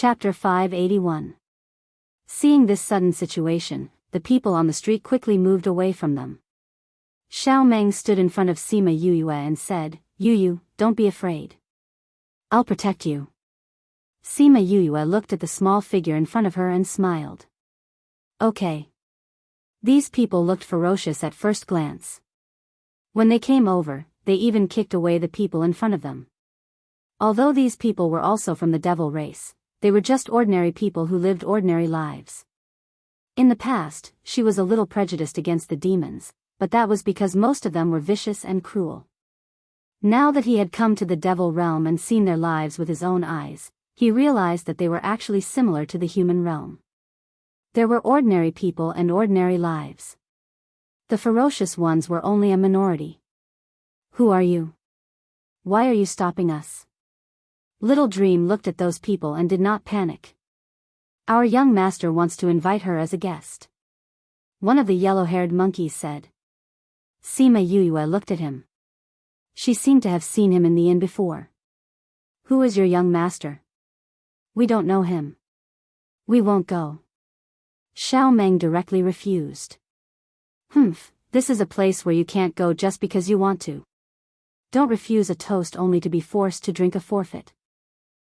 Chapter 581. Seeing this sudden situation, the people on the street quickly moved away from them. Xiao Meng stood in front of Sima Yuyue and said, "Yuyu, don't be afraid. I'll protect you." Sima Yuyue looked at the small figure in front of her and smiled. Okay. These people looked ferocious at first glance. When they came over, they even kicked away the people in front of them. Although these people were also from the devil race, they were just ordinary people who lived ordinary lives. In the past, she was a little prejudiced against the demons, but that was because most of them were vicious and cruel. Now that he had come to the devil realm and seen their lives with his own eyes, he realized that they were actually similar to the human realm. There were ordinary people and ordinary lives. The ferocious ones were only a minority. "Who are you? Why are you stopping us?" Little Dream looked at those people and did not panic. "Our young master wants to invite her as a guest," one of the yellow-haired monkeys said. Sima Yuyue looked at him. She seemed to have seen him in the inn before. "Who is your young master?" "We don't know him." "We won't go." Xiao Meng directly refused. This is a place where you can't go just because you want to. Don't refuse a toast only to be forced to drink a forfeit.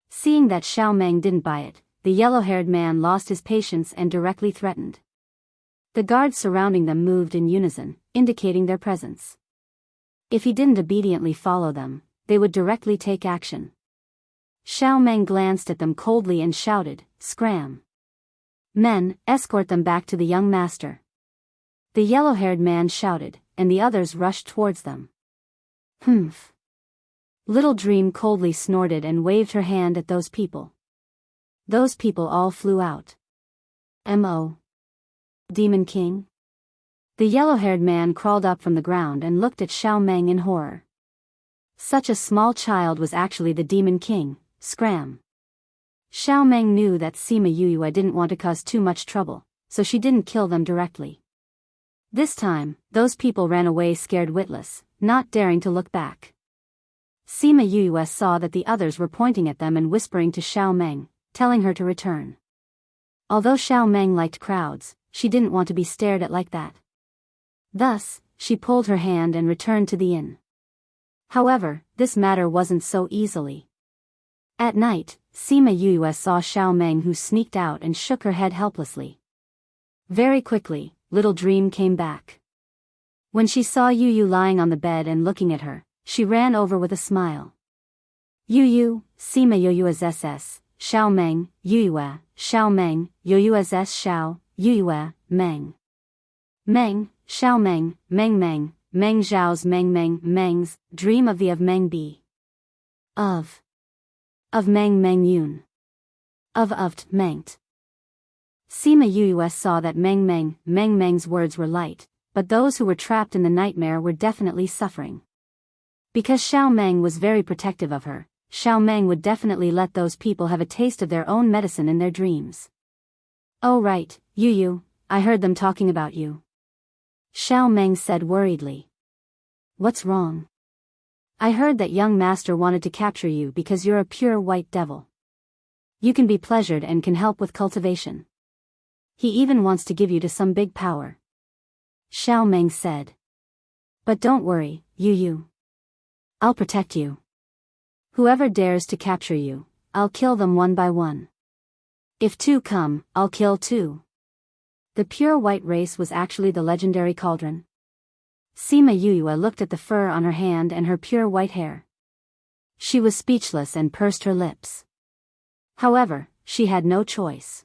Seeing that Xiao Meng didn't buy it, the yellow-haired man lost his patience and directly threatened. The guards surrounding them moved in unison, indicating their presence. If he didn't obediently follow them, they would directly take action. Xiao Meng glanced at them coldly and shouted, "Scram! Men, escort them back to the young master." The yellow-haired man shouted, and the others rushed towards them. Little Dream coldly snorted and waved her hand at those people. Those people all flew out. "M.O. Demon King?" The yellow-haired man crawled up from the ground and looked at Xiao Meng in horror. Such a small child was actually the Demon King. Scram! Xiao Meng knew that Sima Yuyue didn't want to cause too much trouble, so she didn't kill them directly. This time, those people ran away scared witless, not daring to look back. Sima Yuyue saw that the others were pointing at them and whispering to Xiao Meng, telling her to return. Although Xiao Meng liked crowds, she didn't want to be stared at like that. Thus, she pulled her hand and returned to the inn. However, this matter wasn't so easily. At night, Sima Yuyue saw Xiao Meng, who sneaked out and shook her head helplessly. Very quickly, Little Dream came back. When she saw Yuyu lying on the bed and looking at her, she ran over with a smile. "Yuyu, Sima Yuyue's SS, Xiao Meng, Yuyue, Xiao Meng, Yuyue's S Xiao, Yuyue, Meng. Meng, Xiao Meng, Meng Meng, Meng Zhao's Meng Meng, Meng's, dream of Meng B. Of Meng Meng Yun. Of Mengt." Sima Yuyue saw that Meng Meng's words were light, but those who were trapped in the nightmare were definitely suffering. Because Xiao Meng was very protective of her, Xiao Meng would definitely let those people have a taste of their own medicine in their dreams. "Oh right, Yuyu, I heard them talking about you," Xiao Meng said worriedly. "What's wrong?" "I heard that young master wanted to capture you because you're a pure white devil. You can be pleasured and can help with cultivation. He even wants to give you to some big power," Xiao Meng said. "But don't worry, Yuyu. I'll protect you. Whoever dares to capture you, I'll kill them one by one. If two come, I'll kill two." The pure white race was actually the legendary cauldron. Sima Yuyue looked at the fur on her hand and her pure white hair. She was speechless and pursed her lips. However, she had no choice.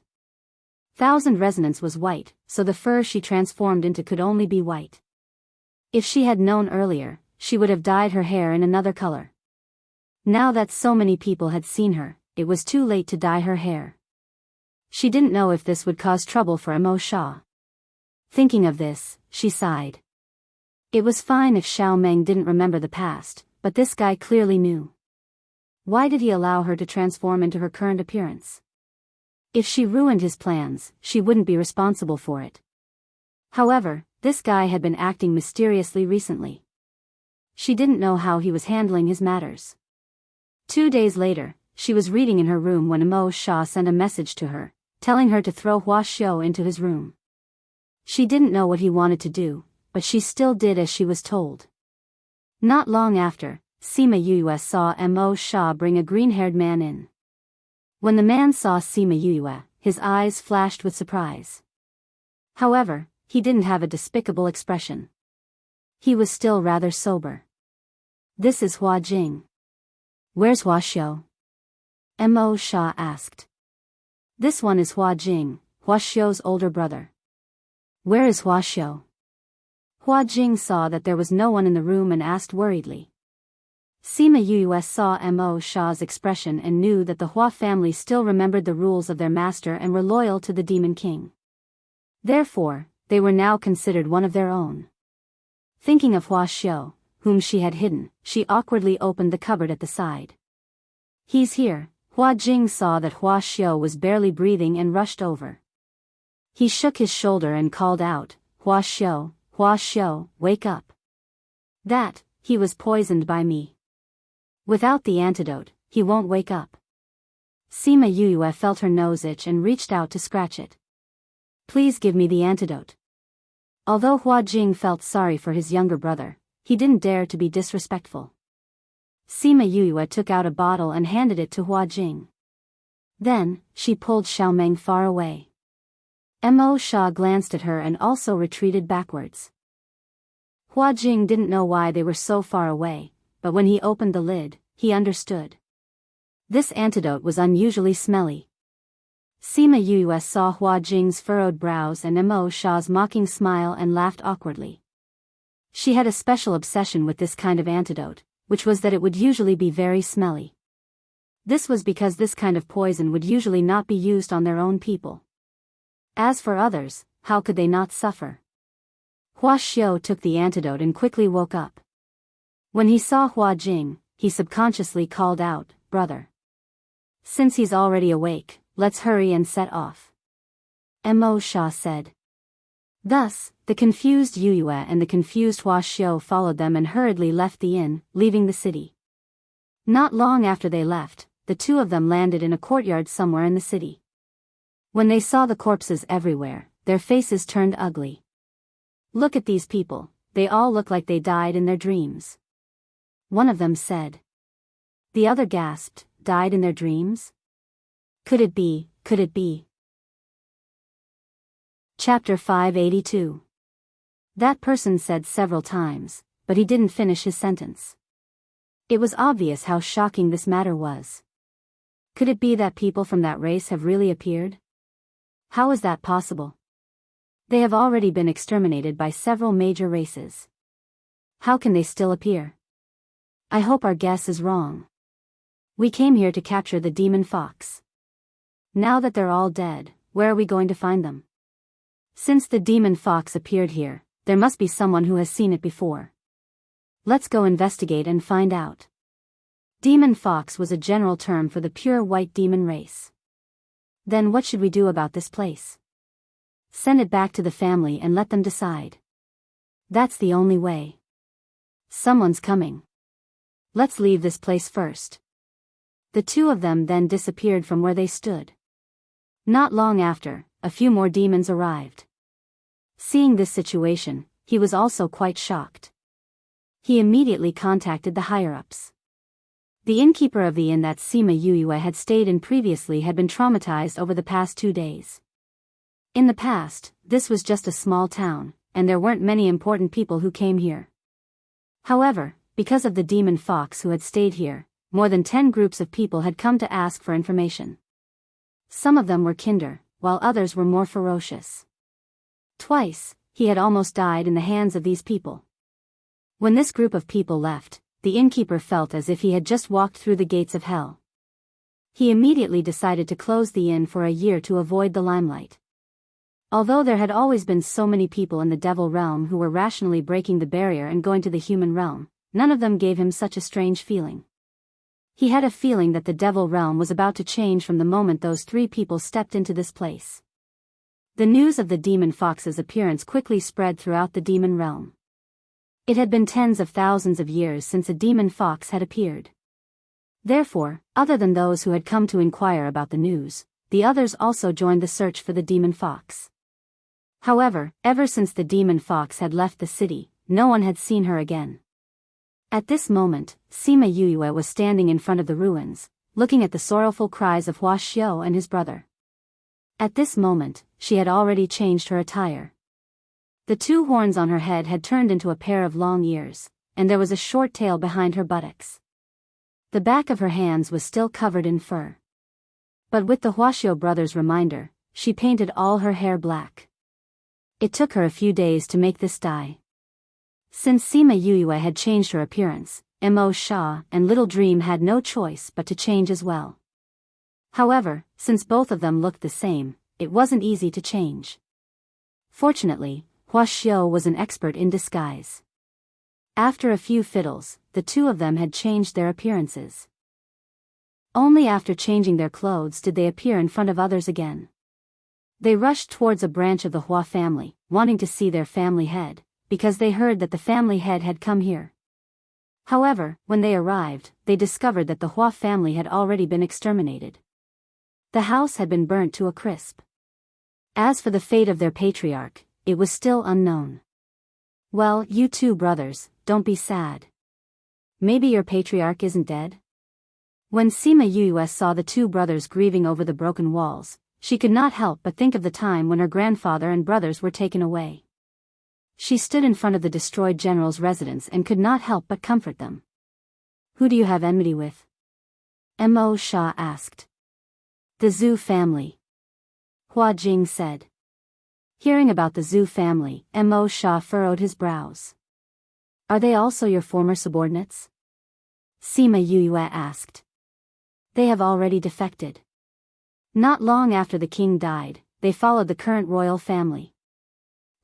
Thousand Resonance was white, so the fur she transformed into could only be white. If she had known earlier, she would have dyed her hair in another color. Now that so many people had seen her, it was too late to dye her hair. She didn't know if this would cause trouble for Mo Sha. Thinking of this, she sighed. It was fine if Xiao Meng didn't remember the past, but this guy clearly knew. Why did he allow her to transform into her current appearance? If she ruined his plans, she wouldn't be responsible for it. However, this guy had been acting mysteriously recently. She didn't know how he was handling his matters. 2 days later, she was reading in her room when Mo Sha sent a message to her, telling her to throw Hua Xiao into his room. She didn't know what he wanted to do, but she still did as she was told. Not long after, Sima Yue saw Mo Sha bring a green-haired man in. When the man saw Sima Yue, his eyes flashed with surprise. However, he didn't have a despicable expression. He was still rather sober. "This is Hua Jing. Where's Hua Xiao?" Mo Sha asked. "This one is Hua Jing, Hua Xiao's older brother." "Where is Hua Xiao?" Hua Jing saw that there was no one in the room and asked worriedly. Sima Yue saw Mo Sha's expression and knew that the Hua family still remembered the rules of their master and were loyal to the Demon King. Therefore, they were now considered one of their own. Thinking of Hua Xiao, whom she had hidden, she awkwardly opened the cupboard at the side. "He's here." Hua Jing saw that Hua Xiao was barely breathing and rushed over. He shook his shoulder and called out, Hua Xiao, wake up. That, he was poisoned by me. Without the antidote, he won't wake up." Sima Yue felt her nose itch and reached out to scratch it. "Please give me the antidote." Although Hua Jing felt sorry for his younger brother, he didn't dare to be disrespectful. Sima Yue took out a bottle and handed it to Hua Jing. Then, she pulled Xiaomeng far away. Mo Sha glanced at her and also retreated backwards. Hua Jing didn't know why they were so far away, but when he opened the lid, he understood. This antidote was unusually smelly. Sima Yue saw Hua Jing's furrowed brows and Mo Sha's mocking smile and laughed awkwardly. She had a special obsession with this kind of antidote, which was that it would usually be very smelly. This was because this kind of poison would usually not be used on their own people. As for others, how could they not suffer? Hua Xiao took the antidote and quickly woke up. When he saw Hua Jing, he subconsciously called out, "Brother." "Since he's already awake, let's hurry and set off," Mo Sha said. Thus, the confused Yue and the confused Hua Xiao followed them and hurriedly left the inn, leaving the city. Not long after they left, the two of them landed in a courtyard somewhere in the city. When they saw the corpses everywhere, their faces turned ugly. "Look at these people, they all look like they died in their dreams," one of them said. The other gasped, "Died in their dreams? Could it be, could it be?" Chapter 582. That person said several times, but he didn't finish his sentence. It was obvious how shocking this matter was. Could it be that people from that race have really appeared? How is that possible? They have already been exterminated by several major races. How can they still appear? I hope our guess is wrong. We came here to capture the demon fox. Now that they're all dead, where are we going to find them? Since the demon fox appeared here, there must be someone who has seen it before. Let's go investigate and find out. Demon fox was a general term for the pure white demon race. Then what should we do about this place? Send it back to the family and let them decide. That's the only way. Someone's coming. Let's leave this place first. The two of them then disappeared from where they stood. Not long after, a few more demons arrived. Seeing this situation, he was also quite shocked. He immediately contacted the higher-ups. The innkeeper of the inn that Sima Yue had stayed in previously had been traumatized over the past 2 days. In the past, this was just a small town, and there weren't many important people who came here. However, because of the demon fox who had stayed here, more than 10 groups of people had come to ask for information. Some of them were kinder, while others were more ferocious. Twice, he had almost died in the hands of these people. When this group of people left, the innkeeper felt as if he had just walked through the gates of hell. He immediately decided to close the inn for a year to avoid the limelight. Although there had always been so many people in the devil realm who were rationally breaking the barrier and going to the human realm, none of them gave him such a strange feeling. He had a feeling that the devil realm was about to change from the moment those 3 people stepped into this place. The news of the demon fox's appearance quickly spread throughout the demon realm. It had been tens of thousands of years since a demon fox had appeared. Therefore, other than those who had come to inquire about the news, the others also joined the search for the demon fox. However, ever since the demon fox had left the city, no one had seen her again. At this moment, Sima Yue was standing in front of the ruins, looking at the sorrowful cries of Hua Xiu and his brother. At this moment, she had already changed her attire. The two horns on her head had turned into a pair of long ears, and there was a short tail behind her buttocks. The back of her hands was still covered in fur. But with the Huaxiu brothers' reminder, she painted all her hair black. It took her a few days to make this dye. Since Sima Yue had changed her appearance, Mo Sha and Little Dream had no choice but to change as well. However, since both of them looked the same, it wasn't easy to change. Fortunately, Hua Xiu was an expert in disguise. After a few fiddles, the two of them had changed their appearances. Only after changing their clothes did they appear in front of others again. They rushed towards a branch of the Hua family, wanting to see their family head, because they heard that the family head had come here. However, when they arrived, they discovered that the Hua family had already been exterminated. The house had been burnt to a crisp. As for the fate of their patriarch, it was still unknown. Well, you two brothers, don't be sad. Maybe your patriarch isn't dead? When Sima Yue saw the two brothers grieving over the broken walls, she could not help but think of the time when her grandfather and brothers were taken away. She stood in front of the destroyed general's residence and could not help but comfort them. Who do you have enmity with? Mo Sha asked. The Zhu family. Hua Jing said. Hearing about the Zhu family, Mo Sha furrowed his brows. Are they also your former subordinates? Sima Yue asked. They have already defected. Not long after the king died, they followed the current royal family.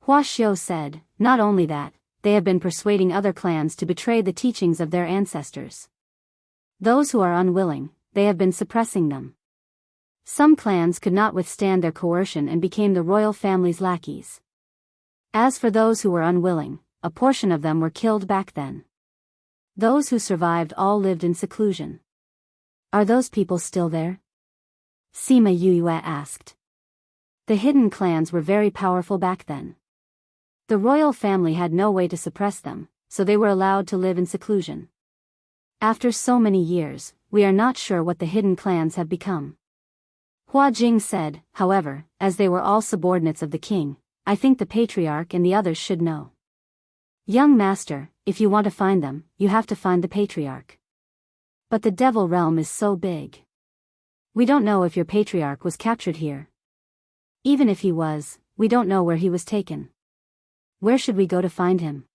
Hua Xiu said, not only that, they have been persuading other clans to betray the teachings of their ancestors. Those who are unwilling, they have been suppressing them. Some clans could not withstand their coercion and became the royal family's lackeys. As for those who were unwilling, a portion of them were killed back then. Those who survived all lived in seclusion. Are those people still there? Sima Yue asked. The hidden clans were very powerful back then. The royal family had no way to suppress them, so they were allowed to live in seclusion. After so many years, we are not sure what the hidden clans have become. Hua Jing said, however, as they were all subordinates of the king, I think the patriarch and the others should know. Young master, if you want to find them, you have to find the patriarch. But the devil realm is so big. We don't know if your patriarch was captured here. Even if he was, we don't know where he was taken. Where should we go to find him?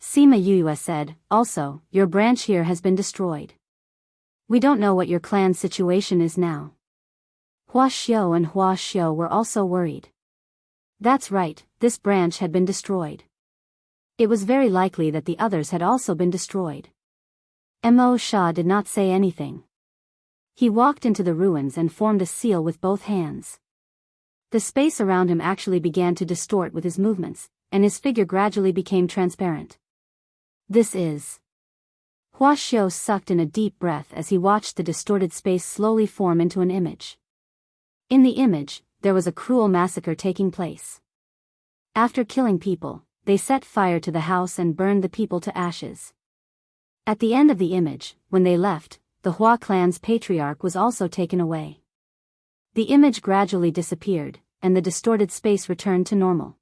Sima Yue said, also, your branch here has been destroyed. We don't know what your clan's situation is now. Hua Xiu and Hua Xiu were also worried. That's right, this branch had been destroyed. It was very likely that the others had also been destroyed. Mo Sha did not say anything. He walked into the ruins and formed a seal with both hands. The space around him actually began to distort with his movements, and his figure gradually became transparent. This is... Hua Xiu sucked in a deep breath as he watched the distorted space slowly form into an image. In the image, there was a cruel massacre taking place. After killing people, they set fire to the house and burned the people to ashes. At the end of the image, when they left, the Hua clan's patriarch was also taken away. The image gradually disappeared, and the distorted space returned to normal.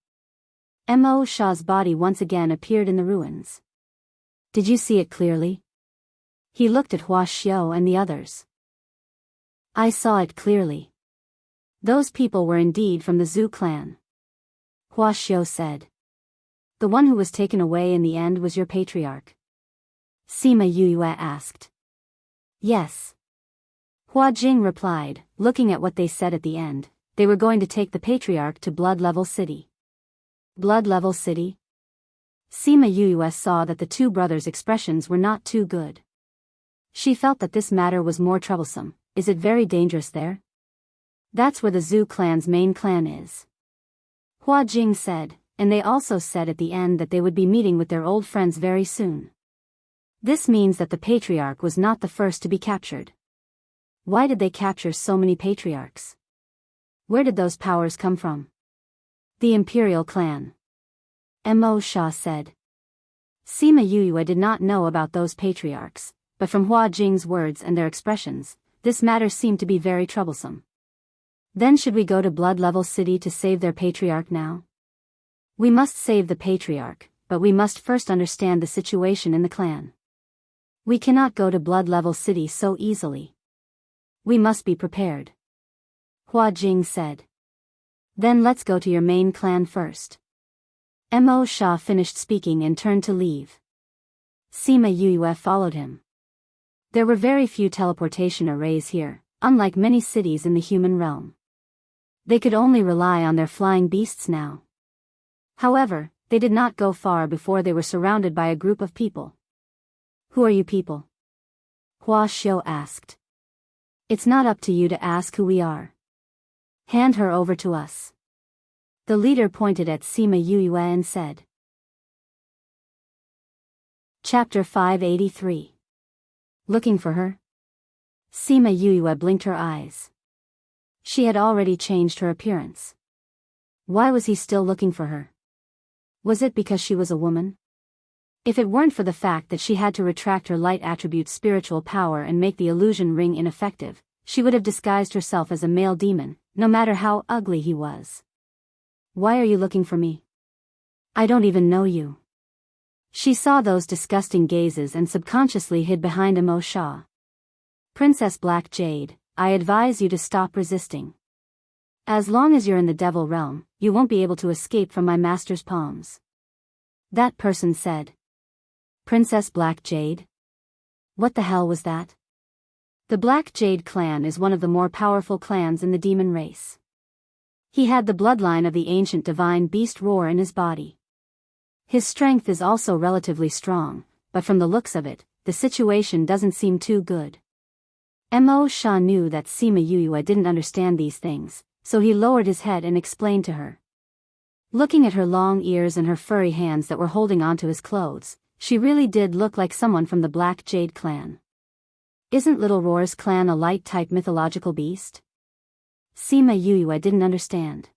Mo Sha's body once again appeared in the ruins. Did you see it clearly? He looked at Hua Xiu and the others. I saw it clearly. Those people were indeed from the Zhu clan. Hua Xiu said. The one who was taken away in the end was your patriarch? Sima Yue asked. Yes. Hua Jing replied, looking at what they said at the end, they were going to take the patriarch to Blood Level City. Blood Level City? Sima Yue saw that the two brothers' expressions were not too good. She felt that this matter was more troublesome. Is it very dangerous there? That's where the Zhu clan's main clan is. Hua Jing said, and they also said at the end that they would be meeting with their old friends very soon. This means that the patriarch was not the first to be captured. Why did they capture so many patriarchs? Where did those powers come from? The Imperial clan. Mo Shah said. Sima Yuyue did not know about those patriarchs, but from Hua Jing's words and their expressions, this matter seemed to be very troublesome. Then should we go to Blood Level City to save their patriarch now? We must save the patriarch, but we must first understand the situation in the clan. We cannot go to Blood Level City so easily. We must be prepared. Hua Jing said. Then let's go to your main clan first. Mo Shah finished speaking and turned to leave. Sima Yuyue followed him. There were very few teleportation arrays here, unlike many cities in the human realm. They could only rely on their flying beasts now. However, they did not go far before they were surrounded by a group of people. Who are you people? Hua Xiu asked. It's not up to you to ask who we are. Hand her over to us. The leader pointed at Sima Yuyue and said. Chapter 583. Looking for her? Sima Yuyue blinked her eyes. She had already changed her appearance. Why was he still looking for her? Was it because she was a woman? If it weren't for the fact that she had to retract her light attribute's spiritual power and make the illusion ring ineffective, she would have disguised herself as a male demon, no matter how ugly he was. Why are you looking for me? I don't even know you. She saw those disgusting gazes and subconsciously hid behind Mo Shah. Princess Black Jade, I advise you to stop resisting. As long as you're in the devil realm, you won't be able to escape from my master's palms. That person said. Princess Black Jade? What the hell was that? The Black Jade clan is one of the more powerful clans in the demon race. He had the bloodline of the ancient divine beast roar in his body. His strength is also relatively strong, but from the looks of it, the situation doesn't seem too good. Mo Shah knew that Sima Yuyue didn't understand these things, so he lowered his head and explained to her. Looking at her long ears and her furry hands that were holding onto his clothes, she really did look like someone from the Black Jade clan. Isn't Little Roar's clan a light-type mythological beast? Sima Yuyue didn't understand.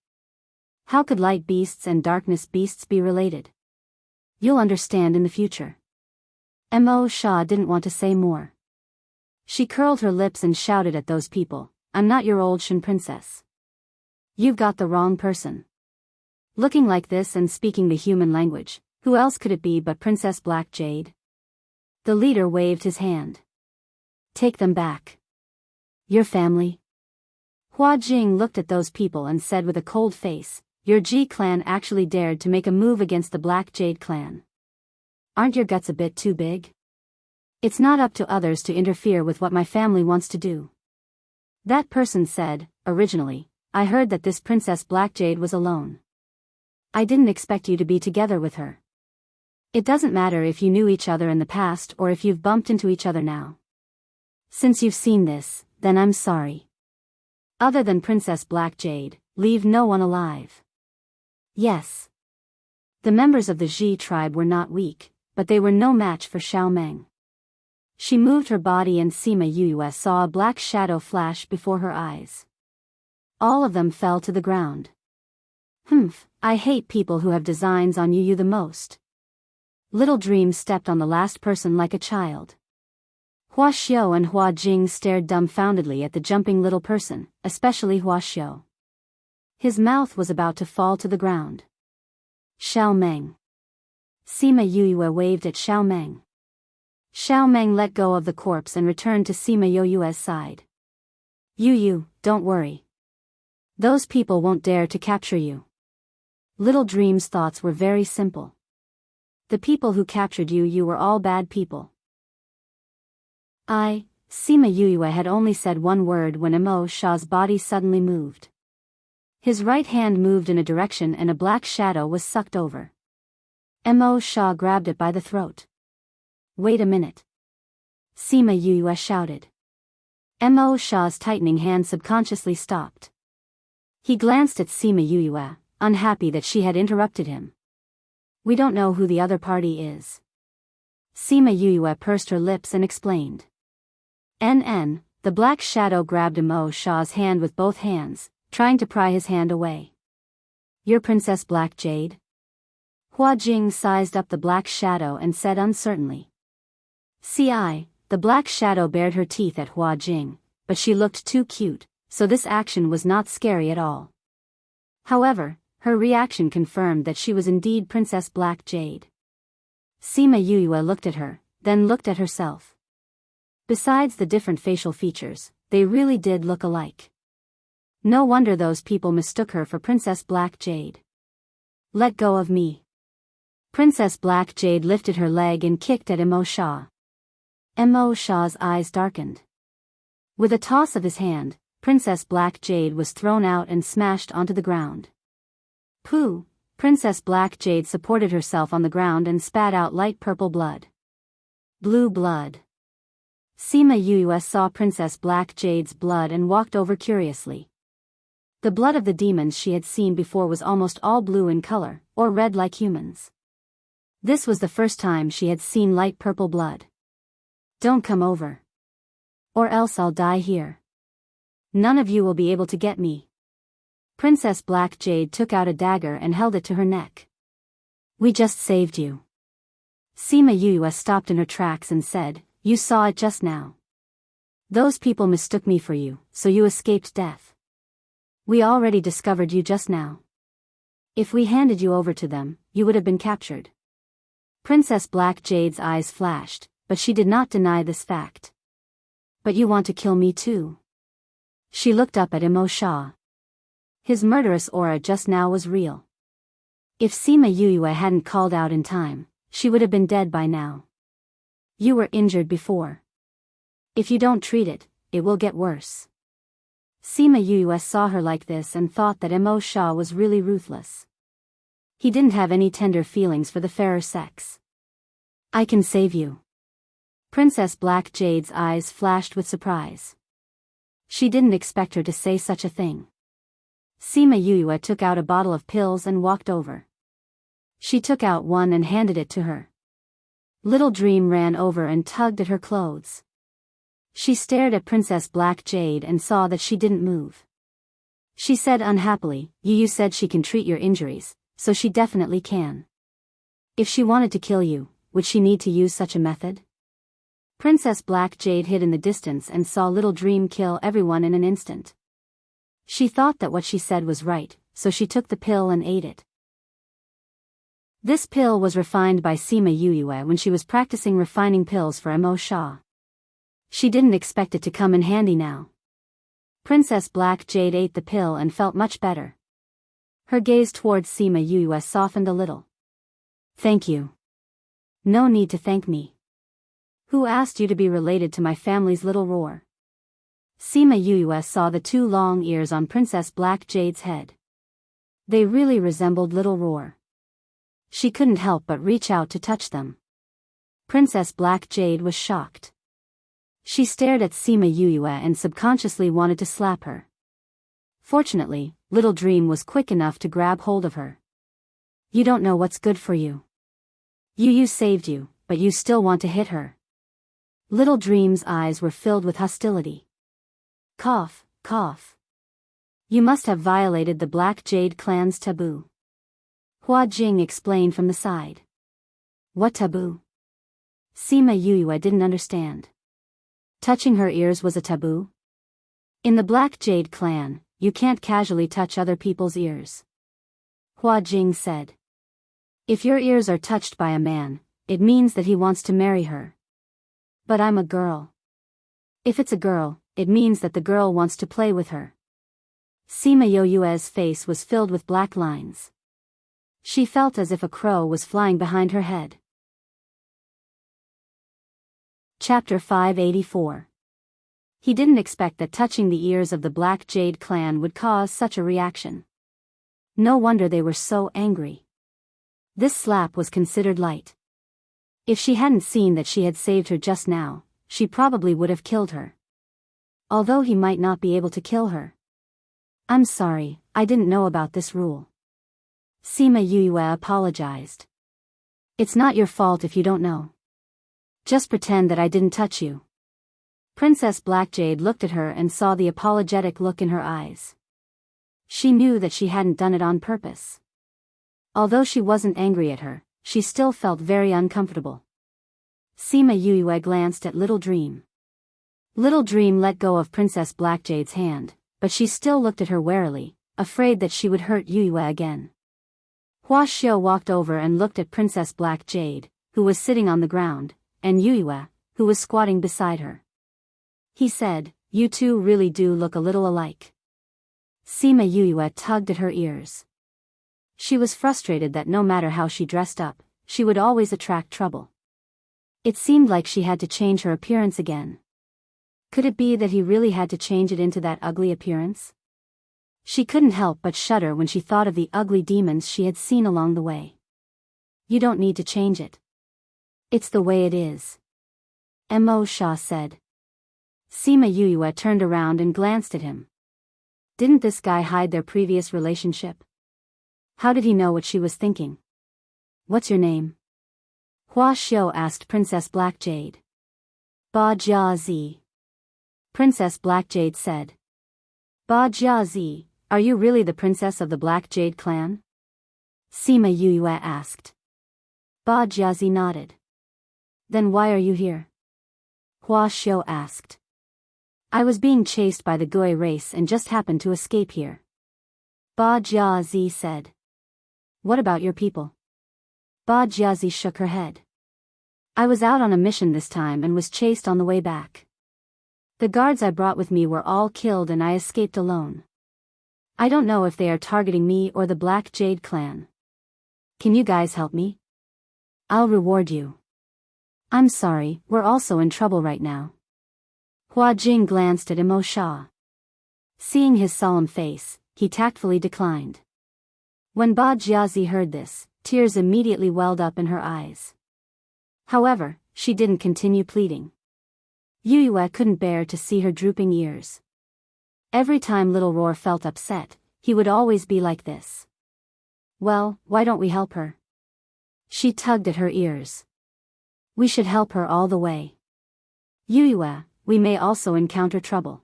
How could light beasts and darkness beasts be related? You'll understand in the future. Mo Shah didn't want to say more. She curled her lips and shouted at those people, I'm not your old Shen princess. You've got the wrong person. Looking like this and speaking the human language, who else could it be but Princess Black Jade? The leader waved his hand. Take them back. Your family? Hua Jing looked at those people and said with a cold face, your Ji clan actually dared to make a move against the Black Jade clan. Aren't your guts a bit too big? It's not up to others to interfere with what my family wants to do. That person said, originally, I heard that this Princess Black Jade was alone. I didn't expect you to be together with her. It doesn't matter if you knew each other in the past or if you've bumped into each other now. Since you've seen this, then I'm sorry. Other than Princess Black Jade, leave no one alive. Yes. The members of the Ji tribe were not weak, but they were no match for Xiao Meng. She moved her body and Sima Yuyue saw a black shadow flash before her eyes. All of them fell to the ground. Humph, I hate people who have designs on Yuyu the most. Little Dream stepped on the last person like a child. Hua Xiu and Hua Jing stared dumbfoundedly at the jumping little person, especially Hua Xiu. His mouth was about to fall to the ground. Xiao Meng. Sima Yuyue waved at Xiao Meng. Xiao Meng let go of the corpse and returned to Sima Yuyue's side. Yuyu, don't worry. Those people won't dare to capture you. Little Dream's thoughts were very simple. The people who captured you were all bad people. Sima Yuyue had only said one word when Mo Shah's body suddenly moved. His right hand moved in a direction and a black shadow was sucked over. Mo Shah grabbed it by the throat. Wait a minute. Sima Yuyue shouted. Mo Shah's tightening hand subconsciously stopped. He glanced at Sima Yuyue, unhappy that she had interrupted him. We don't know who the other party is. Sima Yue pursed her lips and explained. The black shadow grabbed Emo Shaw's hand with both hands, trying to pry his hand away. You're Princess Black Jade? Hua Jing sized up the black shadow and said uncertainly. The black shadow bared her teeth at Hua Jing, but she looked too cute, so this action was not scary at all. However, her reaction confirmed that she was indeed Princess Black Jade. Sima Yue looked at her, then looked at herself. Besides the different facial features, they really did look alike. No wonder those people mistook her for Princess Black Jade. Let go of me. Princess Black Jade lifted her leg and kicked at Emo Shaw. Emo Shaw's eyes darkened. With a toss of his hand, Princess Black Jade was thrown out and smashed onto the ground. Pooh! Princess Black Jade supported herself on the ground and spat out light purple blood. Blue blood. Sima Yue saw Princess Black Jade's blood and walked over curiously. The blood of the demons she had seen before was almost all blue in color, or red like humans. This was the first time she had seen light purple blood. Don't come over. Or else I'll die here. None of you will be able to get me. Princess Black Jade took out a dagger and held it to her neck. We just saved you. Sima Yue stopped in her tracks and said, You saw it just now. Those people mistook me for you, so you escaped death. We already discovered you just now. If we handed you over to them, you would have been captured. Princess Black Jade's eyes flashed, but she did not deny this fact. But you want to kill me too? She looked up at Emo Shaw. His murderous aura just now was real. If Sima Yue hadn't called out in time, she would have been dead by now. You were injured before. If you don't treat it, it will get worse. Sima Yue saw her like this and thought that Emo Shaw was really ruthless. He didn't have any tender feelings for the fairer sex. I can save you. Princess Black Jade's eyes flashed with surprise. She didn't expect her to say such a thing. Sima Yue took out a bottle of pills and walked over. She took out one and handed it to her. Little Dream ran over and tugged at her clothes. She stared at Princess Black Jade and saw that she didn't move. She said unhappily, You said she can treat your injuries, so she definitely can. If she wanted to kill you, would she need to use such a method? Princess Black Jade hid in the distance and saw Little Dream kill everyone in an instant. She thought that what she said was right, so she took the pill and ate it. This pill was refined by Sima Yue when she was practicing refining pills for Emo Shaw. She didn't expect it to come in handy now. Princess Black Jade ate the pill and felt much better. Her gaze towards Sima Yue softened a little. Thank you. No need to thank me. Who asked you to be related to my family's little roar? Sima Yue saw the two long ears on Princess Black Jade's head. They really resembled Little Roar. She couldn't help but reach out to touch them. Princess Black Jade was shocked. She stared at Sima Yue and subconsciously wanted to slap her. Fortunately, Little Dream was quick enough to grab hold of her. You don't know what's good for you. Yu saved you, but you still want to hit her. Little Dream's eyes were filled with hostility. Cough, cough. You must have violated the Black Jade clan's taboo. Hua Jing explained from the side. What taboo? Sima Yue didn't understand. Touching her ears was a taboo? In the Black Jade clan, you can't casually touch other people's ears. Hua Jing said. If your ears are touched by a man, it means that he wants to marry her. But I'm a girl. If it's a girl, it means that the girl wants to play with her. Sima Yue's face was filled with black lines. She felt as if a crow was flying behind her head. Chapter 584. He didn't expect that touching the ears of the Black Jade clan would cause such a reaction. No wonder they were so angry. This slap was considered light. If she hadn't seen that she had saved her just now, she probably would have killed her. Although he might not be able to kill her. I'm sorry, I didn't know about this rule. Sima Yue apologized. It's not your fault if you don't know. Just pretend that I didn't touch you. Princess Blackjade looked at her and saw the apologetic look in her eyes. She knew that she hadn't done it on purpose. Although she wasn't angry at her, she still felt very uncomfortable. Sima Yue glanced at Little Dream. Little Dream let go of Princess Blackjade's hand, but she still looked at her warily, afraid that she would hurt Yue again. Hua Xiu walked over and looked at Princess Blackjade, who was sitting on the ground, and Yue, who was squatting beside her. He said, "You two really do look a little alike." Sima Yue tugged at her ears. She was frustrated that no matter how she dressed up, she would always attract trouble. It seemed like she had to change her appearance again. Could it be that he really had to change it into that ugly appearance? She couldn't help but shudder when she thought of the ugly demons she had seen along the way. You don't need to change it. It's the way it is. Mo Sha said. Sima Yue turned around and glanced at him. Didn't this guy hide their previous relationship? How did he know what she was thinking? What's your name? Hua Xiu asked Princess Blackjade. Ba Jia Zi. Princess Blackjade said. Ba Jia Zi, are you really the princess of the Blackjade clan? Sima Yue asked. Ba Jia Zi nodded. Then why are you here? Hua Xiu asked. I was being chased by the Gui race and just happened to escape here. Ba Jia Zi said. What about your people? Ba Jia Zi shook her head. I was out on a mission this time and was chased on the way back. The guards I brought with me were all killed and I escaped alone. I don't know if they are targeting me or the Black Jade clan. Can you guys help me? I'll reward you. I'm sorry, we're also in trouble right now. Hua Jing glanced at Mo Sha. Seeing his solemn face, he tactfully declined. When Ba Jiazi heard this, tears immediately welled up in her eyes. However, she didn't continue pleading. Yue couldn't bear to see her drooping ears. Every time Little Roar felt upset, he would always be like this. Well, why don't we help her? She tugged at her ears. We should help her all the way. Yue, we may also encounter trouble.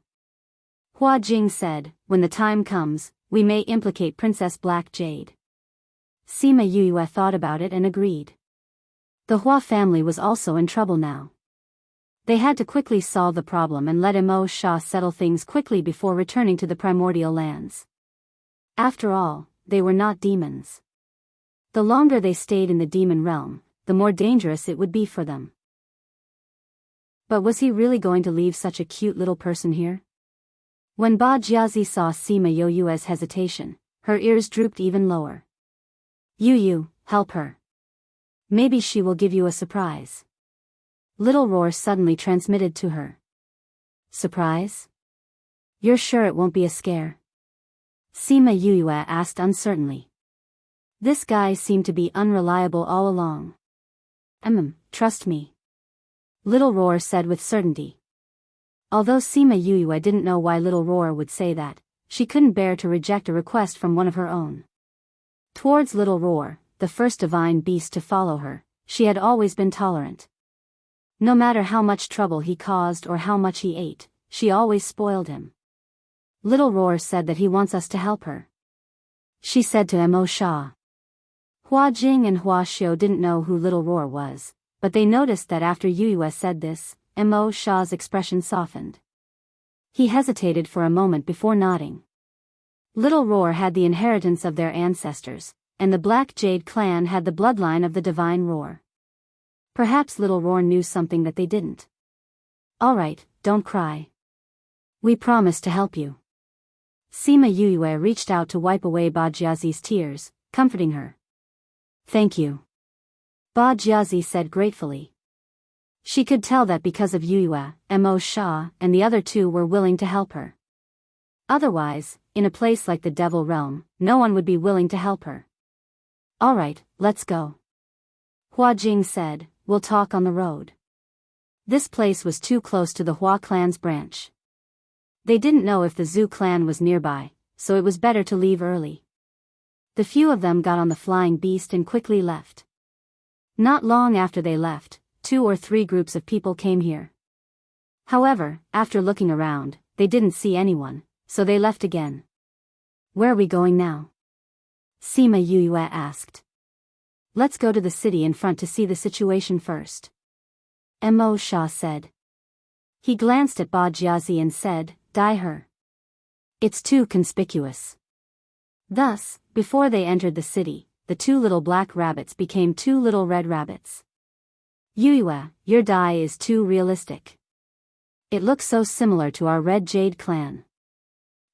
Hua Jing said, when the time comes, we may implicate Princess Black Jade. Sima Yue thought about it and agreed. The Hua family was also in trouble now. They had to quickly solve the problem and let Mo Sha settle things quickly before returning to the primordial lands. After all, they were not demons. The longer they stayed in the demon realm, the more dangerous it would be for them. But was he really going to leave such a cute little person here? When Ba Jiazi saw Sima Yue's hesitation, her ears drooped even lower. Yu, help her. Maybe she will give you a surprise. Little Roar suddenly transmitted to her. Surprise? You're sure it won't be a scare? Sima Yue asked uncertainly. This guy seemed to be unreliable all along. Trust me. Little Roar said with certainty. Although Sima Yue didn't know why Little Roar would say that, she couldn't bear to reject a request from one of her own. Towards Little Roar, the first divine beast to follow her, she had always been tolerant. No matter how much trouble he caused or how much he ate, she always spoiled him. Little Roar said that he wants us to help her. She said to Mo Sha. Hua Jing and Hua Xiu didn't know who Little Roar was, but they noticed that after Yue said this, Mo Sha's expression softened. He hesitated for a moment before nodding. Little Roar had the inheritance of their ancestors, and the Black Jade clan had the bloodline of the divine Roar. Perhaps Little Roar knew something that they didn't. All right, don't cry. We promise to help you. Sima Yue reached out to wipe away Ba Jiazi's tears, comforting her. Thank you. Ba Jiazi said gratefully. She could tell that because of Yue, Mo Sha, and the other two were willing to help her. Otherwise, in a place like the Devil Realm, no one would be willing to help her. All right, let's go. Hua Jing said, we'll talk on the road. This place was too close to the Hua clan's branch. They didn't know if the Zhu clan was nearby, so it was better to leave early. The few of them got on the flying beast and quickly left. Not long after they left, 2 or 3 groups of people came here. However, after looking around, they didn't see anyone, so they left again. Where are we going now? Sima Yue asked. Let's go to the city in front to see the situation first. Mo Shah said. He glanced at Ba Jiazi and said, dye her. It's too conspicuous. Thus, before they entered the city, the 2 little black rabbits became 2 little red rabbits. Yue, your dye is too realistic. It looks so similar to our Red Jade clan.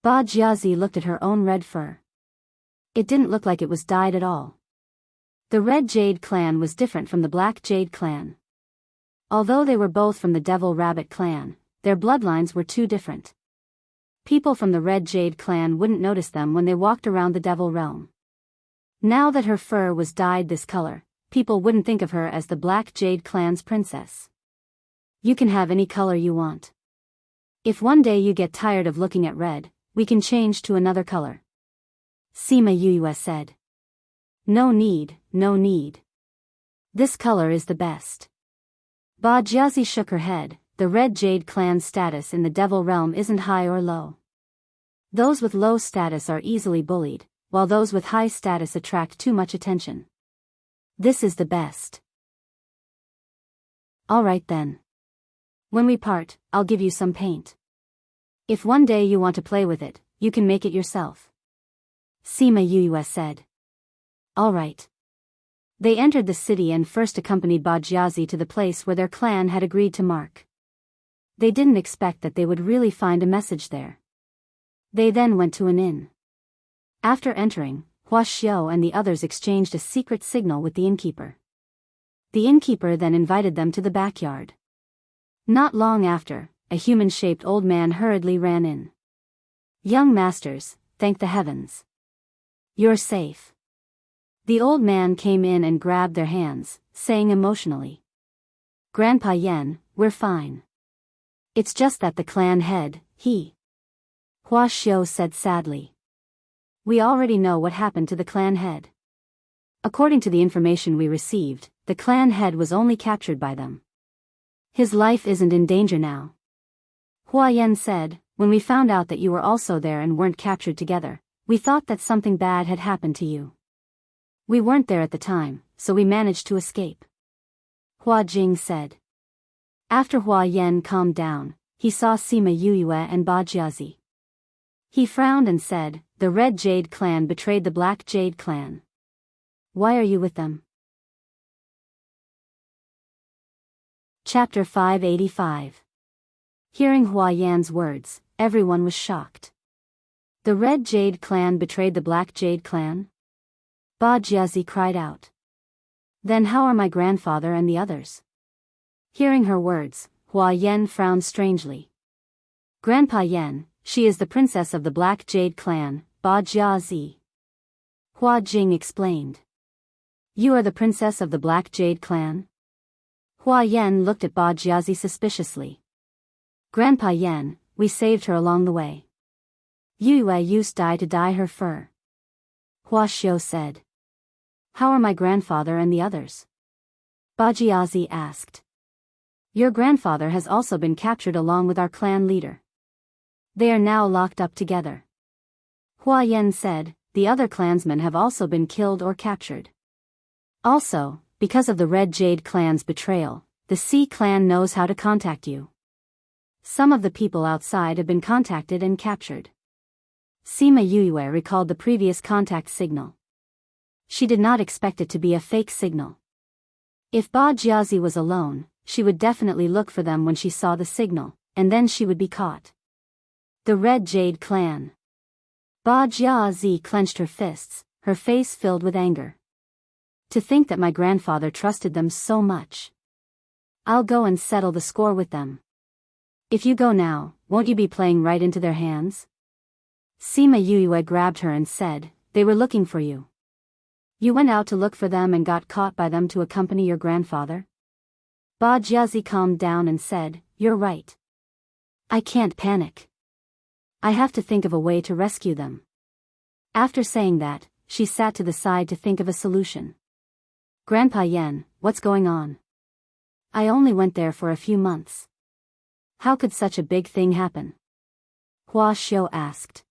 Ba Jiazi looked at her own red fur. It didn't look like it was dyed at all. The Red Jade clan was different from the Black Jade clan. Although they were both from the Devil Rabbit clan, their bloodlines were too different. People from the Red Jade clan wouldn't notice them when they walked around the Devil realm. Now that her fur was dyed this color, people wouldn't think of her as the Black Jade clan's princess. You can have any color you want. If one day you get tired of looking at red, we can change to another color. Sima Yue said. No need, no need. This color is the best. Ba Jiazi shook her head. The Red Jade clan's status in the Devil realm isn't high or low. Those with low status are easily bullied, while those with high status attract too much attention. This is the best. Alright then. When we part, I'll give you some paint. If one day you want to play with it, you can make it yourself. Sima Yue said. Alright. They entered the city and first accompanied Ba Jiazi to the place where their clan had agreed to mark. They didn't expect that they would really find a message there. They then went to an inn. After entering, Hua Xiao and the others exchanged a secret signal with the innkeeper. The innkeeper then invited them to the backyard. Not long after, a human-shaped old man hurriedly ran in. Young masters, thank the heavens. You're safe. The old man came in and grabbed their hands, saying emotionally. Grandpa Yen, we're fine. It's just that the clan head, Hua Xiao said sadly. We already know what happened to the clan head. According to the information we received, the clan head was only captured by them. His life isn't in danger now. Hua Yen said, when we found out that you were also there and weren't captured together, we thought that something bad had happened to you. We weren't there at the time, so we managed to escape. Hua Jing said. After Hua Yen calmed down, he saw Sima Yue and Ba Jiazi. He frowned and said, the Red Jade clan betrayed the Black Jade clan. Why are you with them? Chapter 585. Hearing Hua Yan's words, everyone was shocked. The Red Jade clan betrayed the Black Jade clan? Ba Jiazi cried out. Then how are my grandfather and the others? Hearing her words, Hua Yan frowned strangely. Grandpa Yan, she is the princess of the Black Jade clan, Ba Jiazi. Hua Jing explained. You are the princess of the Black Jade clan? Hua Yan looked at Ba Jiazi suspiciously. Grandpa Yan, we saved her along the way. Yue used dye to dye her fur. Hua Xiao said. How are my grandfather and the others? Ba Jiazi asked. Your grandfather has also been captured along with our clan leader. They are now locked up together. Hua Yan said, the other clansmen have also been killed or captured. Also, because of the Red Jade clan's betrayal, the Sea clan knows how to contact you. Some of the people outside have been contacted and captured. Sima Yue recalled the previous contact signal. She did not expect it to be a fake signal. If Ba Jiazi was alone, she would definitely look for them when she saw the signal, and then she would be caught. The Red Jade clan. Ba Jiazi clenched her fists, her face filled with anger. To think that my grandfather trusted them so much. I'll go and settle the score with them. If you go now, won't you be playing right into their hands? Sima Yue grabbed her and said, they were looking for you. You went out to look for them and got caught by them to accompany your grandfather? Ba Jiazi calmed down and said, you're right. I can't panic. I have to think of a way to rescue them. After saying that, she sat to the side to think of a solution. Grandpa Yen, what's going on? I only went there for a few months. How could such a big thing happen? Hua Xiu asked.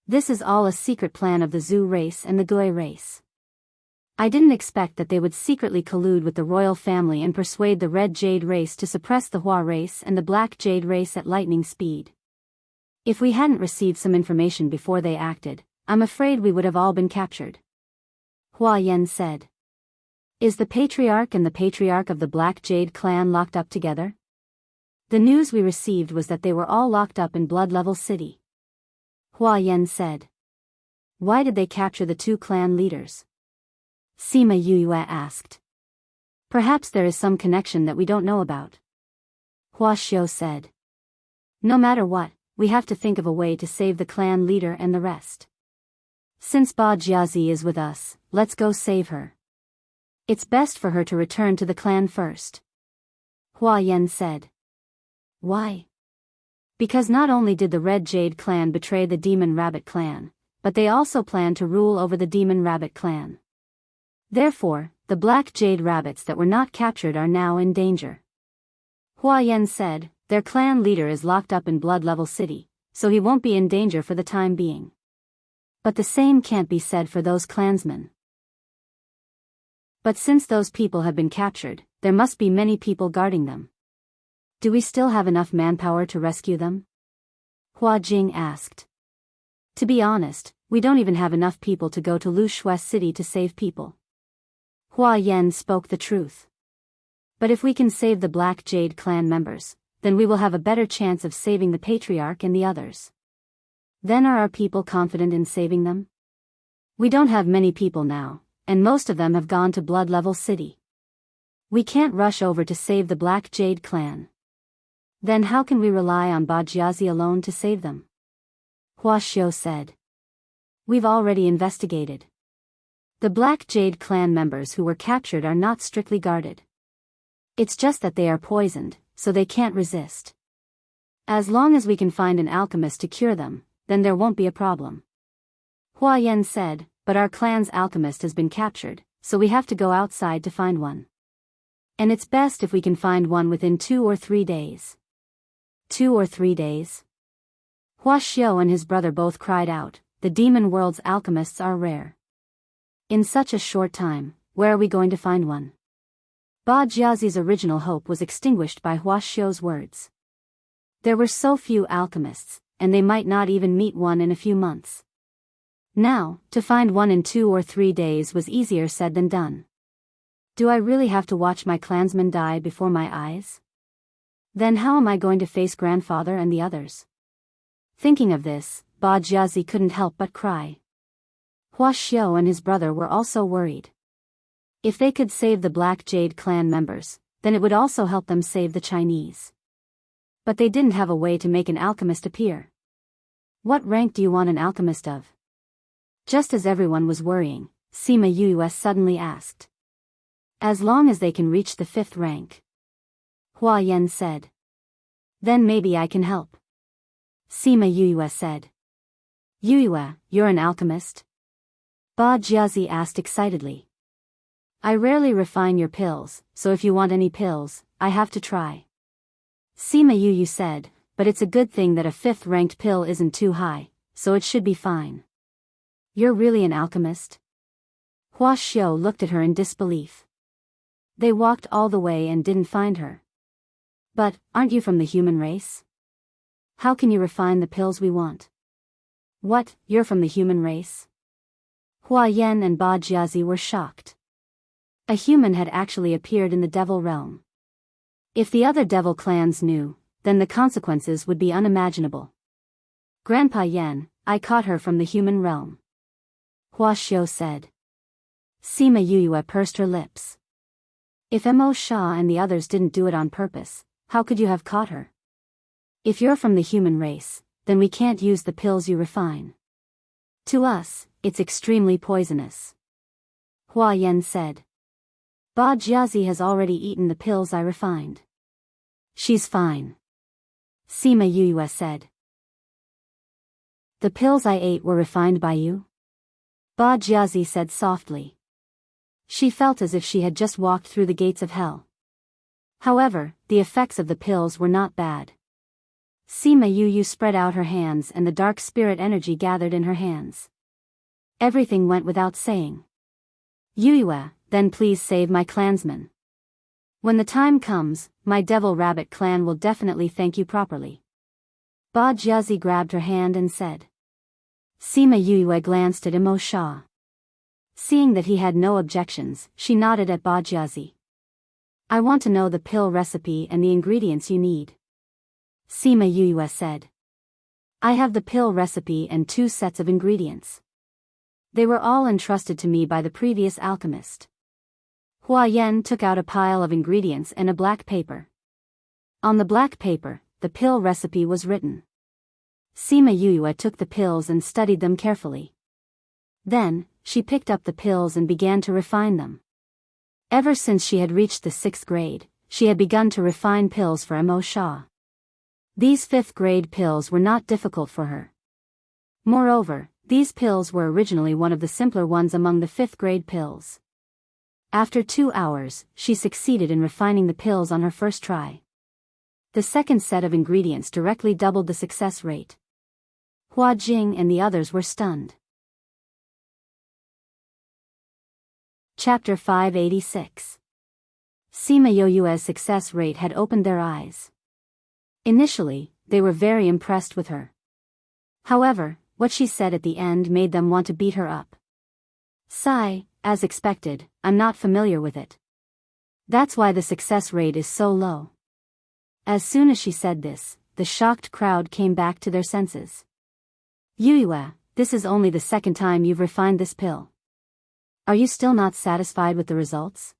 This is all a secret plan of the Zhu race and the Gui race. I didn't expect that they would secretly collude with the royal family and persuade the Red Jade race to suppress the Hua race and the Black Jade race at lightning speed. If we hadn't received some information before they acted, I'm afraid we would have all been captured. Hua Yan said. Is the Patriarch and the Patriarch of the Black Jade clan locked up together? The news we received was that they were all locked up in Blood Level City. Hua Yan said. Why did they capture the two clan leaders? Sima Yuyue asked. Perhaps there is some connection that we don't know about. Hua Xiu said. No matter what, we have to think of a way to save the clan leader and the rest. Since Ba Jiazi is with us, let's go save her. It's best for her to return to the clan first. Hua Yan said. Why? Because not only did the Red Jade clan betray the Demon Rabbit clan, but they also plan to rule over the Demon Rabbit clan. Therefore, the Black Jade rabbits that were not captured are now in danger. Hua Yan said, their clan leader is locked up in Blood Level City, so he won't be in danger for the time being. But the same can't be said for those clansmen. But since those people have been captured, there must be many people guarding them. Do we still have enough manpower to rescue them? Hua Jing asked. To be honest, we don't even have enough people to go to Lu Shui City to save people. Hua Yan spoke the truth. But if we can save the Black Jade clan members, then we will have a better chance of saving the Patriarch and the others. Then are our people confident in saving them? We don't have many people now, and most of them have gone to Blood Level City. We can't rush over to save the Black Jade clan. Then how can we rely on Ba Jiazi alone to save them? Hua Xiu said. We've already investigated. The Black Jade clan members who were captured are not strictly guarded. It's just that they are poisoned, so they can't resist. As long as we can find an alchemist to cure them, then there won't be a problem. Hua Yan said, but our clan's alchemist has been captured, so we have to go outside to find one. And it's best if we can find one within 2 or 3 days. 2 or 3 days? Hua Xiu and his brother both cried out, the demon world's alchemists are rare. In such a short time, where are we going to find one? Ba Jiazi's original hope was extinguished by Hua Xiu's words. There were so few alchemists, and they might not even meet one in a few months. Now, to find one in 2 or 3 days was easier said than done. Do I really have to watch my clansmen die before my eyes? Then how am I going to face grandfather and the others? Thinking of this, Ba Jiazi couldn't help but cry. Hua Xiu and his brother were also worried. If they could save the Black Jade clan members, then it would also help them save the Chinese. But they didn't have a way to make an alchemist appear. What rank do you want an alchemist of? Just as everyone was worrying, Sima Yuyue suddenly asked. As long as they can reach the 5th rank. Hua Yan said. Then maybe I can help. Sima Yuyue said. Yuyue, you're an alchemist? Ba Jiazi asked excitedly. I rarely refine your pills, so if you want any pills, I have to try. Sima Yuyue said, but it's a good thing that a 5th ranked pill isn't too high, so it should be fine. You're really an alchemist? Hua Xiu looked at her in disbelief. They walked all the way and didn't find her. But, aren't you from the human race? How can you refine the pills we want? What, you're from the human race? Hua Yan and Ba Jiazi were shocked. A human had actually appeared in the devil realm. If the other devil clans knew, then the consequences would be unimaginable. Grandpa Yan, I caught her from the human realm. Hua Xiu said. Sima Yuyue pursed her lips. If Mo Sha and the others didn't do it on purpose, how could you have caught her? If you're from the human race, then we can't use the pills you refine. To us, it's extremely poisonous. Hua Yan said. Ba Jiazi has already eaten the pills I refined. She's fine. Sima Yuyue said. The pills I ate were refined by you? Ba Jiazi said softly. She felt as if she had just walked through the gates of hell. However, the effects of the pills were not bad. Sima Yu spread out her hands and the dark spirit energy gathered in her hands. Everything went without saying. Yue, then please save my clansmen. When the time comes, my Devil Rabbit clan will definitely thank you properly. Ba Jiazi grabbed her hand and said. Sima Yue glanced at Imo Sha. Seeing that he had no objections, she nodded at Ba Jiazi. I want to know the pill recipe and the ingredients you need. Sima Yue said. I have the pill recipe and 2 sets of ingredients. They were all entrusted to me by the previous alchemist. Hua Yan took out a pile of ingredients and a black paper. On the black paper, the pill recipe was written. Sima Yue took the pills and studied them carefully. Then, she picked up the pills and began to refine them. Ever since she had reached the 6th grade, she had begun to refine pills for Mo Sha. These 5th grade pills were not difficult for her. Moreover, these pills were originally one of the simpler ones among the 5th grade pills. After 2 hours, she succeeded in refining the pills on her first try. The second set of ingredients directly doubled the success rate. Hua Jing and the others were stunned. Chapter 586. Sima Yue's success rate had opened their eyes. Initially, they were very impressed with her. However, what she said at the end made them want to beat her up. Sigh, as expected, I'm not familiar with it. That's why the success rate is so low. As soon as she said this, the shocked crowd came back to their senses. Yue, this is only the 2nd time you've refined this pill. Are you still not satisfied with the results?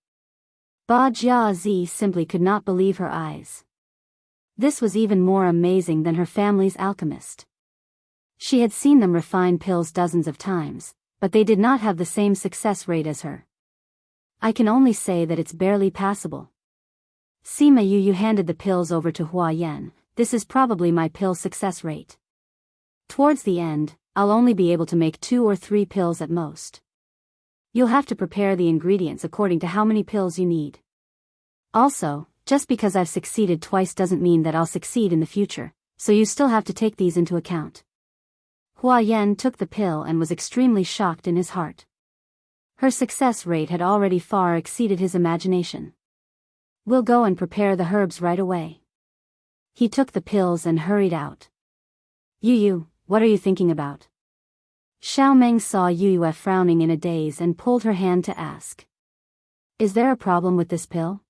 Ba Jiazi simply could not believe her eyes. This was even more amazing than her family's alchemist. She had seen them refine pills dozens of times, but they did not have the same success rate as her. I can only say that it's barely passable. Sima Yu handed the pills over to Hua Yan. This is probably my pill success rate. Towards the end, I'll only be able to make 2 or 3 pills at most. You'll have to prepare the ingredients according to how many pills you need. Also, just because I've succeeded twice doesn't mean that I'll succeed in the future, so you still have to take these into account. Hua Yan took the pill and was extremely shocked in his heart. Her success rate had already far exceeded his imagination. We'll go and prepare the herbs right away. He took the pills and hurried out. Yu, what are you thinking about? Xiao Meng saw Yue frowning in a daze and pulled her hand to ask. Is there a problem with this pill?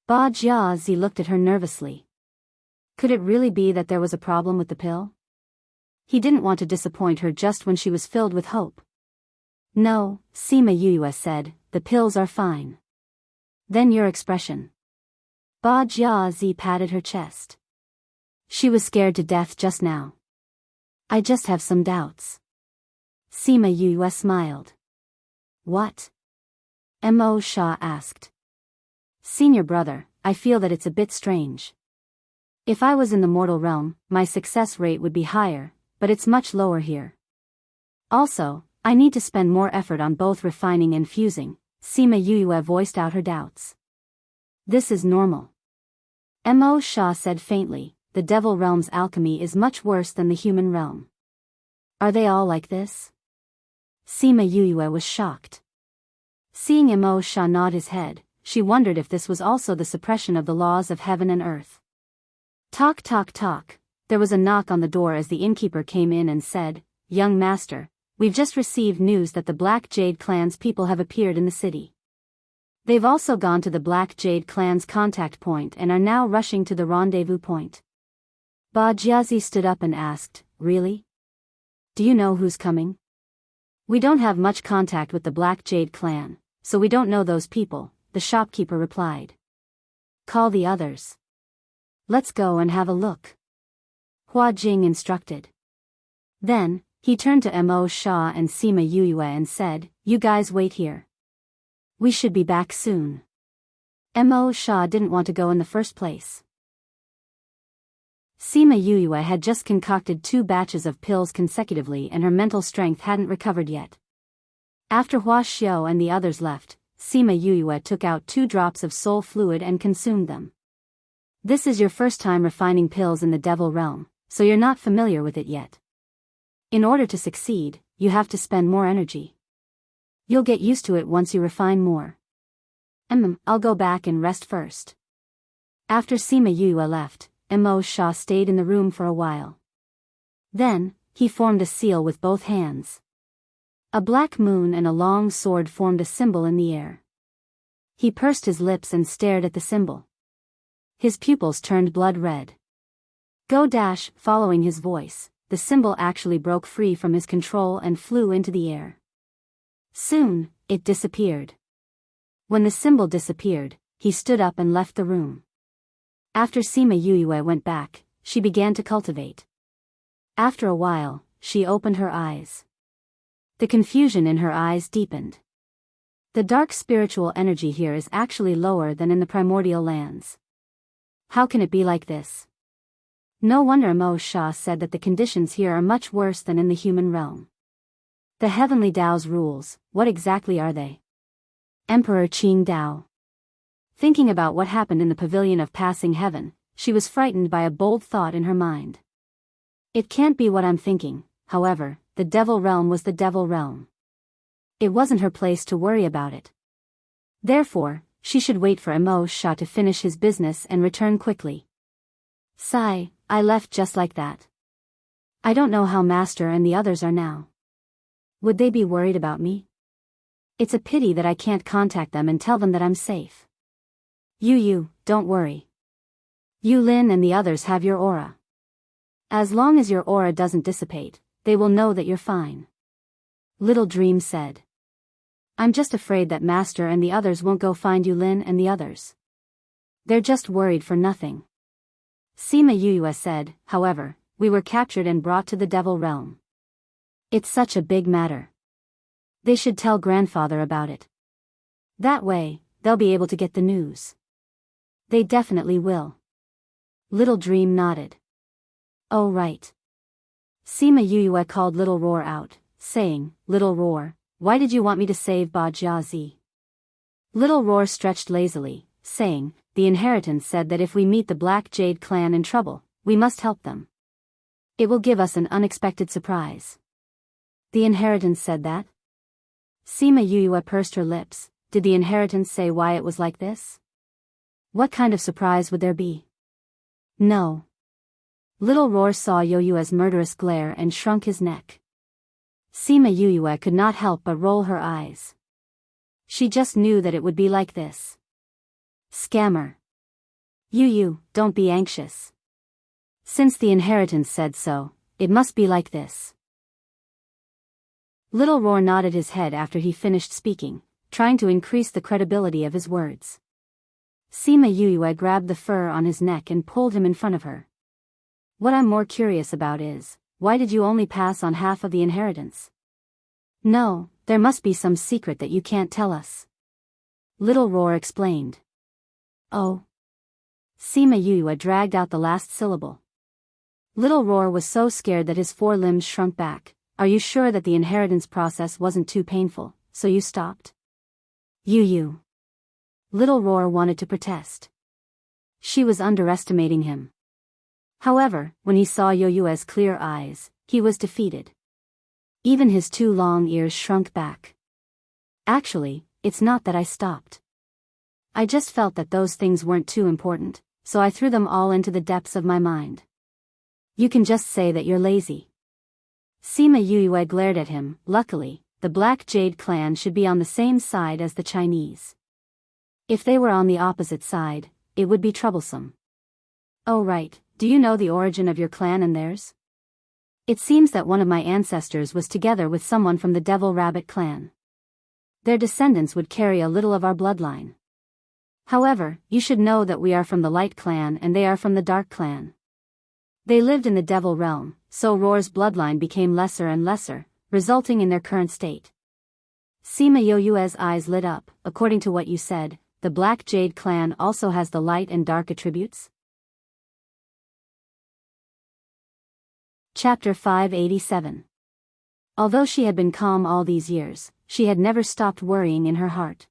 Ba Jiazi looked at her nervously. Could it really be that there was a problem with the pill? He didn't want to disappoint her just when she was filled with hope. No, Sima Yue said, the pills are fine. Then your expression. Ba Jiazi patted her chest. She was scared to death just now. I just have some doubts. Sima Yue smiled. What? Mo Sha asked. Senior brother, I feel that it's a bit strange. If I was in the mortal realm, my success rate would be higher, but it's much lower here. Also, I need to spend more effort on both refining and fusing. Sima Yue voiced out her doubts. This is normal. Mo Sha said faintly, the devil realm's alchemy is much worse than the human realm. Are they all like this? Sima Yue was shocked. Seeing Mo Sha nod his head, she wondered if this was also the suppression of the laws of heaven and earth. Talk talk talk. There was a knock on the door as the innkeeper came in and said, Young master, we've just received news that the Black Jade clan's people have appeared in the city. They've also gone to the Black Jade clan's contact point and are now rushing to the rendezvous point. Ba Jiazi stood up and asked, Really? Do you know who's coming? We don't have much contact with the Black Jade clan, so we don't know those people, the shopkeeper replied. Call the others. Let's go and have a look. Hua Jing instructed. Then, he turned to Mo Sha and Sima Yue and said, You guys wait here. We should be back soon. Mo Sha didn't want to go in the first place. Sima Yue had just concocted 2 batches of pills consecutively and her mental strength hadn't recovered yet. After Hua Xiao and the others left, Sima Yuyue took out 2 drops of soul fluid and consumed them. This is your first time refining pills in the devil realm, so you're not familiar with it yet. In order to succeed, you have to spend more energy. You'll get used to it once you refine more. I'll go back and rest first. After Sima Yuyue left, Mo Sha stayed in the room for a while. Then, he formed a seal with both hands. A black moon and a long sword formed a symbol in the air. He pursed his lips and stared at the symbol. His pupils turned blood red. Following his voice, the symbol actually broke free from his control and flew into the air. Soon, it disappeared. When the symbol disappeared, he stood up and left the room. After Sima Yuyue went back, she began to cultivate. After a while, she opened her eyes. The confusion in her eyes deepened. The dark spiritual energy here is actually lower than in the primordial lands. How can it be like this? No wonder Mo Sha said that the conditions here are much worse than in the human realm. The heavenly Dao's rules, what exactly are they? Emperor Qing Dao. Thinking about what happened in the pavilion of passing heaven, she was frightened by a bold thought in her mind. It can't be what I'm thinking, however, the devil realm was the devil realm. It wasn't her place to worry about it. Therefore, she should wait for Mo Sha to finish his business and return quickly. Sigh, I left just like that. I don't know how Master and the others are now. Would they be worried about me? It's a pity that I can't contact them and tell them that I'm safe. You, don't worry. Yu Lin and the others have your aura. As long as your aura doesn't dissipate, they will know that you're fine. Little Dream said. I'm just afraid that Master and the others won't go find Yu Lin and the others. They're just worried for nothing. Sima Yuyue said, however, we were captured and brought to the devil realm. It's such a big matter. They should tell grandfather about it. That way, they'll be able to get the news. They definitely will. Little Dream nodded. Oh right. Sima Yuyue called Little Roar out, saying, Little Roar, why did you want me to save Ba Jiazi? Little Roar stretched lazily, saying, the inheritance said that if we meet the Black Jade clan in trouble, we must help them. It will give us an unexpected surprise. The inheritance said that? Sima Yuyue pursed her lips. Did the inheritance say why it was like this? What kind of surprise would there be? No. Little Roar saw Yoyue's murderous glare and shrunk his neck. Sima Yuyue could not help but roll her eyes. She just knew that it would be like this. Scammer. Yu, don't be anxious. Since the inheritance said so, it must be like this. Little Roar nodded his head after he finished speaking, trying to increase the credibility of his words. Sima Yuyue grabbed the fur on his neck and pulled him in front of her. What I'm more curious about is, why did you only pass on half of the inheritance? No, there must be some secret that you can't tell us. Little Roar explained. Oh. Sima Yuyue dragged out the last syllable. Little Roar was so scared that his 4 limbs shrunk back. Are you sure that the inheritance process wasn't too painful, so you stopped? Yu. Little Roar wanted to protest. She was underestimating him. However, when he saw Yoyue's clear eyes, he was defeated. Even his 2 long ears shrunk back. Actually, it's not that I stopped. I just felt that those things weren't too important, so I threw them all into the depths of my mind. You can just say that you're lazy. Sima Yuyue glared at him. Luckily, the Black Jade clan should be on the same side as the Chinese. If they were on the opposite side, it would be troublesome. Oh right, do you know the origin of your clan and theirs? It seems that one of my ancestors was together with someone from the Devil Rabbit clan. Their descendants would carry a little of our bloodline. However, you should know that we are from the Light clan and they are from the Dark clan. They lived in the Devil realm, so Roar's bloodline became lesser and lesser, resulting in their current state. Sima Yoyue's eyes lit up. According to what you said, the Black Jade clan also has the light and dark attributes? Chapter 587. Although she had been calm all these years, she had never stopped worrying in her heart.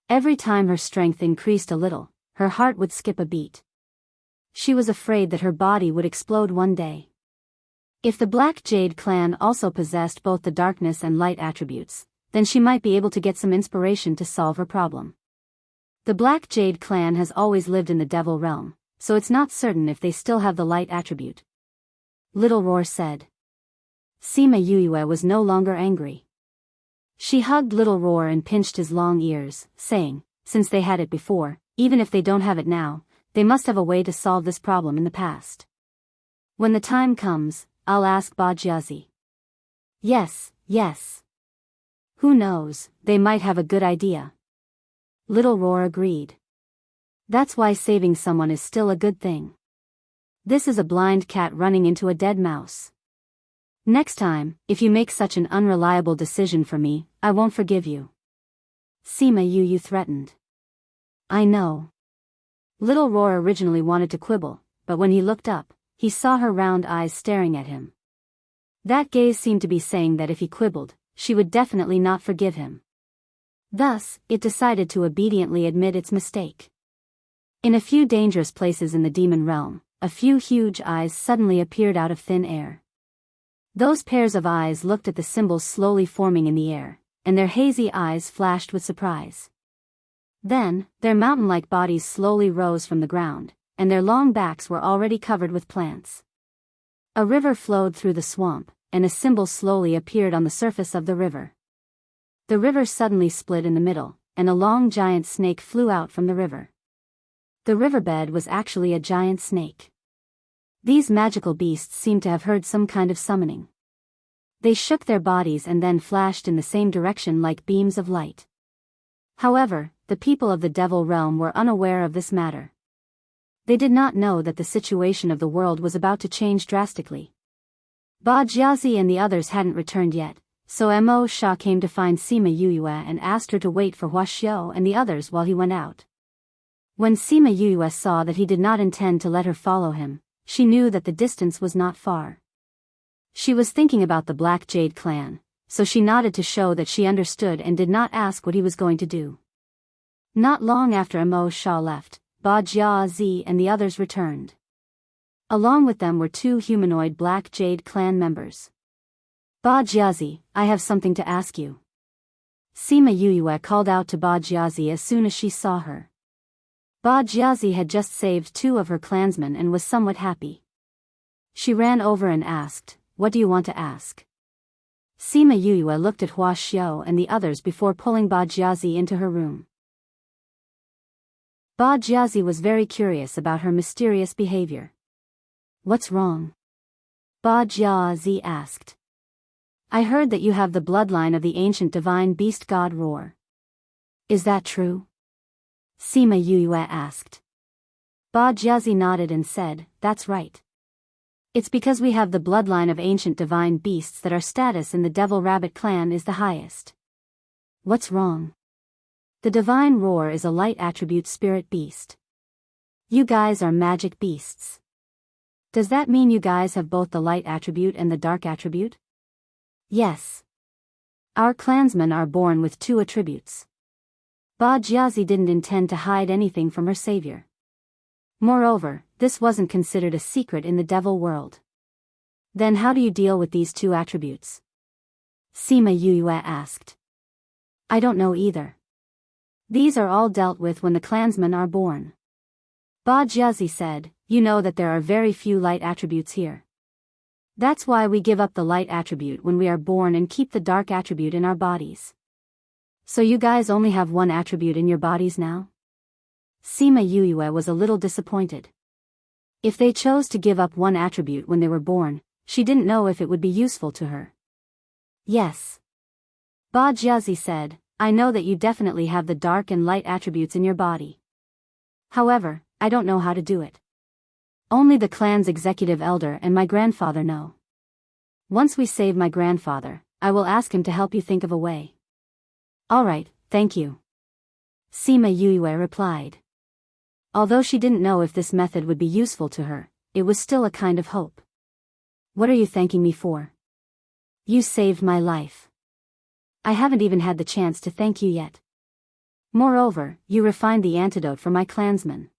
Every time her strength increased a little, her heart would skip a beat. She was afraid that her body would explode one day. If the Black Jade clan also possessed both the darkness and light attributes, then she might be able to get some inspiration to solve her problem. The Black Jade clan has always lived in the Devil realm, so it's not certain if they still have the light attribute. Little Roar said. Sima Yuyue was no longer angry. She hugged Little Roar and pinched his long ears, saying, since they had it before, even if they don't have it now, they must have a way to solve this problem in the past. When the time comes, I'll ask Bajiazi. Yes, yes. Who knows, they might have a good idea. Little Roar agreed. That's why saving someone is still a good thing. This is a blind cat running into a dead mouse. Next time, if you make such an unreliable decision for me, I won't forgive you. Sima Yuyu threatened. I know. Little Roar originally wanted to quibble, but when he looked up, he saw her round eyes staring at him. That gaze seemed to be saying that if he quibbled, she would definitely not forgive him. Thus, it decided to obediently admit its mistake. In a few dangerous places in the demon realm, a few huge eyes suddenly appeared out of thin air. Those pairs of eyes looked at the symbols slowly forming in the air, and their hazy eyes flashed with surprise. Then, their mountain-like bodies slowly rose from the ground, and their long backs were already covered with plants. A river flowed through the swamp, and a symbol slowly appeared on the surface of the river. The river suddenly split in the middle, and a long giant snake flew out from the river. The riverbed was actually a giant snake. These magical beasts seemed to have heard some kind of summoning. They shook their bodies and then flashed in the same direction like beams of light. However, the people of the Devil realm were unaware of this matter. They did not know that the situation of the world was about to change drastically. Ba Jiazi and the others hadn't returned yet, so Mo Sha came to find Sima Yuyue and asked her to wait for Hua Xiao and the others while he went out. When Sima Yuyue saw that he did not intend to let her follow him, she knew that the distance was not far. She was thinking about the Black Jade clan, so she nodded to show that she understood and did not ask what he was going to do. Not long after Mo Sha left, Ba Jiazi and the others returned. Along with them were 2 humanoid Black Jade clan members. Ba Jiazi, I have something to ask you. Sima Yuyue called out to Ba Jiazi as soon as she saw her. Ba Jiazi had just saved 2 of her clansmen and was somewhat happy. She ran over and asked, what do you want to ask? Sima Yuyue looked at Hua Xiao and the others before pulling Ba Jiazi into her room. Ba Jiazi was very curious about her mysterious behavior. What's wrong? Ba Jiazi asked. I heard that you have the bloodline of the ancient divine beast god Roar. Is that true? Sima Yuyue asked. Ba Jiazi nodded and said, that's right. It's because we have the bloodline of ancient divine beasts that our status in the Devil Rabbit clan is the highest. What's wrong? The divine Roar is a light attribute spirit beast. You guys are magic beasts. Does that mean you guys have both the light attribute and the dark attribute? Yes. Our clansmen are born with 2 attributes. Ba Jiazi didn't intend to hide anything from her savior. Moreover, this wasn't considered a secret in the devil world. Then how do you deal with these 2 attributes? Sima Yuyue asked. I don't know either. These are all dealt with when the clansmen are born. Ba Jiazi said, you know that there are very few light attributes here. That's why we give up the light attribute when we are born and keep the dark attribute in our bodies. So you guys only have 1 attribute in your bodies now? Sima Yuyue was a little disappointed. If they chose to give up 1 attribute when they were born, she didn't know if it would be useful to her. Yes. Ba Jiazi said, I know that you definitely have the dark and light attributes in your body. However, I don't know how to do it. Only the clan's executive elder and my grandfather know. Once we save my grandfather, I will ask him to help you think of a way. Alright, thank you. Sima Yuyue replied. Although she didn't know if this method would be useful to her, it was still a kind of hope. What are you thanking me for? You saved my life. I haven't even had the chance to thank you yet. Moreover, you refined the antidote for my clansmen.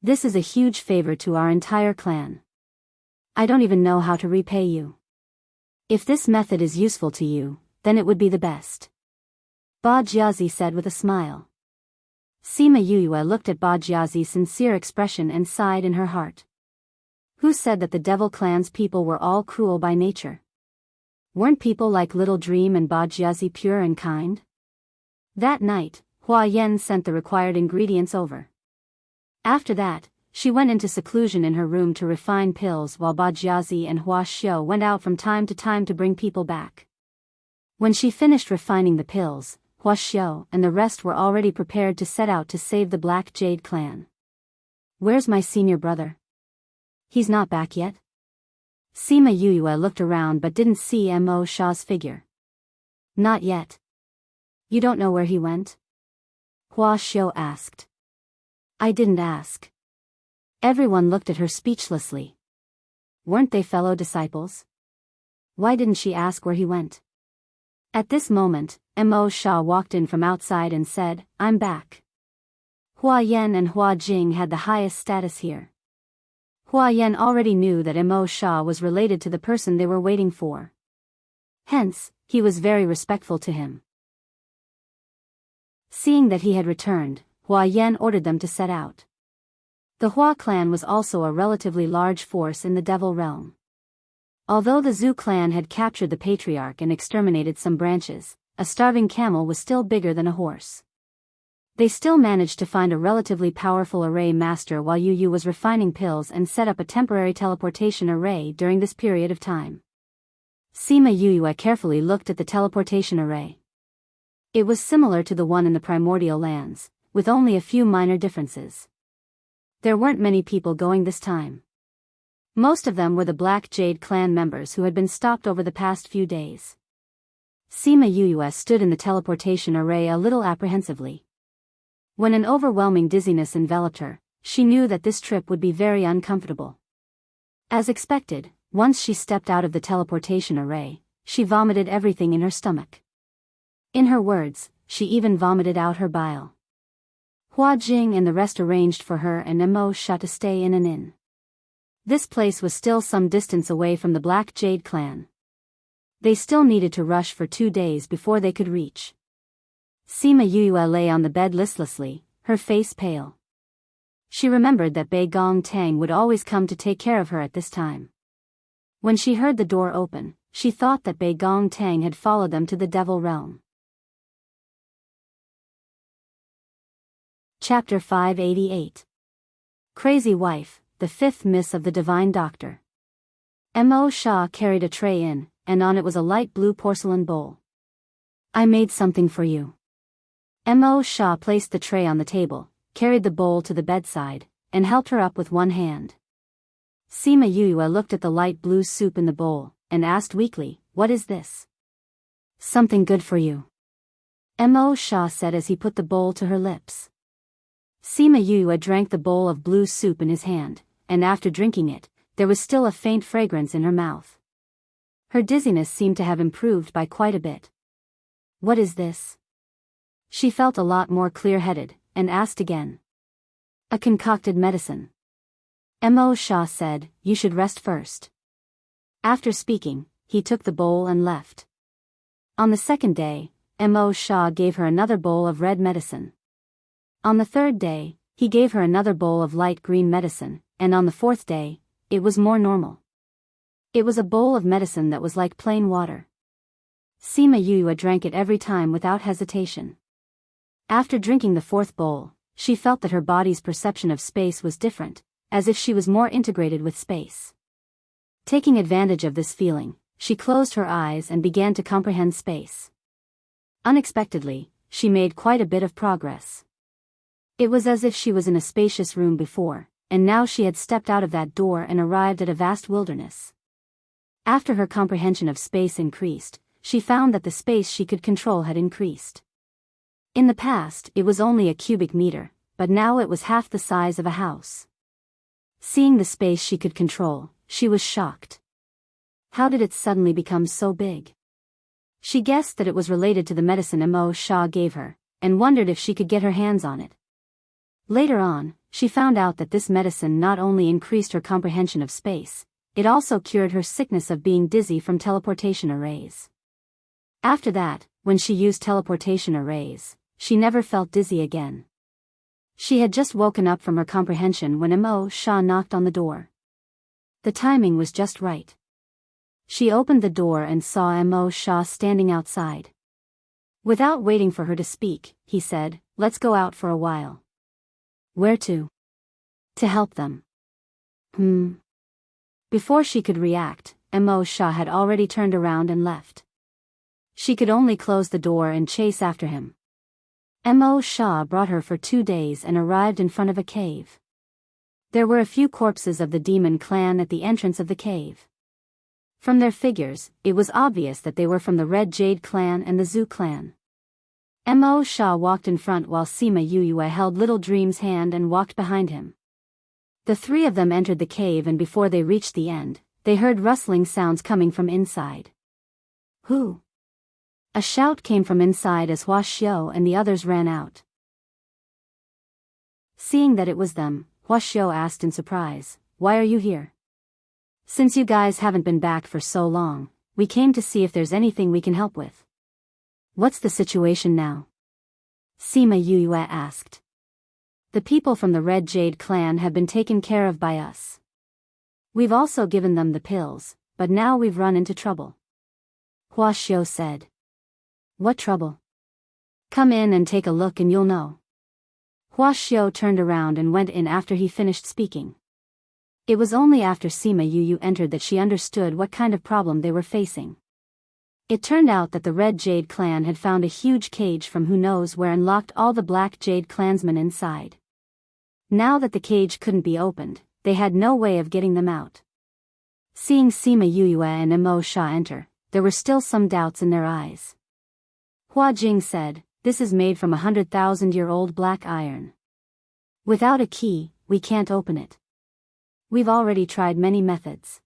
This is a huge favor to our entire clan. I don't even know how to repay you. If this method is useful to you, then it would be the best. Ba Jiazi said with a smile. Sima Yuyue looked at Ba Jiazi's sincere expression and sighed in her heart. Who said that the Devil Clan's people were all cruel by nature? Weren't people like Little Dream and Ba Jiazi pure and kind? That night, Hua Yan sent the required ingredients over. After that, she went into seclusion in her room to refine pills while Ba Jiazi and Hua Xiu went out from time to time to bring people back. When she finished refining the pills, Hua Xiu and the rest were already prepared to set out to save the Black Jade clan. Where's my senior brother? He's not back yet? Sima Yuyue looked around but didn't see Mo Sha's figure. Not yet. You don't know where he went? Hua Xiu asked. I didn't ask. Everyone looked at her speechlessly. Weren't they fellow disciples? Why didn't she ask where he went? At this moment, Mo Sha walked in from outside and said, I'm back. Hua Yan and Hua Jing had the highest status here. Hua Yan already knew that Mo Sha was related to the person they were waiting for. Hence, he was very respectful to him. Seeing that he had returned, Hua Yan ordered them to set out. The Hua clan was also a relatively large force in the Devil Realm. Although the Zhu clan had captured the patriarch and exterminated some branches, a starving camel was still bigger than a horse. They still managed to find a relatively powerful array master while Yu Yu was refining pills and set up a temporary teleportation array during this period of time. Sima Yuyue carefully looked at the teleportation array. It was similar to the one in the primordial lands, with only a few minor differences. There weren't many people going this time. Most of them were the Black Jade clan members who had been stopped over the past few days. Sima Yuyue stood in the teleportation array a little apprehensively. When an overwhelming dizziness enveloped her, she knew that this trip would be very uncomfortable. As expected, once she stepped out of the teleportation array, she vomited everything in her stomach. In her words, she even vomited out her bile. Hua Jing and the rest arranged for her and Mo Sha to stay in an inn. This place was still some distance away from the Black Jade clan. They still needed to rush for 2 days before they could reach. Sima Yuyue lay on the bed listlessly, her face pale. She remembered that Bei Gong Tang would always come to take care of her at this time. When she heard the door open, she thought that Bei Gong Tang had followed them to the Devil Realm. Chapter 588. Crazy Wife, the Fifth Miss of the Divine Doctor. Mo Sha carried a tray in, and on it was a light blue porcelain bowl. I made something for you. Mo Sha placed the tray on the table, carried the bowl to the bedside, and helped her up with one hand. Sima Yuyue looked at the light blue soup in the bowl, and asked weakly, what is this? Something good for you. Mo Sha said as he put the bowl to her lips. Sima Yuyue drank the bowl of blue soup in his hand, and after drinking it, there was still a faint fragrance in her mouth. Her dizziness seemed to have improved by quite a bit. What is this? She felt a lot more clear-headed, and asked again. A concocted medicine. Mo Sha said, you should rest first. After speaking, he took the bowl and left. On the second day, Mo Sha gave her another bowl of red medicine. On the third day, he gave her another bowl of light green medicine, and on the fourth day, it was more normal. It was a bowl of medicine that was like plain water. Sima Yuyue drank it every time without hesitation. After drinking the fourth bowl, she felt that her body's perception of space was different, as if she was more integrated with space. Taking advantage of this feeling, she closed her eyes and began to comprehend space. Unexpectedly, she made quite a bit of progress. It was as if she was in a spacious room before, and now she had stepped out of that door and arrived at a vast wilderness. After her comprehension of space increased, she found that the space she could control had increased. In the past, it was only a cubic meter, but now it was half the size of a house. Seeing the space she could control, she was shocked. How did it suddenly become so big? She guessed that it was related to the medicine Mo Sha gave her, and wondered if she could get her hands on it. Later on, she found out that this medicine not only increased her comprehension of space, it also cured her sickness of being dizzy from teleportation arrays. After that, when she used teleportation arrays, she never felt dizzy again. She had just woken up from her comprehension when Mo Shah knocked on the door. The timing was just right. She opened the door and saw Mo Shah standing outside. Without waiting for her to speak, he said, "Let's go out for a while." "Where to?" "To help them." Before she could react, Mo Shah had already turned around and left. She could only close the door and chase after him. Mo Shah brought her for 2 days and arrived in front of a cave. There were a few corpses of the demon clan at the entrance of the cave. From their figures, it was obvious that they were from the Red Jade clan and the Zhu clan. Mo Shah walked in front while Sima Yuyue held Little Dream's hand and walked behind him. The three of them entered the cave, and before they reached the end, they heard rustling sounds coming from inside. "Who?" A shout came from inside as Hua Xiao and the others ran out. Seeing that it was them, Hua Xiao asked in surprise, "Why are you here?" "Since you guys haven't been back for so long, we came to see if there's anything we can help with." "What's the situation now?" Sima Yuyue asked. "The people from the Red Jade clan have been taken care of by us. We've also given them the pills, but now we've run into trouble." Hua Xiao said. "What trouble?" "Come in and take a look and you'll know." Hua Xiao turned around and went in after he finished speaking. It was only after Sima Yuyu entered that she understood what kind of problem they were facing. It turned out that the Red Jade clan had found a huge cage from who knows where and locked all the Black Jade clansmen inside. Now that the cage couldn't be opened, they had no way of getting them out. Seeing Sima Yuyue and Mo Shah enter, there were still some doubts in their eyes. Hua Jing said, "This is made from 100,000-year-old black iron. Without a key, we can't open it. We've already tried many methods."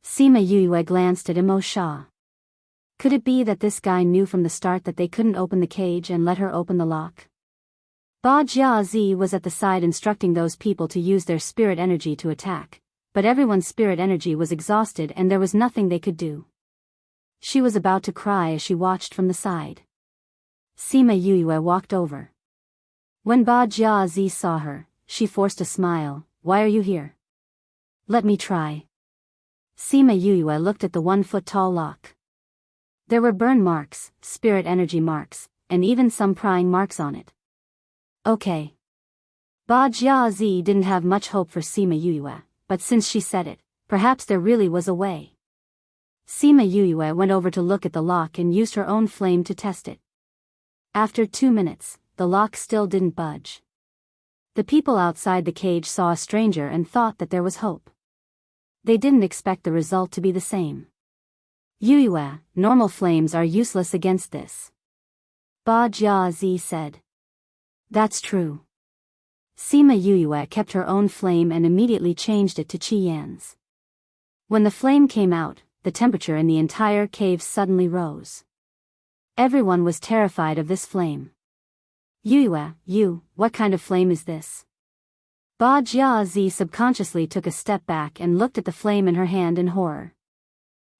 Sima Yuyue glanced at Mo Shah. Could it be that this guy knew from the start that they couldn't open the cage and let her open the lock? Ba Jiazi was at the side instructing those people to use their spirit energy to attack, but everyone's spirit energy was exhausted and there was nothing they could do. She was about to cry as she watched from the side. Sima Yuyue walked over. When Ba Jiazi saw her, she forced a smile. "Why are you here?" "Let me try." Sima Yuyue looked at the 1-foot-tall lock. There were burn marks, spirit energy marks, and even some prying marks on it. "Okay." Ba Jiazi didn't have much hope for Sima Yuyue, but since she said it, perhaps there really was a way. Sima Yuyue went over to look at the lock and used her own flame to test it. After 2 minutes, the lock still didn't budge. The people outside the cage saw a stranger and thought that there was hope. They didn't expect the result to be the same. "Yuyue, normal flames are useless against this," Ba Jiazi said. "That's true." Sima Yuyue kept her own flame and immediately changed it to Qi Yan's. When the flame came out, the temperature in the entire cave suddenly rose. Everyone was terrified of this flame. "Yuyue, what kind of flame is this?" Ba Jiazi subconsciously took a step back and looked at the flame in her hand in horror.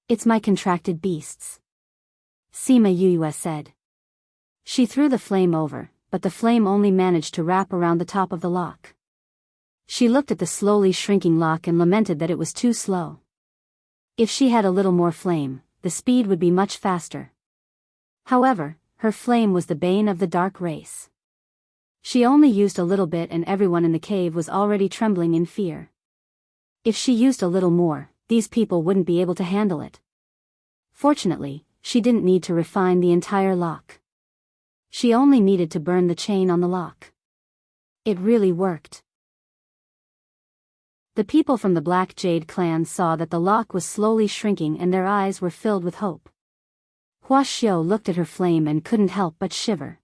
"It's my contracted beasts," Sima Yuyue said. She threw the flame over, but the flame only managed to wrap around the top of the lock. She looked at the slowly shrinking lock and lamented that it was too slow. If she had a little more flame, the speed would be much faster. However, her flame was the bane of the dark race. She only used a little bit and everyone in the cave was already trembling in fear. If she used a little more, these people wouldn't be able to handle it. Fortunately, she didn't need to refine the entire lock. She only needed to burn the chain on the lock. It really worked. The people from the Black Jade clan saw that the lock was slowly shrinking and their eyes were filled with hope. Hua Xiao looked at her flame and couldn't help but shiver.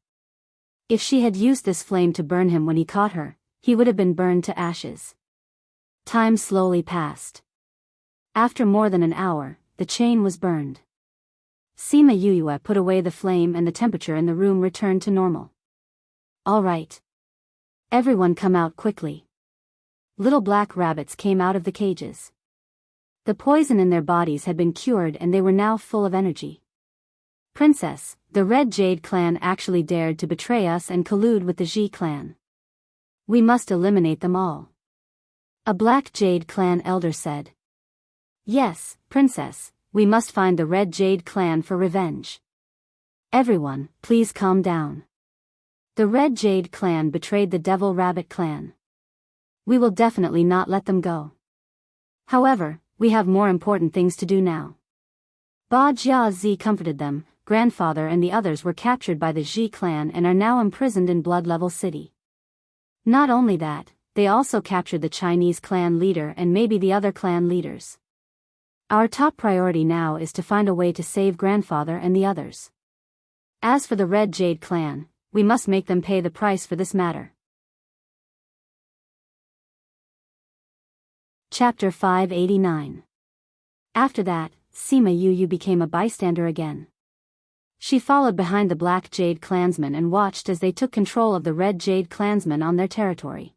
If she had used this flame to burn him when he caught her, he would have been burned to ashes. Time slowly passed. After more than an hour, the chain was burned. Sima Yuyue put away the flame and the temperature in the room returned to normal. All right. Everyone come out quickly. Little black rabbits came out of the cages. The poison in their bodies had been cured and they were now full of energy. Princess, the Red Jade clan actually dared to betray us and collude with the Ji clan. We must eliminate them all. A Black Jade clan elder said. Yes, Princess, we must find the Red Jade clan for revenge. Everyone, please calm down. The Red Jade clan betrayed the Devil Rabbit clan. We will definitely not let them go. However, we have more important things to do now. Ba Jia Zi comforted them. Grandfather and the others were captured by the Ji clan and are now imprisoned in Blood Level City. Not only that, they also captured the Chinese clan leader and maybe the other clan leaders. Our top priority now is to find a way to save Grandfather and the others. As for the Red Jade clan, we must make them pay the price for this matter. Chapter 589. After that, Sima Yu became a bystander again. She followed behind the Black Jade clansmen and watched as they took control of the Red Jade clansmen on their territory.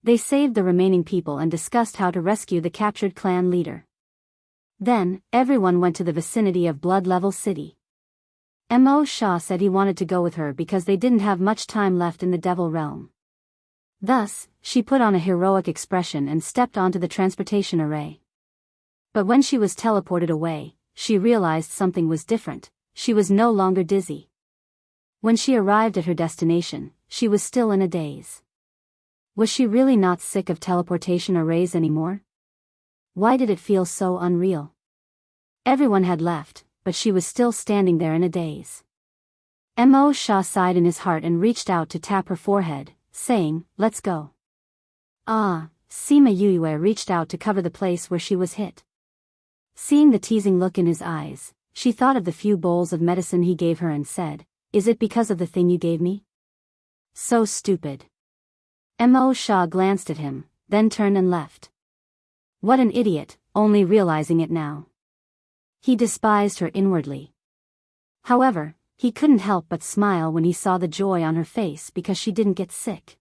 They saved the remaining people and discussed how to rescue the captured clan leader. Then, everyone went to the vicinity of Blood Level City. Mo Shah said he wanted to go with her because they didn't have much time left in the Devil Realm. Thus, she put on a heroic expression and stepped onto the transportation array. But when she was teleported away, she realized something was different. She was no longer dizzy. When she arrived at her destination, she was still in a daze. Was she really not sick of teleportation arrays anymore? Why did it feel so unreal? Everyone had left, but she was still standing there in a daze. Mo Shah sighed in his heart and reached out to tap her forehead, saying, "Let's go." Sima Yue reached out to cover the place where she was hit. Seeing the teasing look in his eyes, she thought of the few bowls of medicine he gave her and said, "Is it because of the thing you gave me?" So stupid. Mo Shah glanced at him, then turned and left. What an idiot, only realizing it now. He despised her inwardly. However, he couldn't help but smile when he saw the joy on her face because she didn't get sick.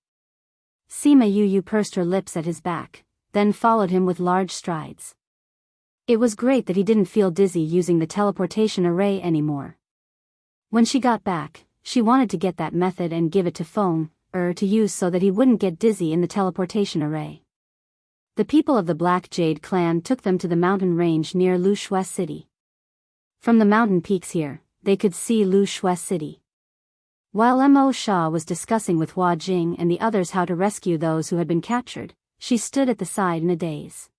Sima Yu pursed her lips at his back, then followed him with large strides. It was great that he didn't feel dizzy using the teleportation array anymore. When she got back, she wanted to get that method and give it to Feng to use so that he wouldn't get dizzy in the teleportation array. The people of the Black Jade clan took them to the mountain range near Lu Shui City. From the mountain peaks here, they could see Lu Shui City. While Mo Shah was discussing with Hua Jing and the others how to rescue those who had been captured, she stood at the side in a daze.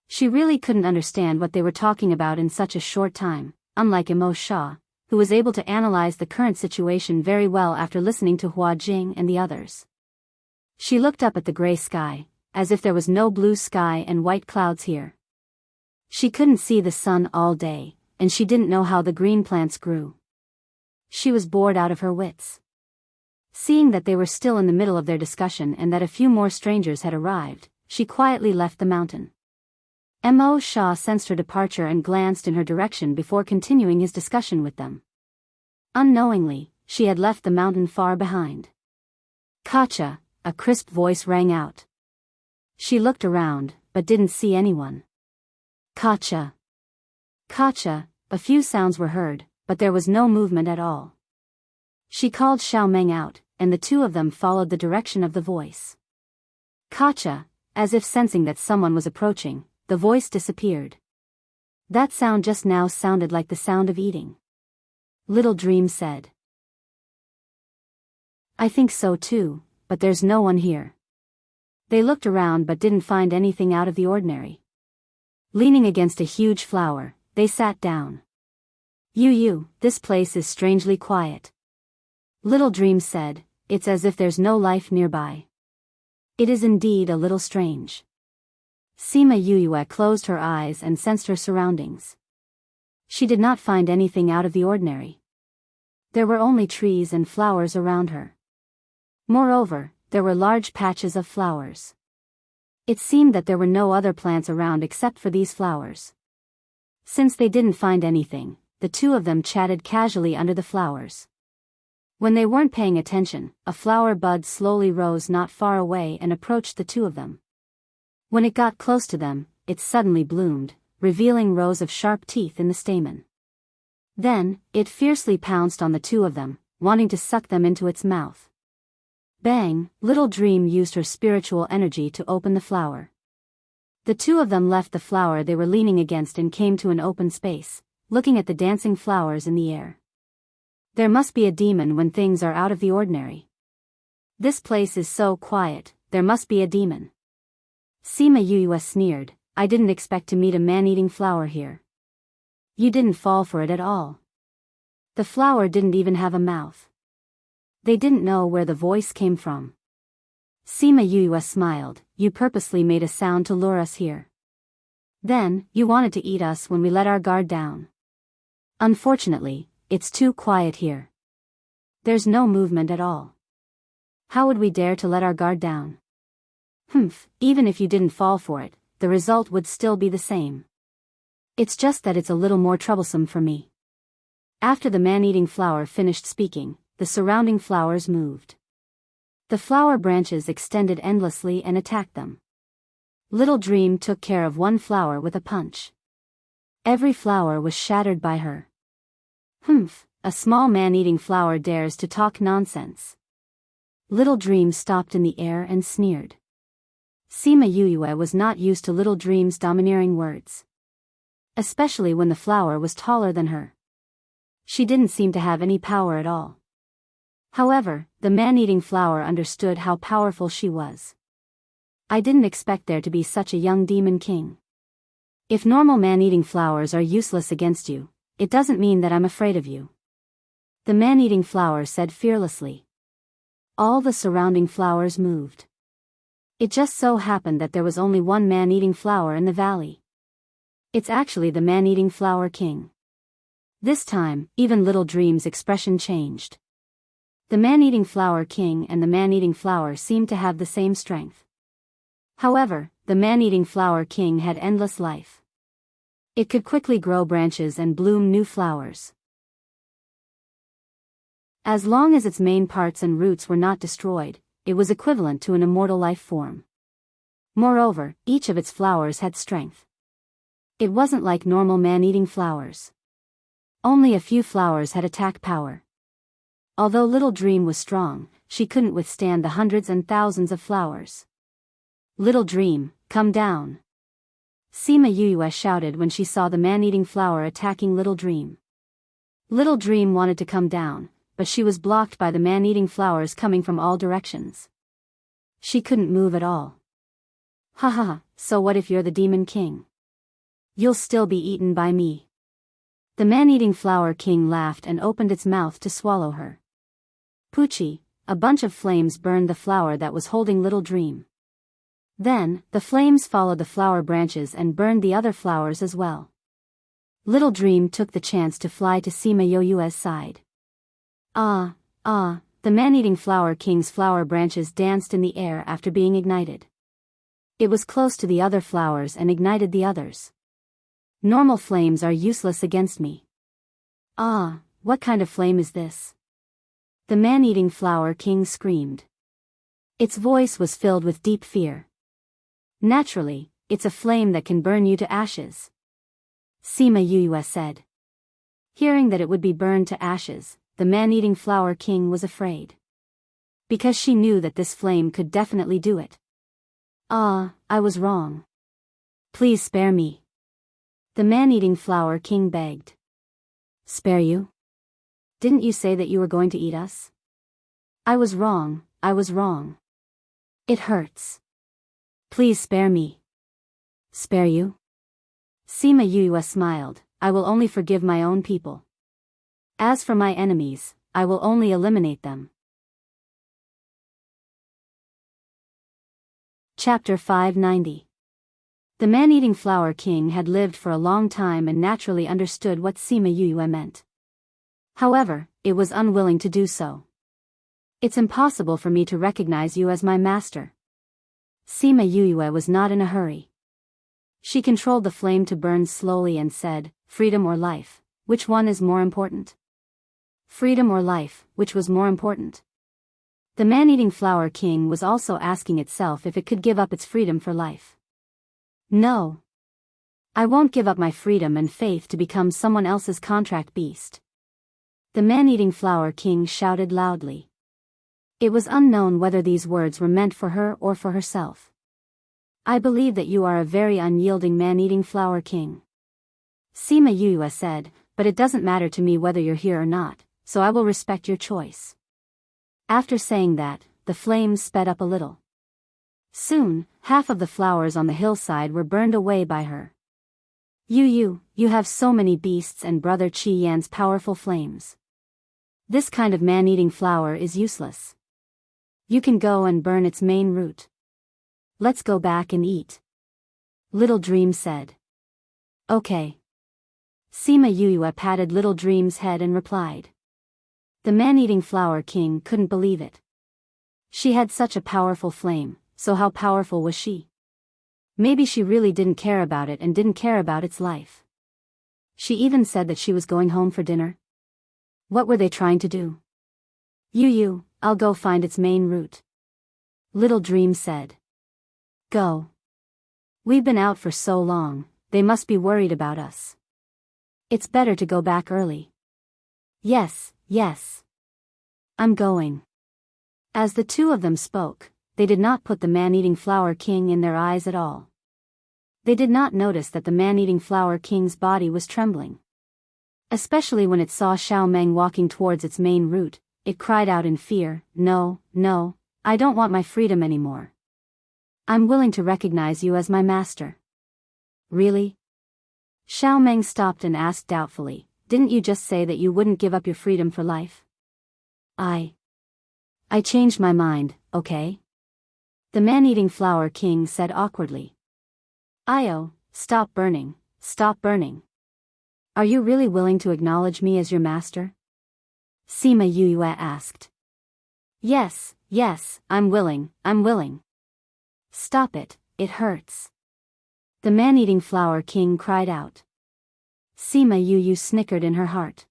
She really couldn't understand what they were talking about in such a short time, unlike Mo Shah, who was able to analyze the current situation very well after listening to Hua Jing and the others. She looked up at the gray sky, as if there was no blue sky and white clouds here. She couldn't see the sun all day, and she didn't know how the green plants grew. She was bored out of her wits. Seeing that they were still in the middle of their discussion and that a few more strangers had arrived, she quietly left the mountain. Mo Shah sensed her departure and glanced in her direction before continuing his discussion with them. Unknowingly, she had left the mountain far behind. "Kacha," a crisp voice rang out. She looked around, but didn't see anyone. "Kacha. Kacha," a few sounds were heard, but there was no movement at all. She called Xiao Meng out, and the two of them followed the direction of the voice. "Kacha," as if sensing that someone was approaching, the voice disappeared. That sound just now sounded like the sound of eating. Little Dream said. "I think so too, but there's no one here." They looked around but didn't find anything out of the ordinary. Leaning against a huge flower, they sat down. "Yu, this place is strangely quiet." Little Dream said, "It's as if there's no life nearby." It is indeed a little strange. Sima Yue closed her eyes and sensed her surroundings. She did not find anything out of the ordinary. There were only trees and flowers around her. Moreover, there were large patches of flowers. It seemed that there were no other plants around except for these flowers. Since they didn't find anything, the two of them chatted casually under the flowers. When they weren't paying attention, a flower bud slowly rose not far away and approached the two of them. When it got close to them, it suddenly bloomed, revealing rows of sharp teeth in the stamen. Then, it fiercely pounced on the two of them, wanting to suck them into its mouth. Bang! Little Dream used her spiritual energy to open the flower. The two of them left the flower they were leaning against and came to an open space, looking at the dancing flowers in the air. There must be a demon when things are out of the ordinary. This place is so quiet, there must be a demon. Sima Yuyue sneered, I didn't expect to meet a man-eating flower here. You didn't fall for it at all. The flower didn't even have a mouth. They didn't know where the voice came from. Sima Yuyue smiled, you purposely made a sound to lure us here. Then, you wanted to eat us when we let our guard down. Unfortunately, it's too quiet here. There's no movement at all. How would we dare to let our guard down? Even if you didn't fall for it, the result would still be the same. It's just that it's a little more troublesome for me. After the man-eating flower finished speaking, the surrounding flowers moved. The flower branches extended endlessly and attacked them. Little Dream took care of one flower with a punch. Every flower was shattered by her. A small man-eating flower dares to talk nonsense. Little Dream stopped in the air and sneered. Sima Yuyue was not used to Little Dream's domineering words. Especially when the flower was taller than her. She didn't seem to have any power at all. However, the man-eating flower understood how powerful she was. I didn't expect there to be such a young demon king. If normal man-eating flowers are useless against you, it doesn't mean that I'm afraid of you. The man-eating flower said fearlessly. All the surrounding flowers moved. It just so happened that there was only one man-eating flower in the valley. It's actually the man-eating flower king. This time, even Little Dream's expression changed. The man-eating flower king and the man-eating flower seemed to have the same strength. However, the man-eating flower king had endless life. It could quickly grow branches and bloom new flowers. As long as its main parts and roots were not destroyed, it was equivalent to an immortal life form. Moreover, each of its flowers had strength. It wasn't like normal man-eating flowers. Only a few flowers had attack power. Although Little Dream was strong, she couldn't withstand the hundreds and thousands of flowers. Little Dream, come down. Sima Yuyue shouted when she saw the man-eating flower attacking Little Dream. Little Dream wanted to come down, but she was blocked by the man-eating flowers coming from all directions. She couldn't move at all. So what if you're the demon king? You'll still be eaten by me. The man-eating flower king laughed and opened its mouth to swallow her. Poochie, a bunch of flames burned the flower that was holding Little Dream. Then, the flames followed the flower branches and burned the other flowers as well. Little Dream took the chance to fly to Sima Yuyue's side. The man-eating flower king's flower branches danced in the air after being ignited. It was close to the other flowers and ignited the others. Normal flames are useless against me. What kind of flame is this? The man-eating flower king screamed. Its voice was filled with deep fear. Naturally, it's a flame that can burn you to ashes. Sima Yuyue said. Hearing that it would be burned to ashes, the man-eating flower king was afraid. Because she knew that this flame could definitely do it. I was wrong. Please spare me. The man-eating flower king begged. Spare you? Didn't you say that you were going to eat us? I was wrong. It hurts. Please spare me. Spare you? Sima Yuyue smiled, I will only forgive my own people. As for my enemies, I will only eliminate them. Chapter 590. The man-eating flower king had lived for a long time and naturally understood what Sima Yuyue meant. However, it was unwilling to do so. It's impossible for me to recognize you as my master. Sima Yuyue was not in a hurry. She controlled the flame to burn slowly and said, freedom or life, which one is more important? Freedom or life, which was more important? The man-eating flower king was also asking itself if it could give up its freedom for life. No. I won't give up my freedom and faith to become someone else's contract beast. The man-eating flower king shouted loudly. It was unknown whether these words were meant for her or for herself. I believe that you are a very unyielding man-eating flower king. Sima Yuyue said, but it doesn't matter to me whether you're here or not, so I will respect your choice. After saying that, the flames sped up a little. Soon, half of the flowers on the hillside were burned away by her. You have so many beasts and Brother Qi Yan's powerful flames. This kind of man-eating flower is useless. You can go and burn its main root. Let's go back and eat. Little Dream said. Okay. Sima Yuyue patted Little Dream's head and replied. The man-eating flower king couldn't believe it. She had such a powerful flame, so how powerful was she? Maybe she really didn't care about it and didn't care about its life. She even said that she was going home for dinner. What were they trying to do? I'll go find its main root. Little Dream said. Go. We've been out for so long, they must be worried about us. It's better to go back early. Yes. I'm going. As the two of them spoke, they did not put the man-eating flower king in their eyes at all. They did not notice that the man-eating flower king's body was trembling. Especially when it saw Xiaomeng walking towards its main root, it cried out in fear, No, I don't want my freedom anymore. I'm willing to recognize you as my master. Really? Xiaomeng stopped and asked doubtfully, Didn't you just say that you wouldn't give up your freedom for life? I changed my mind, okay? The man-eating flower king said awkwardly. Io, stop burning. Are you really willing to acknowledge me as your master? Sima Yuyue asked. Yes, I'm willing. Stop it, it hurts. The man-eating flower king cried out. Sima Yuyue snickered in her heart.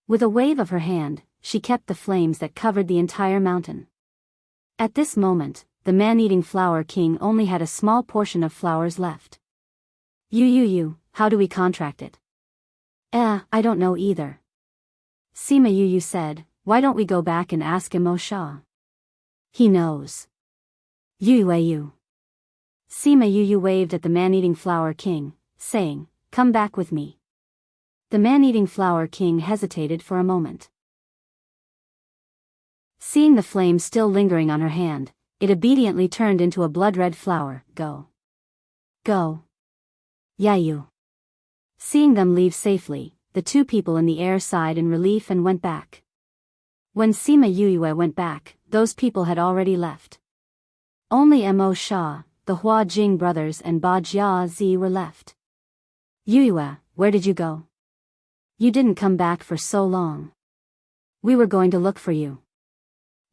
With a wave of her hand, she kept the flames that covered the entire mountain. At this moment, the man-eating flower king only had a small portion of flowers left. How do we contract it? I don't know either. Sima Yuyue said, Why don't we go back and ask Imo Sha? He knows. Sima Yuyue waved at the man-eating flower king, saying, Come back with me. The man-eating flower king hesitated for a moment. Seeing the flame still lingering on her hand, it obediently turned into a blood-red flower. Go. Yayu. Seeing them leave safely, the two people in the air sighed in relief and went back. When Sima Yuyue went back, those people had already left. Only Mo Sha, the Hua Jing brothers and Ba Jia Zi were left. Yuyue, where did you go? You didn't come back for so long. We were going to look for you.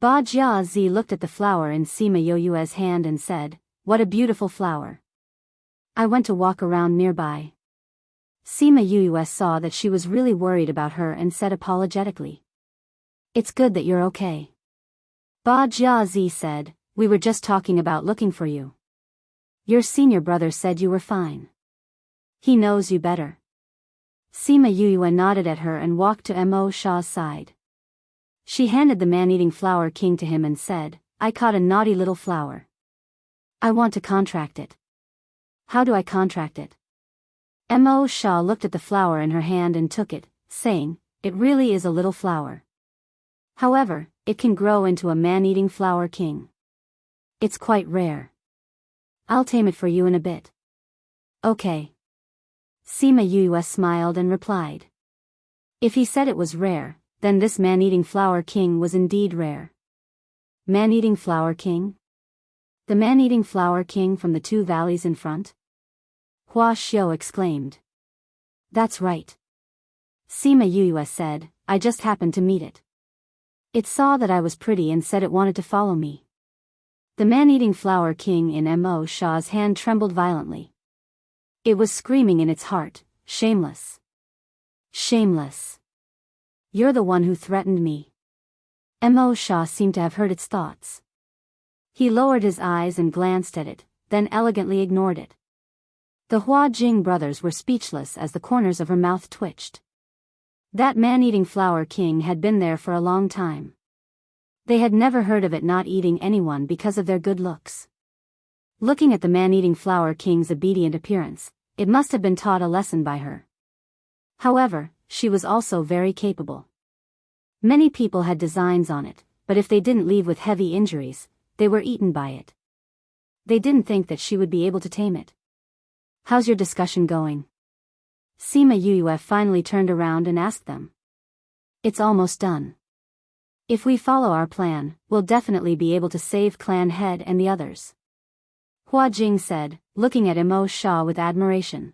Ba Jia Zi looked at the flower in Sima Yuyue's hand and said, What a beautiful flower. I went to walk around nearby. Sima Yuyue saw that she was really worried about her and said apologetically. It's good that you're okay. Ba Jia Zi said, We were just talking about looking for you. Your senior brother said you were fine. He knows you better. Sima Yuyue nodded at her and walked to Mo Sha's side. She handed the man-eating flower king to him and said, I caught a naughty little flower. I want to contract it. How do I contract it? Mo Sha looked at the flower in her hand and took it, saying, It really is a little flower. However, it can grow into a man-eating flower king. It's quite rare. I'll tame it for you in a bit. Okay. Sima Yuyue smiled and replied. If he said it was rare, then this man-eating flower king was indeed rare. Man-eating flower king? The man-eating flower king from the two valleys in front? Hua Xiu exclaimed. That's right. Sima Yuyue said, I just happened to meet it. It saw that I was pretty and said it wanted to follow me. The man-eating flower king in Mo Sha's hand trembled violently. It was screaming in its heart, Shameless. Shameless. You're the one who threatened me. Mo Sha seemed to have heard its thoughts. He lowered his eyes and glanced at it, then elegantly ignored it. The Hua Jing brothers were speechless as the corners of her mouth twitched. That man-eating flower king had been there for a long time. They had never heard of it not eating anyone because of their good looks. Looking at the man-eating flower king's obedient appearance, it must have been taught a lesson by her. However, she was also very capable. Many people had designs on it, but if they didn't leave with heavy injuries, they were eaten by it. They didn't think that she would be able to tame it. How's your discussion going? Sima Yuyue finally turned around and asked them. It's almost done. If we follow our plan, we'll definitely be able to save clan head and the others. Hua Jing said, looking at Mo Sha with admiration.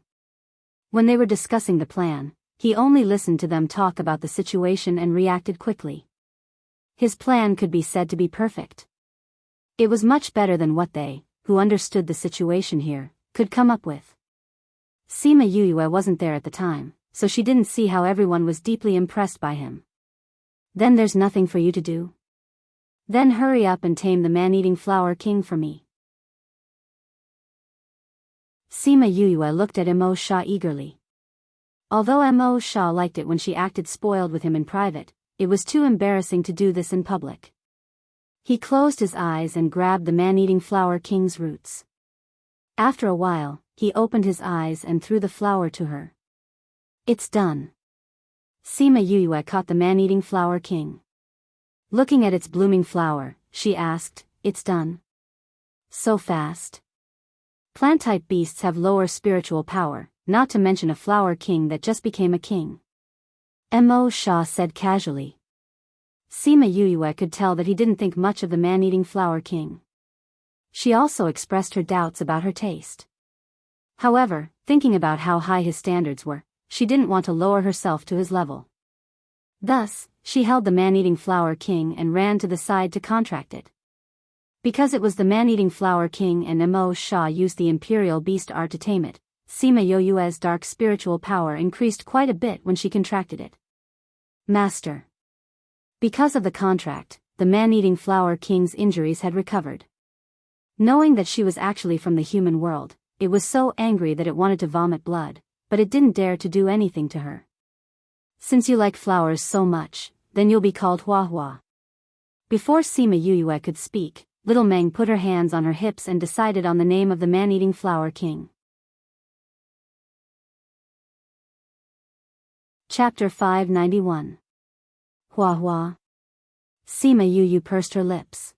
When they were discussing the plan, he only listened to them talk about the situation and reacted quickly. His plan could be said to be perfect. It was much better than what they, who understood the situation here, could come up with. Sima Yuyue wasn't there at the time, so she didn't see how everyone was deeply impressed by him. Then there's nothing for you to do? Then hurry up and tame the man-eating flower king for me. Sima Yuyue looked at Mo Sha eagerly. Although Mo Sha liked it when she acted spoiled with him in private, it was too embarrassing to do this in public. He closed his eyes and grabbed the man-eating flower king's roots. After a while, he opened his eyes and threw the flower to her. It's done. Sima Yuyue caught the man-eating flower king. Looking at its blooming flower, she asked, it's done? So fast? Plant-type beasts have lower spiritual power, not to mention a flower king that just became a king. Mo Sha said casually. Sima Yuyue could tell that he didn't think much of the man-eating flower king. She also expressed her doubts about her taste. However, thinking about how high his standards were, she didn't want to lower herself to his level. Thus, she held the man-eating flower king and ran to the side to contract it. Because it was the man-eating flower king and Mo Sha used the imperial beast art to tame it, Sima Yuyue's dark spiritual power increased quite a bit when she contracted it. Master. Because of the contract, the man-eating flower king's injuries had recovered. Knowing that she was actually from the human world, it was so angry that it wanted to vomit blood, but it didn't dare to do anything to her. Since you like flowers so much, then you'll be called Hua Hua. Before Sima Yuyue could speak, Little Meng put her hands on her hips and decided on the name of the man-eating flower king. Chapter 591. Hua Hua. Sima Yuyu pursed her lips.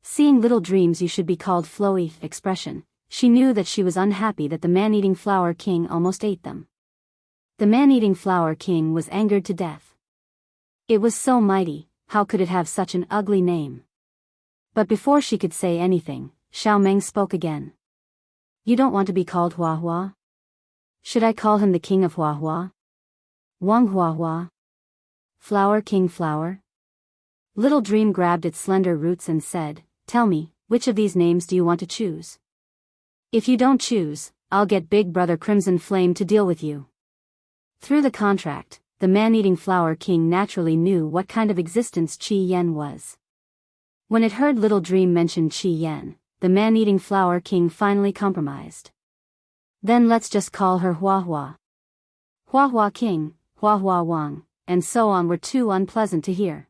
Seeing Little Dreams You Should Be Called Flowy expression, she knew that she was unhappy that the man-eating flower king almost ate them. The man-eating flower king was angered to death. It was so mighty, how could it have such an ugly name? But before she could say anything, Xiao Meng spoke again. You don't want to be called Hua Hua? Should I call him the king of Hua Hua? Wang Hua Hua? Flower King Flower? Little Dream grabbed its slender roots and said, tell me, which of these names do you want to choose? If you don't choose, I'll get Big Brother Crimson Flame to deal with you. Through the contract, the man-eating flower king naturally knew what kind of existence Qi Yen was. When it heard Little Dream mention Qi Yen, the man-eating flower king finally compromised. Then let's just call her Hua Hua. Hua Hua King, Hua Hua Wang, and so on were too unpleasant to hear.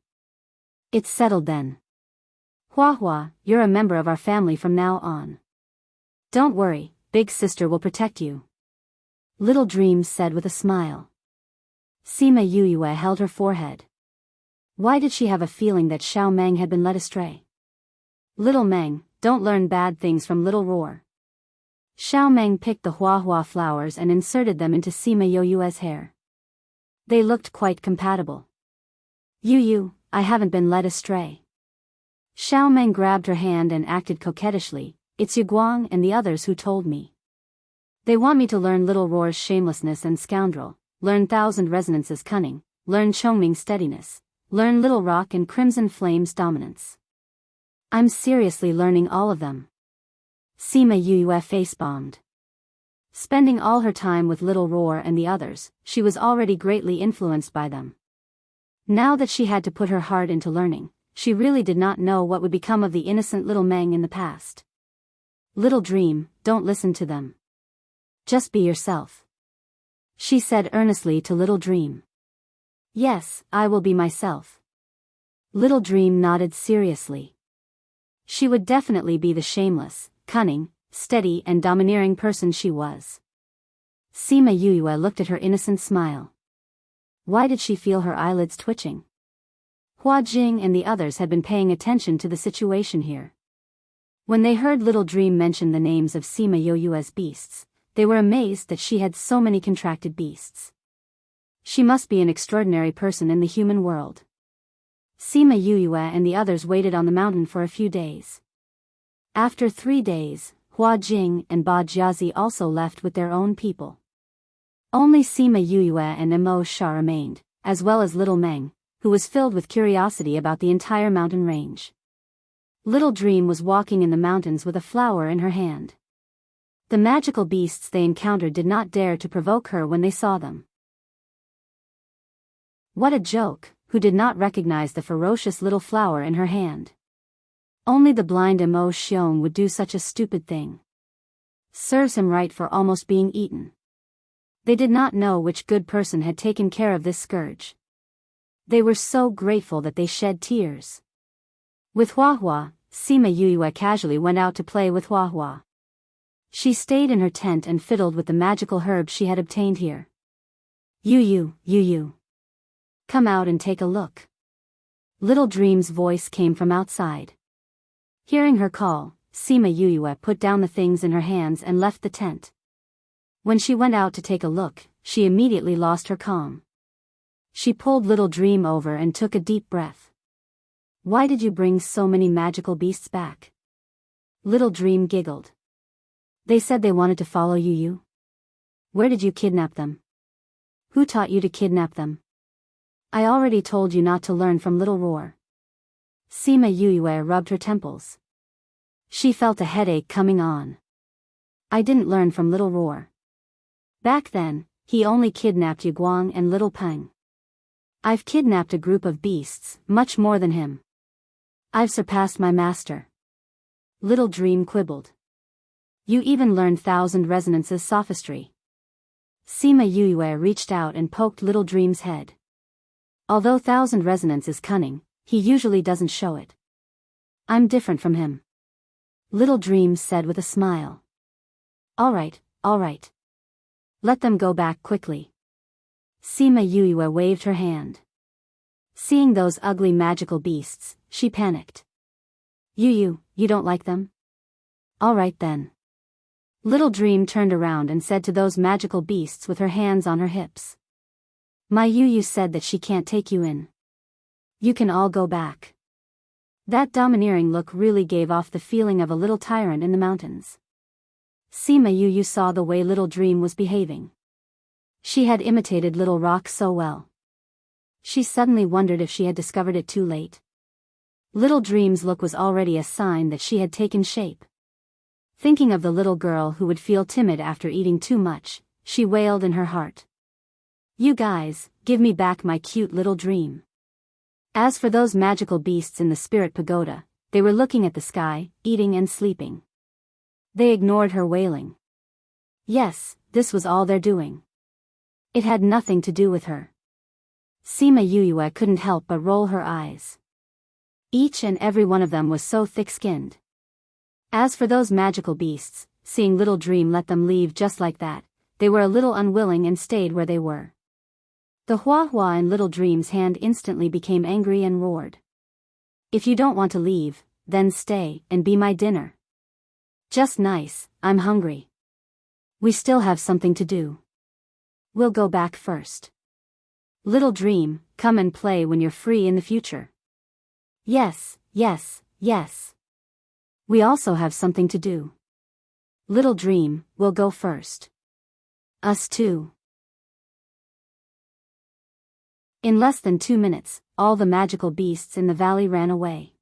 It's settled then. Hua Hua, you're a member of our family from now on. Don't worry, Big Sister will protect you. Little Dream said with a smile. Sima Yuyue held her forehead. Why did she have a feeling that Xiao Meng had been led astray? Little Meng, don't learn bad things from Little Roar. Xiao Meng picked the Hua Hua flowers and inserted them into Sima Yuyue's hair. They looked quite compatible. Yuyu, I haven't been led astray. Xiao Meng grabbed her hand and acted coquettishly. It's Yu Guang and the others who told me. They want me to learn Little Roar's shamelessness and scoundrel, learn Thousand Resonance's cunning, learn Chongming's steadiness, learn Little Rock and Crimson Flame's dominance. I'm seriously learning all of them. Sima Yuyue face-bombed. Spending all her time with Little Roar and the others, she was already greatly influenced by them. Now that she had to put her heart into learning, she really did not know what would become of the innocent little Meng in the past. Little Dream, don't listen to them. Just be yourself, she said earnestly to Little Dream. Yes, I will be myself. Little Dream nodded seriously. She would definitely be the shameless, cunning, steady and domineering person she was. Sima Yuyue looked at her innocent smile. Why did she feel her eyelids twitching? Hua Jing and the others had been paying attention to the situation here. When they heard Little Dream mention the names of Sima Yuyue's beasts, they were amazed that she had so many contracted beasts. She must be an extraordinary person in the human world. Sima Yuyue and the others waited on the mountain for a few days. After 3 days, Hua Jing and Ba Jiazi also left with their own people. Only Sima Yuyue and Mo Sha remained, as well as Little Meng, who was filled with curiosity about the entire mountain range. Little Dream was walking in the mountains with a flower in her hand. The magical beasts they encountered did not dare to provoke her when they saw them. What a joke, who did not recognize the ferocious little flower in her hand. Only the blind Mo Xiong would do such a stupid thing. Serves him right for almost being eaten. They did not know which good person had taken care of this scourge. They were so grateful that they shed tears. With Hua Hua, Sima Yuyue casually went out to play with Hua Hua. She stayed in her tent and fiddled with the magical herbs she had obtained here. Yu. Come out and take a look. Little Dream's voice came from outside. Hearing her call, Sima Yuyue put down the things in her hands and left the tent. When she went out to take a look, she immediately lost her calm. She pulled Little Dream over and took a deep breath. Why did you bring so many magical beasts back? Little Dream giggled. They said they wanted to follow you. Where did you kidnap them? Who taught you to kidnap them? I already told you not to learn from Little Roar. Sima Yuyue rubbed her temples. She felt a headache coming on. I didn't learn from Little Roar. Back then, he only kidnapped Yiguang and Little Peng. I've kidnapped a group of beasts, much more than him. I've surpassed my master. Little Dream quibbled. You even learned 1,000 resonances sophistry. Sima Yuyue reached out and poked Little Dream's head. Although 1,000 resonance is cunning, he usually doesn't show it. I'm different from him. Little Dream said with a smile. All right. Let them go back quickly. Sima Yuyue waved her hand. Seeing those ugly magical beasts, she panicked. You don't like them? All right then. Little Dream turned around and said to those magical beasts with her hands on her hips. My Yu said that she can't take you in. You can all go back. That domineering look really gave off the feeling of a little tyrant in the mountains. Sima Yu saw the way Little Dream was behaving. She had imitated Little Rock so well. She suddenly wondered if she had discovered it too late. Little Dream's look was already a sign that she had taken shape. Thinking of the little girl who would feel timid after eating too much, she wailed in her heart. You guys, give me back my cute Little Dream. As for those magical beasts in the spirit pagoda, they were looking at the sky, eating and sleeping. They ignored her wailing. Yes, this was all their doing. It had nothing to do with her. Sima Yuyue couldn't help but roll her eyes. Each and every one of them was so thick-skinned. As for those magical beasts, seeing Little Dream let them leave just like that, they were a little unwilling and stayed where they were. The Hua Hua in Little Dream's hand instantly became angry and roared. If you don't want to leave, then stay and be my dinner. Just nice, I'm hungry. We still have something to do. We'll go back first. Little Dream, come and play when you're free in the future. Yes. We also have something to do. Little Dream, we'll go first. Us too. In less than 2 minutes, all the magical beasts in the valley ran away.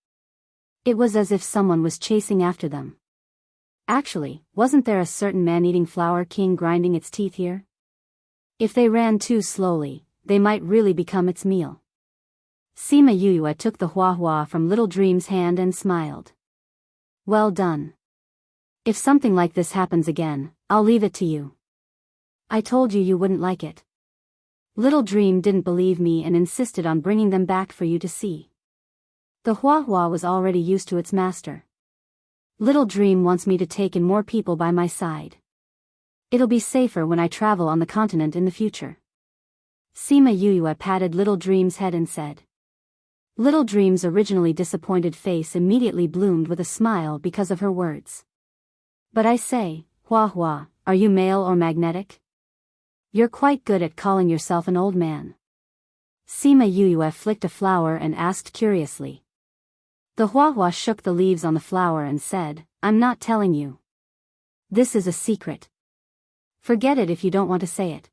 It was as if someone was chasing after them. Actually, wasn't there a certain man-eating flower king grinding its teeth here? If they ran too slowly, they might really become its meal. Sima Yuyue took the hua from Little Dream's hand and smiled. Well done. If something like this happens again, I'll leave it to you. I told you you wouldn't like it. Little Dream didn't believe me and insisted on bringing them back for you to see. The hua was already used to its master. Little Dream wants me to take in more people by my side. It'll be safer when I travel on the continent in the future. Sima Yuyue patted Little Dream's head and said. Little Dream's originally disappointed face immediately bloomed with a smile because of her words. But I say, hua, are you male or magnetic? You're quite good at calling yourself an old man. Sima Yuyue flicked a flower and asked curiously. The hua shook the leaves on the flower and said, I'm not telling you. This is a secret. Forget it if you don't want to say it.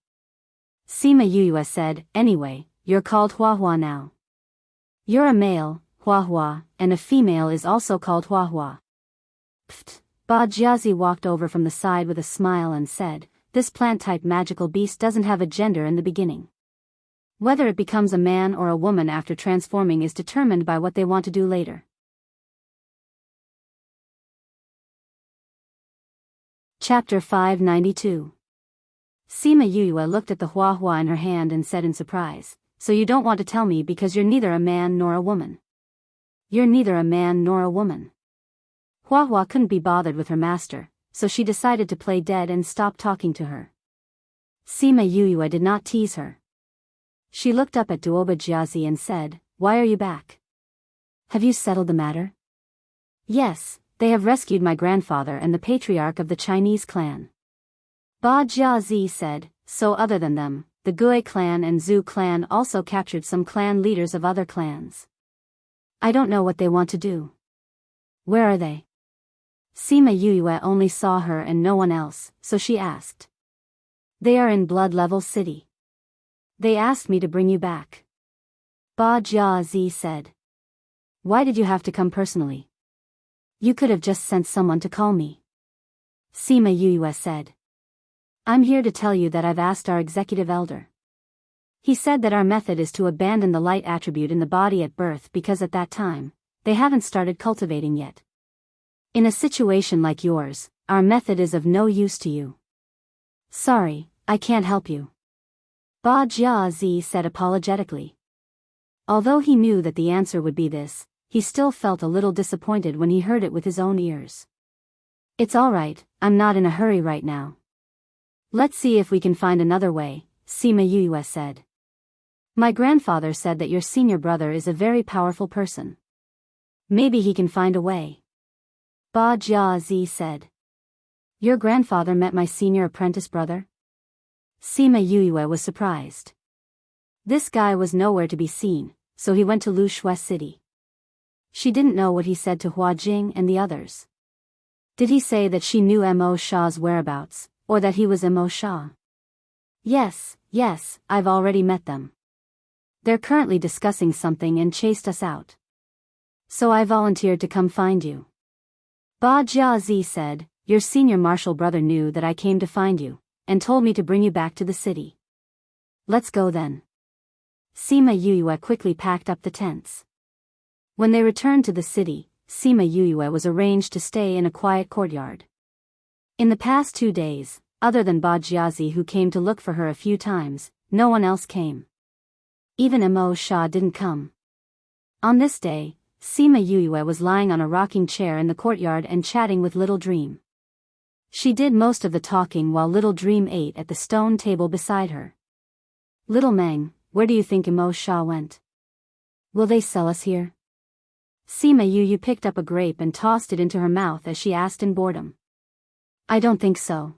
Sima Yuyue said, anyway, you're called hua now. You're a male, hua, and a female is also called hua. Pfft. Ba Jiazi walked over from the side with a smile and said, this plant-type magical beast doesn't have a gender in the beginning. Whether it becomes a man or a woman after transforming is determined by what they want to do later. Chapter 592. Sima Yuyue looked at the hua in her hand and said in surprise, so you don't want to tell me because you're neither a man nor a woman. You're neither a man nor a woman. Hua couldn't be bothered with her master, so she decided to play dead and stop talking to her. Sima Yuyue did not tease her. She looked up at Duoba Jiazi and said, why are you back? Have you settled the matter? Yes, they have rescued my grandfather and the patriarch of the Chinese clan. Ba Jiazi said, so other than them, the Gui clan and Zhu clan also captured some clan leaders of other clans. I don't know what they want to do. Where are they? Sima Yuyue only saw her and no one else, so she asked. They are in Blood Level City. They asked me to bring you back. Ba Jiazi said. Why did you have to come personally? You could have just sent someone to call me. Sima Yuyue said. I'm here to tell you that I've asked our executive elder. He said that our method is to abandon the light attribute in the body at birth because at that time, they haven't started cultivating yet. In a situation like yours, our method is of no use to you. Sorry, I can't help you. Ba Jiazi said apologetically. Although he knew that the answer would be this, he still felt a little disappointed when he heard it with his own ears. It's all right, I'm not in a hurry right now. Let's see if we can find another way, Sima Yuyue said. My grandfather said that your senior brother is a very powerful person. Maybe he can find a way. Ba Jiazi said. Your grandfather met my senior apprentice brother? Sima Yuyue was surprised. This guy was nowhere to be seen, so he went to Lu Shui City. She didn't know what he said to Hua Jing and the others. Did he say that she knew Mo Sha's whereabouts, or that he was Mo Sha? Yes, I've already met them. They're currently discussing something and chased us out. So I volunteered to come find you. Ba Jiazi said, your senior martial brother knew that I came to find you, and told me to bring you back to the city. Let's go then. Sima Yuyue quickly packed up the tents. When they returned to the city, Sima Yuyue was arranged to stay in a quiet courtyard. In the past 2 days, other than Ba Jiazi who came to look for her a few times, no one else came. Even Mo Sha didn't come. On this day, Sima Yuyue was lying on a rocking chair in the courtyard and chatting with Little Dream. She did most of the talking while Little Dream ate at the stone table beside her. Little Meng, where do you think Mo Sha went? Will they sell us here? Sima Yuyue picked up a grape and tossed it into her mouth as she asked in boredom. I don't think so.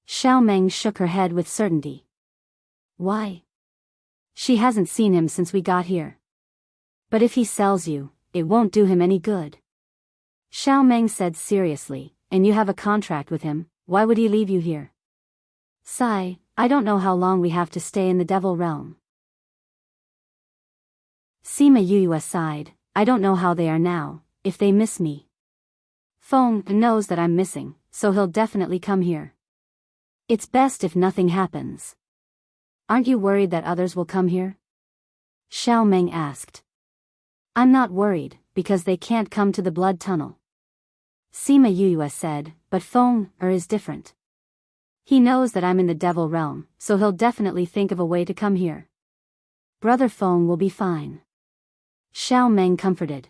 Xiao Meng shook her head with certainty. Why? She hasn't seen him since we got here. But if he sells you, it won't do him any good. Xiao Meng said seriously, and you have a contract with him, why would he leave you here? Sigh, I don't know how long we have to stay in the Devil Realm. Sima Yuyue sighed, I don't know how they are now, if they miss me. Feng knows that I'm missing, so he'll definitely come here. It's best if nothing happens. Aren't you worried that others will come here? Xiao Meng asked. I'm not worried, because they can't come to the blood tunnel. Sima Yuyue said, but Feng is different. He knows that I'm in the devil realm, so he'll definitely think of a way to come here. Brother Feng will be fine. Xiao Meng comforted.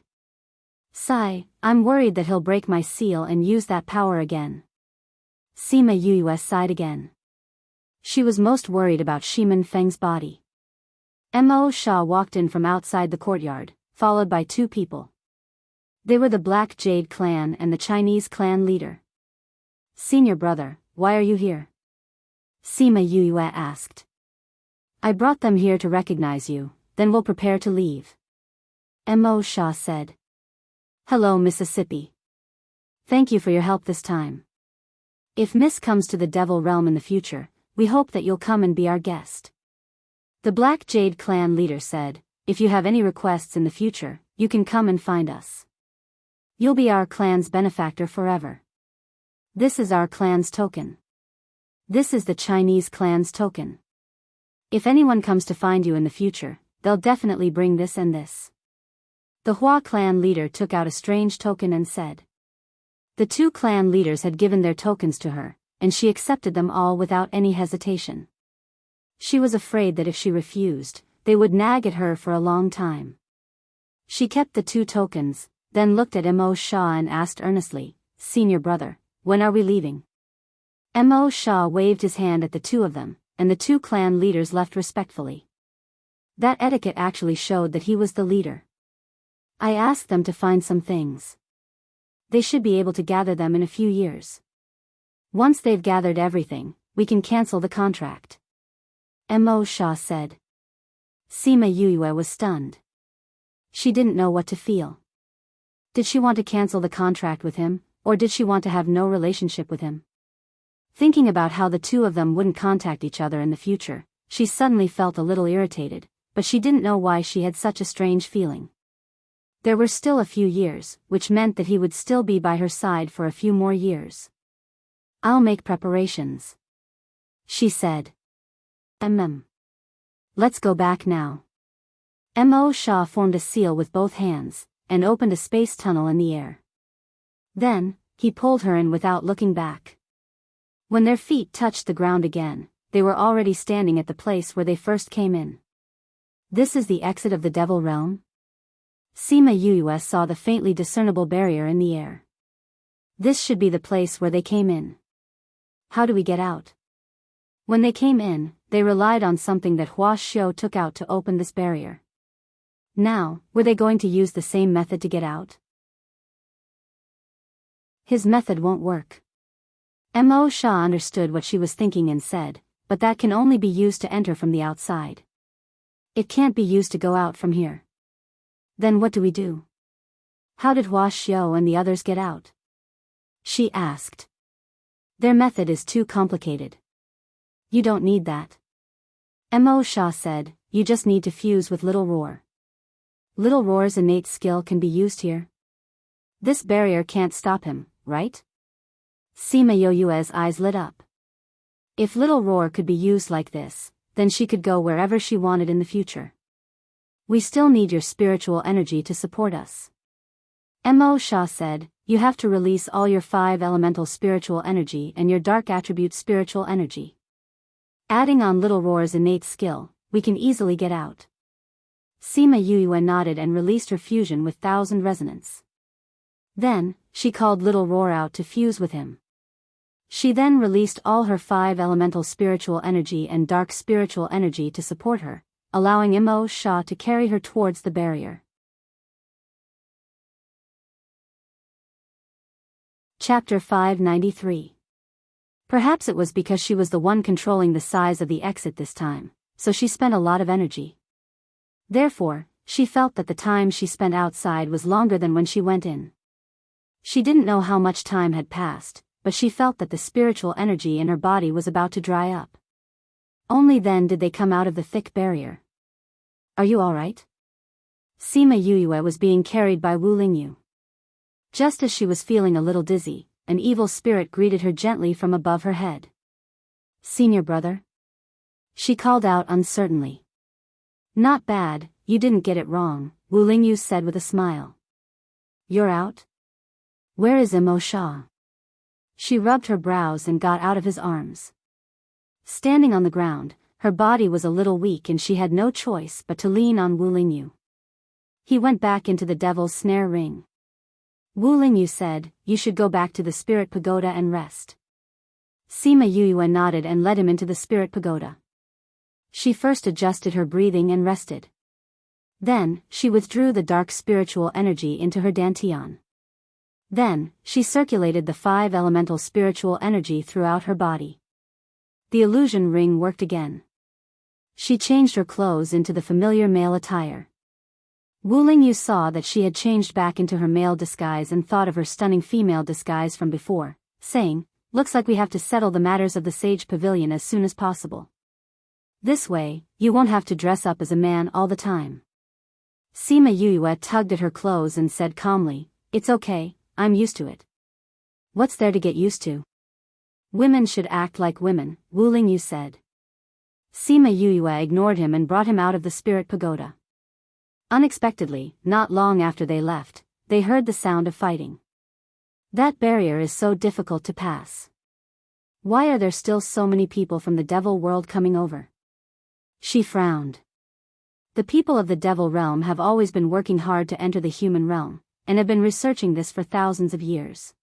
Sigh, I'm worried that he'll break my seal and use that power again. Sima Yuyue sighed again. She was most worried about Shiman Feng's body. Mo Sha walked in from outside the courtyard, followed by two people. They were the Black Jade clan and the Chinese clan leader. Senior brother, why are you here? Sima Yuyue asked. I brought them here to recognize you, then we'll prepare to leave. Mo Sha said. Hello Mississippi. Thank you for your help this time. If Miss comes to the devil realm in the future, we hope that you'll come and be our guest. The Black Jade clan leader said, if you have any requests in the future, you can come and find us. You'll be our clan's benefactor forever. This is our clan's token. This is the Chinese clan's token. If anyone comes to find you in the future, they'll definitely bring this and this. The Hua clan leader took out a strange token and said. The two clan leaders had given their tokens to her, and she accepted them all without any hesitation. She was afraid that if she refused, they would nag at her for a long time. She kept the two tokens, then looked at Mo Sha and asked earnestly, Senior brother, when are we leaving? Mo Sha waved his hand at the two of them, and the two clan leaders left respectfully. That etiquette actually showed that he was the leader. I asked them to find some things. They should be able to gather them in a few years. Once they've gathered everything, we can cancel the contract. Mo Sha said. Sima Yuyue was stunned. She didn't know what to feel. Did she want to cancel the contract with him, or did she want to have no relationship with him? Thinking about how the two of them wouldn't contact each other in the future, she suddenly felt a little irritated, but she didn't know why she had such a strange feeling. There were still a few years, which meant that he would still be by her side for a few more years. I'll make preparations, she said. Let's go back now. Mo Sha formed a seal with both hands, and opened a space tunnel in the air. Then, he pulled her in without looking back. When their feet touched the ground again, they were already standing at the place where they first came in. This is the exit of the devil realm? Sima Yuyue saw the faintly discernible barrier in the air. This should be the place where they came in. How do we get out? When they came in, they relied on something that Hua Xiu took out to open this barrier. Now, were they going to use the same method to get out? His method won't work. Mo Sha understood what she was thinking and said, but that can only be used to enter from the outside. It can't be used to go out from here. Then what do we do? How did Hua Xiu and the others get out? She asked. Their method is too complicated. You don't need that. Mo Sha said, you just need to fuse with Little Roar. Little Roar's innate skill can be used here. This barrier can't stop him, right? Sima Yuyue's eyes lit up. If Little Roar could be used like this, then she could go wherever she wanted in the future. We still need your spiritual energy to support us. Mo Sha said, you have to release all your 5 elemental spiritual energy and your dark attribute spiritual energy. Adding on Little Roar's innate skill, we can easily get out. Sima Yuyue nodded and released her fusion with 1,000 resonance. Then, she called Little Roar out to fuse with him. She then released all her 5 elemental spiritual energy and dark spiritual energy to support her, allowing Mo Sha to carry her towards the barrier. Chapter 593. Perhaps it was because she was the one controlling the size of the exit this time, so she spent a lot of energy. Therefore, she felt that the time she spent outside was longer than when she went in. She didn't know how much time had passed, but she felt that the spiritual energy in her body was about to dry up. Only then did they come out of the thick barrier. Are you alright? Sima Yuyue was being carried by Wu Lingyu. Just as she was feeling a little dizzy, an evil spirit greeted her gently from above her head. Senior brother? She called out uncertainly. Not bad, you didn't get it wrong, Wu Lingyu said with a smile. You're out? Where is Imo Sha? She rubbed her brows and got out of his arms. Standing on the ground, her body was a little weak and she had no choice but to lean on Wu Lingyu. He went back into the devil's snare ring. Wu Lingyu said, you should go back to the spirit pagoda and rest. Sima Yuyue nodded and led him into the spirit pagoda. She first adjusted her breathing and rested. Then, she withdrew the dark spiritual energy into her dantian. Then, she circulated the 5 elemental spiritual energy throughout her body. The illusion ring worked again. She changed her clothes into the familiar male attire. Wu Lingyu saw that she had changed back into her male disguise and thought of her stunning female disguise from before, saying, looks like we have to settle the matters of the Sage Pavilion as soon as possible. This way, you won't have to dress up as a man all the time. Sima Yuyue tugged at her clothes and said calmly, it's okay, I'm used to it. What's there to get used to? Women should act like women, Wu Lingyu said. Sima Yuyue ignored him and brought him out of the spirit pagoda. Unexpectedly, not long after they left, they heard the sound of fighting. That barrier is so difficult to pass. Why are there still so many people from the devil world coming over? She frowned. The people of the devil realm have always been working hard to enter the human realm, and have been researching this for thousands of years.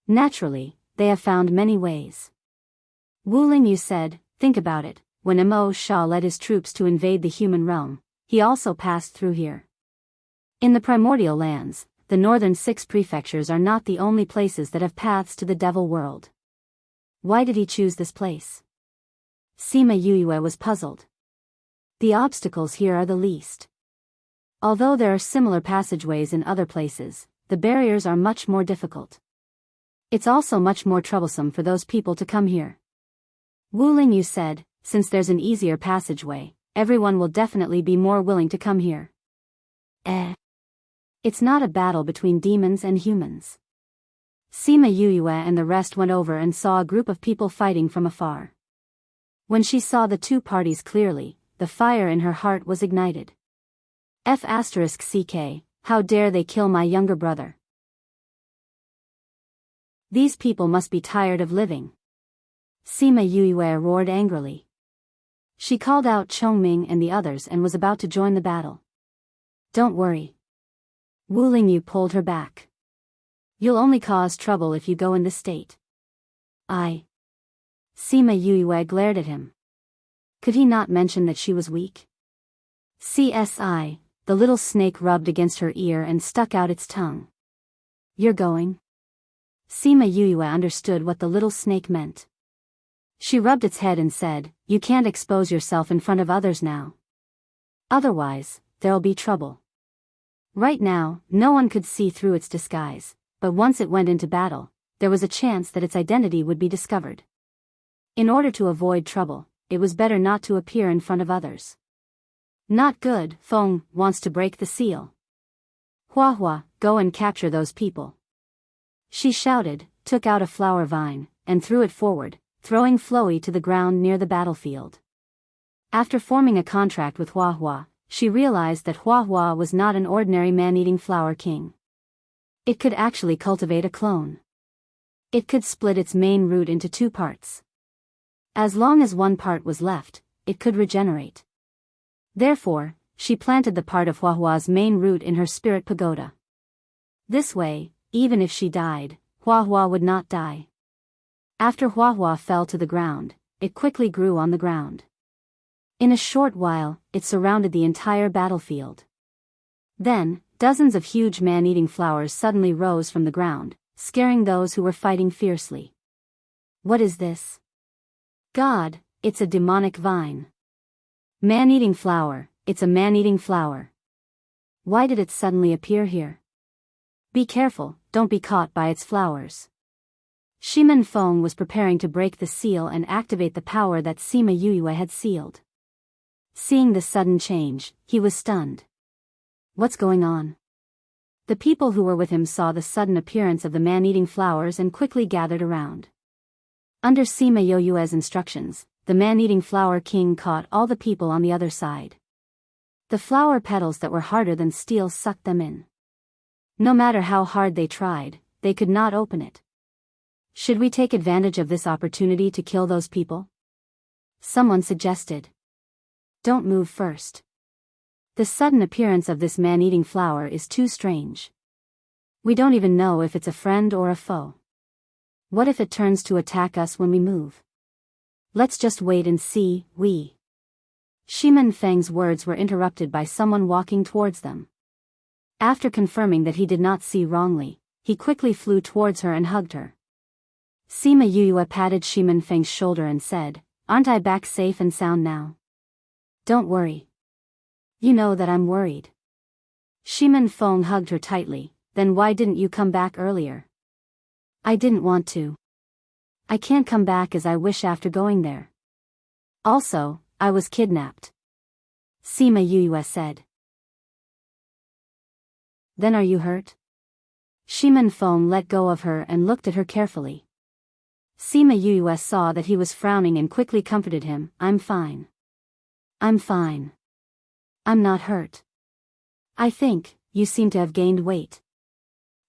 Naturally, they have found many ways. Wu Lingyu said, think about it, when Imo Sha led his troops to invade the human realm, he also passed through here. In the primordial lands, the northern 6 prefectures are not the only places that have paths to the devil world. Why did he choose this place? Sima Yuyue was puzzled. The obstacles here are the least. Although there are similar passageways in other places, the barriers are much more difficult. It's also much more troublesome for those people to come here. Wu Lingyu said, since there's an easier passageway, everyone will definitely be more willing to come here. It's not a battle between demons and humans. Sima Yuyue and the rest went over and saw a group of people fighting from afar. When she saw the 2 parties clearly, the fire in her heart was ignited. F***ck, how dare they kill my younger brother? These people must be tired of living. Sima Yuyue roared angrily. She called out Chongming and the others and was about to join the battle. Don't worry. Wu Lingyu pulled her back. You'll only cause trouble if you go in this state. Sima Yuyue glared at him. Could he not mention that she was weak? CSI, the little snake rubbed against her ear and stuck out its tongue. You're going? Sima Yuyue understood what the little snake meant. She rubbed its head and said, you can't expose yourself in front of others now. Otherwise, there'll be trouble. Right now, no one could see through its disguise, but once it went into battle, there was a chance that its identity would be discovered. In order to avoid trouble, it was better not to appear in front of others. Not good, Feng wants to break the seal. Hua Hua, go and capture those people. She shouted, took out a flower vine, and threw it forward, throwing Floey to the ground near the battlefield. After forming a contract with Hua Hua, she realized that Hua Hua was not an ordinary man-eating flower king. It could actually cultivate a clone. It could split its main root into 2 parts. As long as one part was left, it could regenerate. Therefore, she planted the part of Hua Hua's main root in her spirit pagoda. This way, even if she died, Hua Hua would not die. After Hua Hua fell to the ground, it quickly grew on the ground. In a short while, it surrounded the entire battlefield. Then, dozens of huge man-eating flowers suddenly rose from the ground, scaring those who were fighting fiercely. What is this? God, it's a demonic vine. Man-eating flower, it's a man-eating flower. Why did it suddenly appear here? Be careful, don't be caught by its flowers. Shimen Feng was preparing to break the seal and activate the power that Sima Yuyue had sealed. Seeing the sudden change, he was stunned. What's going on? The people who were with him saw the sudden appearance of the man-eating flowers and quickly gathered around. Under Sima Yuyue's instructions, the man-eating flower king caught all the people on the other side. The flower petals that were harder than steel sucked them in. No matter how hard they tried, they could not open it. Should we take advantage of this opportunity to kill those people? Someone suggested. Don't move first. The sudden appearance of this man-eating flower is too strange. We don't even know if it's a friend or a foe. What if it turns to attack us when we move? Let's just wait and see. Shimin Feng's words were interrupted by someone walking towards them. After confirming that he did not see wrongly, he quickly flew towards her and hugged her. Sima Yuyue patted Shimin Feng's shoulder and said, "Aren't I back safe and sound now?" "Don't worry. You know that I'm worried." Shimin Feng hugged her tightly. "Then why didn't you come back earlier?" "I didn't want to. I can't come back as I wish after going there. Also, I was kidnapped," Sima Yuyue said. "Then are you hurt?" Shimin Feng let go of her and looked at her carefully. Sima Yuyue saw that he was frowning and quickly comforted him. "I'm fine. I'm fine. I'm not hurt. I think, you seem to have gained weight."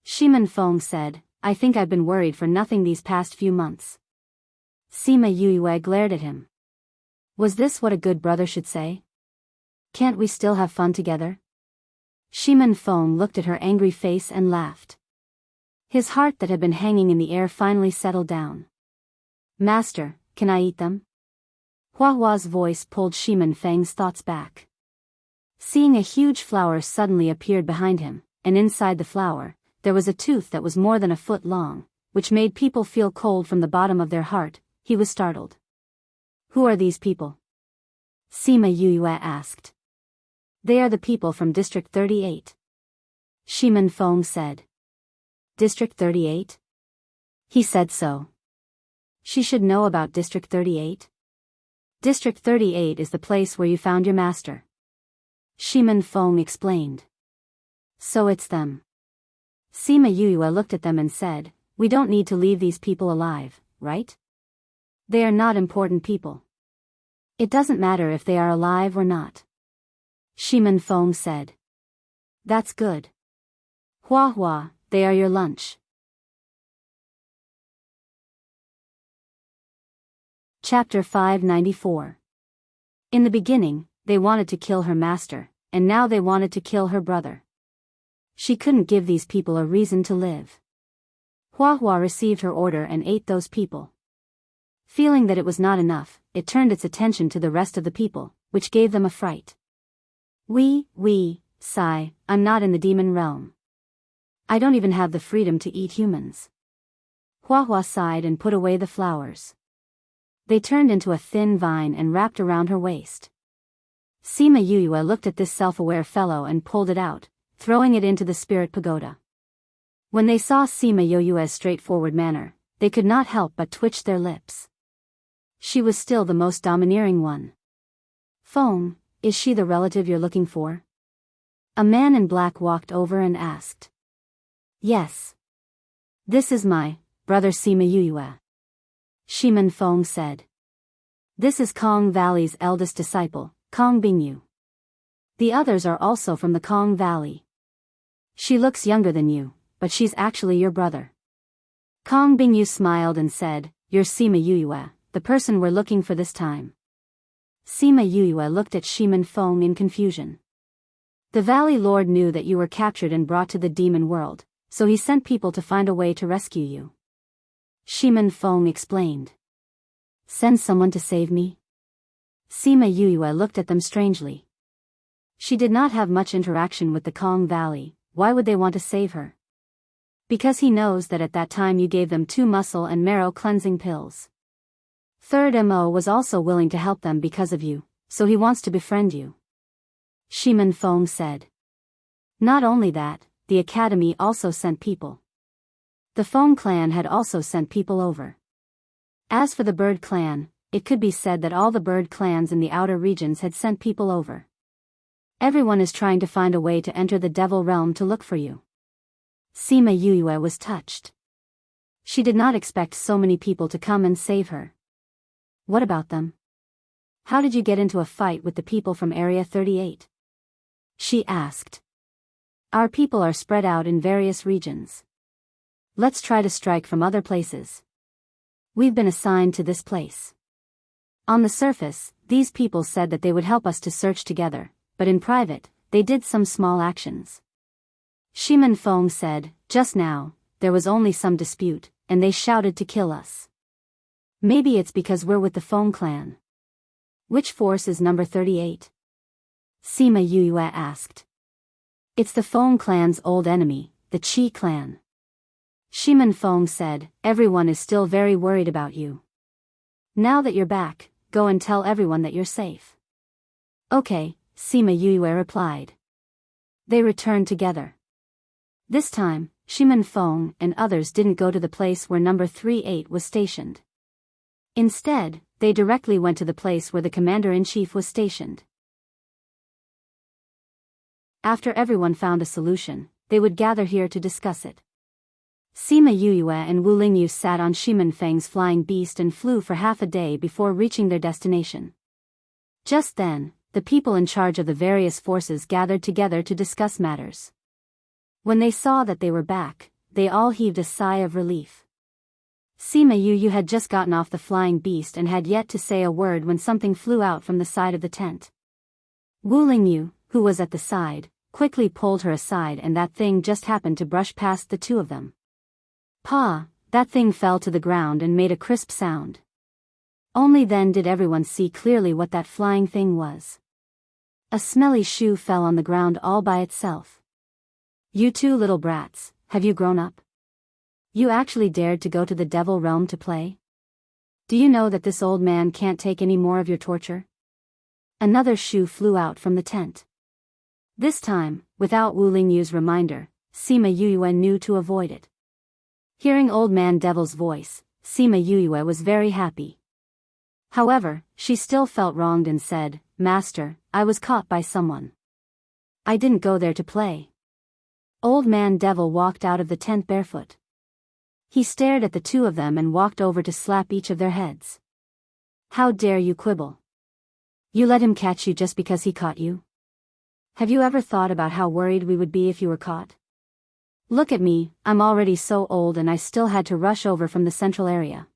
Shimin Feng said, "I think I've been worried for nothing these past few months." Sima Yuyue glared at him. Was this what a good brother should say? Can't we still have fun together? Shimin Feng looked at her angry face and laughed. His heart that had been hanging in the air finally settled down. "Master, can I eat them?" Huahua's voice pulled Shimin Feng's thoughts back. Seeing a huge flower suddenly appeared behind him, and inside the flower, there was a tooth that was more than a foot long, which made people feel cold from the bottom of their heart. He was startled. "Who are these people?" Sima Yuyue asked. "They are the people from District 38. Shimin Feng said. "District 38? He said so. She should know about District 38. District 38 is the place where you found your master," Shimin Feng explained. "So it's them." Sima Yuyue looked at them and said, "We don't need to leave these people alive, right? They are not important people. It doesn't matter if they are alive or not." Shimin Feng said. "That's good. Huahua, they are your lunch." Chapter 594. In the beginning, they wanted to kill her master, and now they wanted to kill her brother. She couldn't give these people a reason to live. Huahua received her order and ate those people. Feeling that it was not enough, it turned its attention to the rest of the people, which gave them a fright. Sigh, I'm not in the demon realm. I don't even have the freedom to eat humans." Huahua sighed and put away the flowers. They turned into a thin vine and wrapped around her waist. Sima Yuyue looked at this self-aware fellow and pulled it out, throwing it into the spirit pagoda. When they saw Sima Yuyue's straightforward manner, they could not help but twitch their lips. She was still the most domineering one. "Feng, is she the relative you're looking for?" A man in black walked over and asked. "Yes. This is my brother Sima Yuyue," Shimin Feng said. "This is Kong Valley's eldest disciple, Kong Bingyu. The others are also from the Kong Valley. She looks younger than you, but she's actually your brother." Kong Bingyu smiled and said, "You're Sima Yuyue, the person we're looking for this time." Sima Yuyue looked at Shimin Feng in confusion. "The Valley Lord knew that you were captured and brought to the demon world, so he sent people to find a way to rescue you," Shimin Feng explained. "Send someone to save me?" Sima Yuyue looked at them strangely. She did not have much interaction with the Kong Valley. Why would they want to save her? Because he knows that at that time you gave them 2 muscle and marrow cleansing pills. Third Mo was also willing to help them because of you, so he wants to befriend you," Shimin Feng said. Not only that, the academy also sent people. The Feng clan had also sent people over. As for the bird clan, it could be said that all the bird clans in the outer regions had sent people over. Everyone is trying to find a way to enter the devil realm to look for you. Sima Yuyue was touched. She did not expect so many people to come and save her. "What about them? How did you get into a fight with the people from Area 38? she asked. Our people are spread out in various regions. Let's try to strike from other places. We've been assigned to this place. On the surface, these people said that they would help us to search together, but in private, they did some small actions. Shiman Fong said, just now, there was only some dispute, and they shouted to kill us. Maybe it's because we're with the Fong clan. Which force is number 38? Sima Yue asked. It's the Fong clan's old enemy, the Qi clan. Shiman Fong said, everyone is still very worried about you. Now that you're back, go and tell everyone that you're safe. Okay, Sima Yue replied. They returned together. This time, Shiman Fong and others didn't go to the place where number 38 was stationed. Instead, they directly went to the place where the commander-in-chief was stationed. After everyone found a solution, they would gather here to discuss it. Sima Yue and Wu Lingyu sat on Shiman Feng's flying beast and flew for half a day before reaching their destination. Just then, the people in charge of the various forces gathered together to discuss matters. When they saw that they were back, they all heaved a sigh of relief. Sima Yue had just gotten off the flying beast and had yet to say a word when something flew out from the side of the tent. Wu Lingyu, who was at the side, quickly pulled her aside, and that thing just happened to brush past the two of them. Pa! That thing fell to the ground and made a crisp sound. Only then did everyone see clearly what that flying thing was. A smelly shoe fell on the ground all by itself. You two little brats, have you grown up? You actually dared to go to the devil realm to play? Do you know that this old man can't take any more of your torture? Another shoe flew out from the tent. This time, without Wu Lingyu's reminder, Sima Yue knew to avoid it. Hearing Old Man Devil's voice, Sima Yue was very happy. However, she still felt wronged and said, Master, I was caught by someone. I didn't go there to play. Old Man Devil walked out of the tent barefoot. He stared at the two of them and walked over to slap each of their heads. How dare you quibble? You let him catch you just because he caught you? Have you ever thought about how worried we would be if you were caught? Look at me, I'm already so old and I still had to rush over from the central area.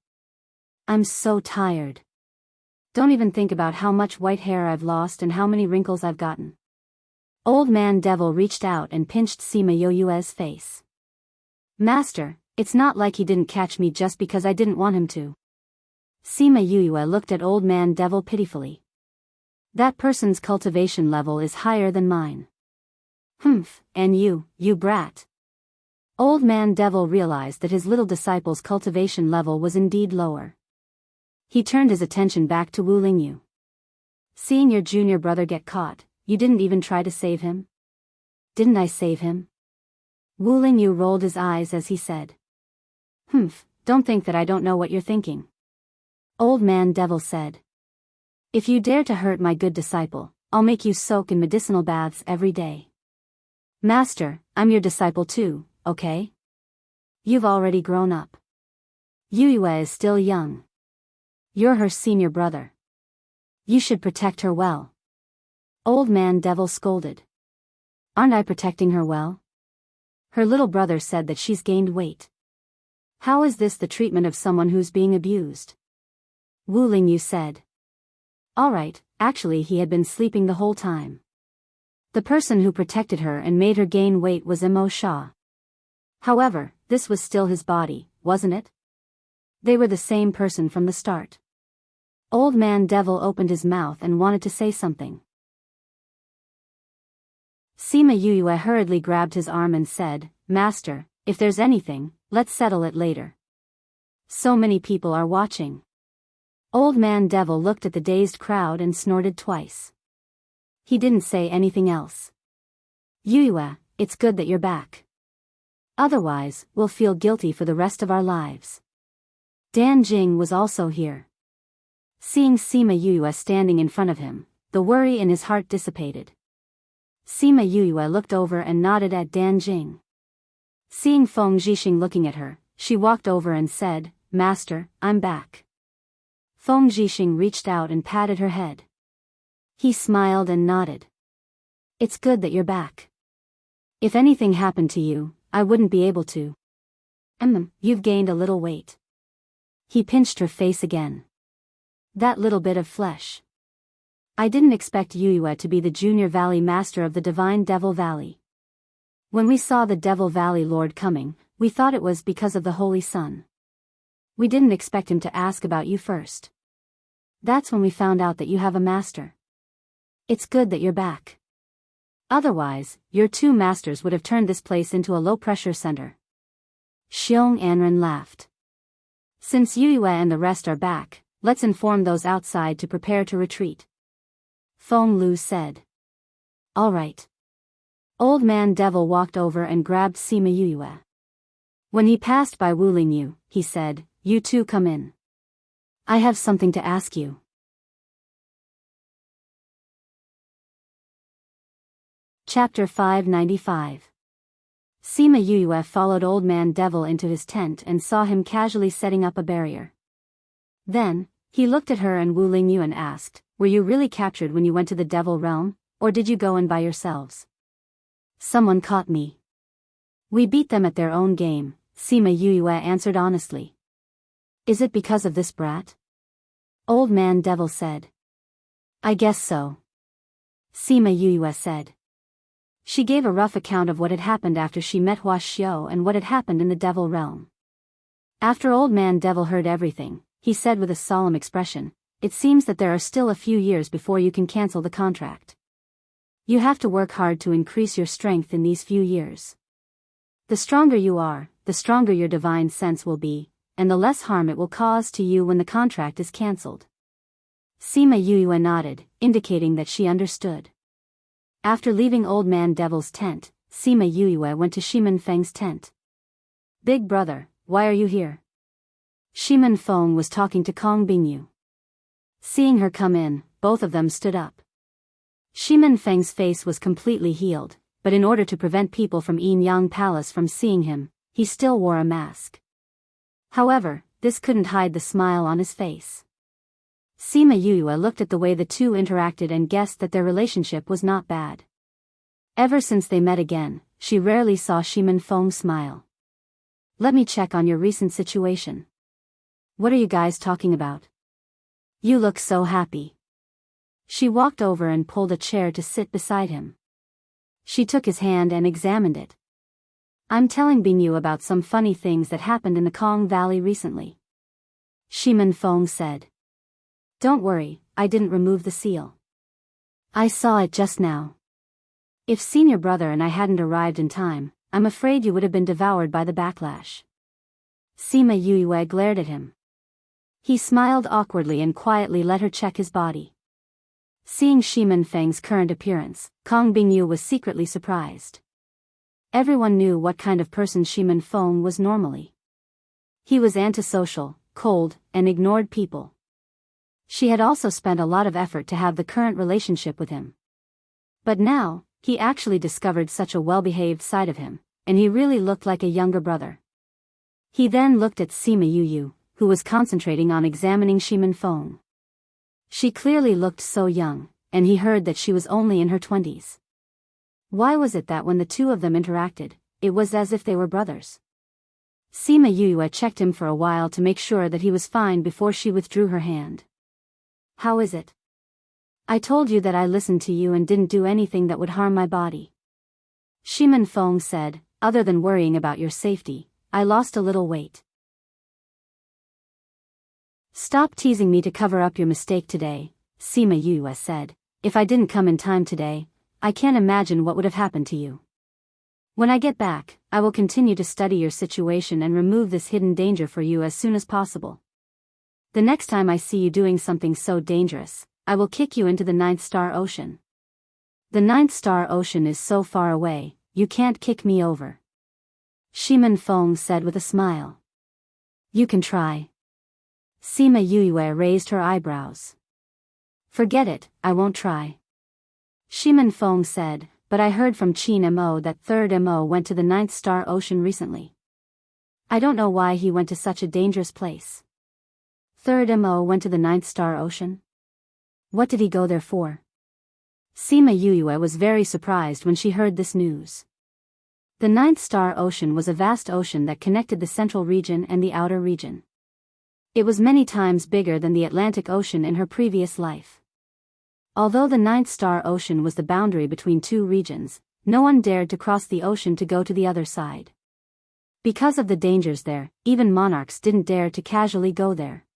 I'm so tired. Don't even think about how much white hair I've lost and how many wrinkles I've gotten. Old Man Devil reached out and pinched Sima Yue's face. Master, it's not like he didn't catch me just because I didn't want him to. Sima Yue looked at Old Man Devil pitifully. That person's cultivation level is higher than mine. Humph, and you brat. Old Man Devil realized that his little disciple's cultivation level was indeed lower. He turned his attention back to Wu Lingyu. Seeing your junior brother get caught, you didn't even try to save him? Didn't I save him? Wu Lingyu rolled his eyes as he said. Humph, don't think that I don't know what you're thinking. Old Man Devil said. If you dare to hurt my good disciple, I'll make you soak in medicinal baths every day. Master, I'm your disciple too, okay? You've already grown up. Yue is still young. You're her senior brother. You should protect her well. Old Man Devil scolded. Aren't I protecting her well? Her little brother said that she's gained weight. How is this the treatment of someone who's being abused? Wu Lingyu said. Alright, actually he had been sleeping the whole time. The person who protected her and made her gain weight was Mo Sha. However, this was still his body, wasn't it? They were the same person from the start. Old Man Devil opened his mouth and wanted to say something. Sima Yue hurriedly grabbed his arm and said, Master, if there's anything, let's settle it later. So many people are watching. Old Man Devil looked at the dazed crowd and snorted twice. He didn't say anything else. Yue, it's good that you're back. Otherwise, we'll feel guilty for the rest of our lives. Dan Jing was also here. Seeing Sima Yue standing in front of him, the worry in his heart dissipated. Sima Yue looked over and nodded at Dan Jing. Seeing Feng Zhixing looking at her, she walked over and said, Master, I'm back. Feng Zhixing reached out and patted her head. He smiled and nodded. It's good that you're back. If anything happened to you, I wouldn't be able to. You've gained a little weight. He pinched her face again. That little bit of flesh. I didn't expect Yue to be the junior valley master of the divine Devil Valley. When we saw the Devil Valley Lord coming, we thought it was because of the Holy Sun. We didn't expect him to ask about you first. That's when we found out that you have a master. It's good that you're back. Otherwise, your two masters would have turned this place into a low-pressure center. Xiong Anren laughed. Since Yue and the rest are back, let's inform those outside to prepare to retreat. Feng Lu said. All right. Old Man Devil walked over and grabbed Sima Yue. When he passed by Wu Lingyu, he said, You two come in. I have something to ask you. Chapter 595. Sima Yue followed Old Man Devil into his tent and saw him casually setting up a barrier. Then, he looked at her and Wu Lingyu and asked, Were you really captured when you went to the Devil Realm, or did you go in by yourselves? Someone caught me. We beat them at their own game, Sima Yue answered honestly. Is it because of this brat? Old Man Devil said. I guess so. Sima Yue said. She gave a rough account of what had happened after she met Hua Xiao and what had happened in the Devil Realm. After Old Man Devil heard everything, he said with a solemn expression, It seems that there are still a few years before you can cancel the contract. You have to work hard to increase your strength in these few years. The stronger you are, the stronger your divine sense will be, and the less harm it will cause to you when the contract is cancelled. Sima Yue nodded, indicating that she understood. After leaving Old Man Devil's tent, Sima Yue went to Shimen Feng's tent. Big brother, why are you here? Shimen Feng was talking to Kong Bingyu. Seeing her come in, both of them stood up. Shimen Feng's face was completely healed, but in order to prevent people from Yin Yang Palace from seeing him, he still wore a mask. However, this couldn't hide the smile on his face. Sima Yue looked at the way the two interacted and guessed that their relationship was not bad. Ever since they met again, she rarely saw Shimen Feng smile. Let me check on your recent situation. What are you guys talking about? You look so happy. She walked over and pulled a chair to sit beside him. She took his hand and examined it. I'm telling Bingyu about some funny things that happened in the Kong Valley recently. Shimen Feng said. Don't worry, I didn't remove the seal. I saw it just now. If senior brother and I hadn't arrived in time, I'm afraid you would have been devoured by the backlash. Sima Yue glared at him. He smiled awkwardly and quietly let her check his body. Seeing Shimen Feng's current appearance, Kong Bingyu was secretly surprised. Everyone knew what kind of person Shimen Feng was normally. He was antisocial, cold, and ignored people. She had also spent a lot of effort to have the current relationship with him. But now, he actually discovered such a well-behaved side of him, and he really looked like a younger brother. He then looked at Sima Yue, who was concentrating on examining Shimen Feng. She clearly looked so young, and he heard that she was only in her 20s. Why was it that when the two of them interacted, it was as if they were brothers? Sima Yue checked him for a while to make sure that he was fine before she withdrew her hand. How is it? I told you that I listened to you and didn't do anything that would harm my body. Shimen Feng said, other than worrying about your safety, I lost a little weight. Stop teasing me to cover up your mistake today, Sima Yue said. If I didn't come in time today, I can't imagine what would have happened to you. When I get back, I will continue to study your situation and remove this hidden danger for you as soon as possible. The next time I see you doing something so dangerous, I will kick you into the Ninth Star Ocean. The Ninth Star Ocean is so far away, you can't kick me over. Shimen Feng said with a smile. You can try. Sima Yue raised her eyebrows. Forget it, I won't try. Shimen Feng said, but I heard from Qin Mo that Third Mo went to the Ninth Star Ocean recently. I don't know why he went to such a dangerous place. Third Mo went to the Ninth Star Ocean? What did he go there for? Sima Yuyue was very surprised when she heard this news. The Ninth Star Ocean was a vast ocean that connected the central region and the outer region. It was many times bigger than the Atlantic Ocean in her previous life. Although the Ninth Star Ocean was the boundary between two regions, no one dared to cross the ocean to go to the other side. Because of the dangers there, even monarchs didn't dare to casually go there.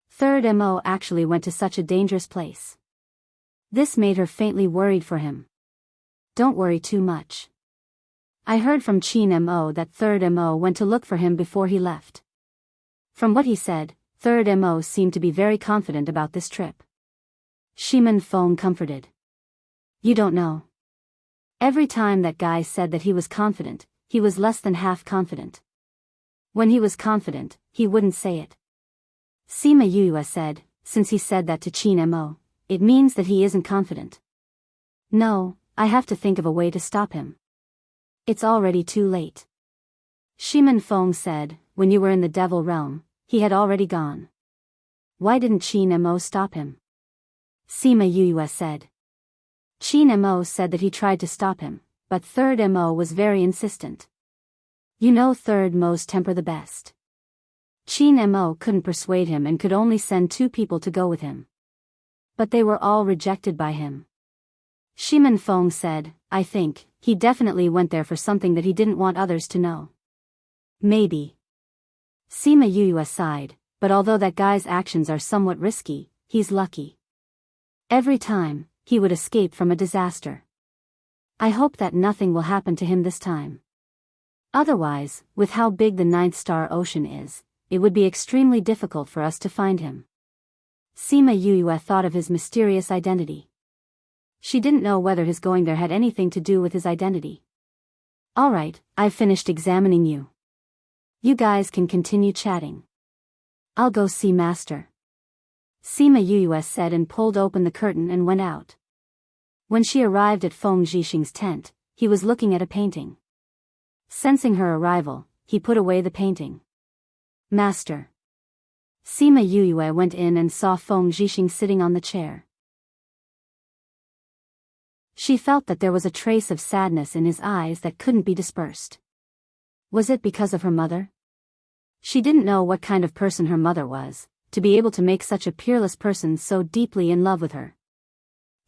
Third Mo actually went to such a dangerous place. This made her faintly worried for him. Don't worry too much. I heard from Qin Mo that Third Mo went to look for him before he left. From what he said, Third Mo seemed to be very confident about this trip. Shiman Feng comforted. You don't know. Every time that guy said that he was confident, he was less than half confident. When he was confident, he wouldn't say it. Sima Yuyue said, since he said that to Qin Mo, it means that he isn't confident. No, I have to think of a way to stop him. It's already too late. Shiman Feng said, when you were in the devil realm, he had already gone. Why didn't Qin Mo stop him? Sima Yuyue said. Qin Mo said that he tried to stop him, but Third Mo was very insistent. You know Third Mo's temper the best. Qin Mo couldn't persuade him and could only send 2 people to go with him. But they were all rejected by him. Shiman Feng said, I think, he definitely went there for something that he didn't want others to know. Maybe. Sima Yuyue sighed, but although that guy's actions are somewhat risky, he's lucky. Every time, he would escape from a disaster. I hope that nothing will happen to him this time. Otherwise, with how big the Ninth Star Ocean is, it would be extremely difficult for us to find him. Sima Yuyue thought of his mysterious identity. She didn't know whether his going there had anything to do with his identity. Alright, I've finished examining you. You guys can continue chatting. I'll go see Master. Sima Yuyue said and pulled open the curtain and went out. When she arrived at Feng Zhixing's tent, he was looking at a painting. Sensing her arrival, he put away the painting. Master. Sima Yuyue went in and saw Feng Zhixing sitting on the chair. She felt that there was a trace of sadness in his eyes that couldn't be dispersed. Was it because of her mother? She didn't know what kind of person her mother was, to be able to make such a peerless person so deeply in love with her.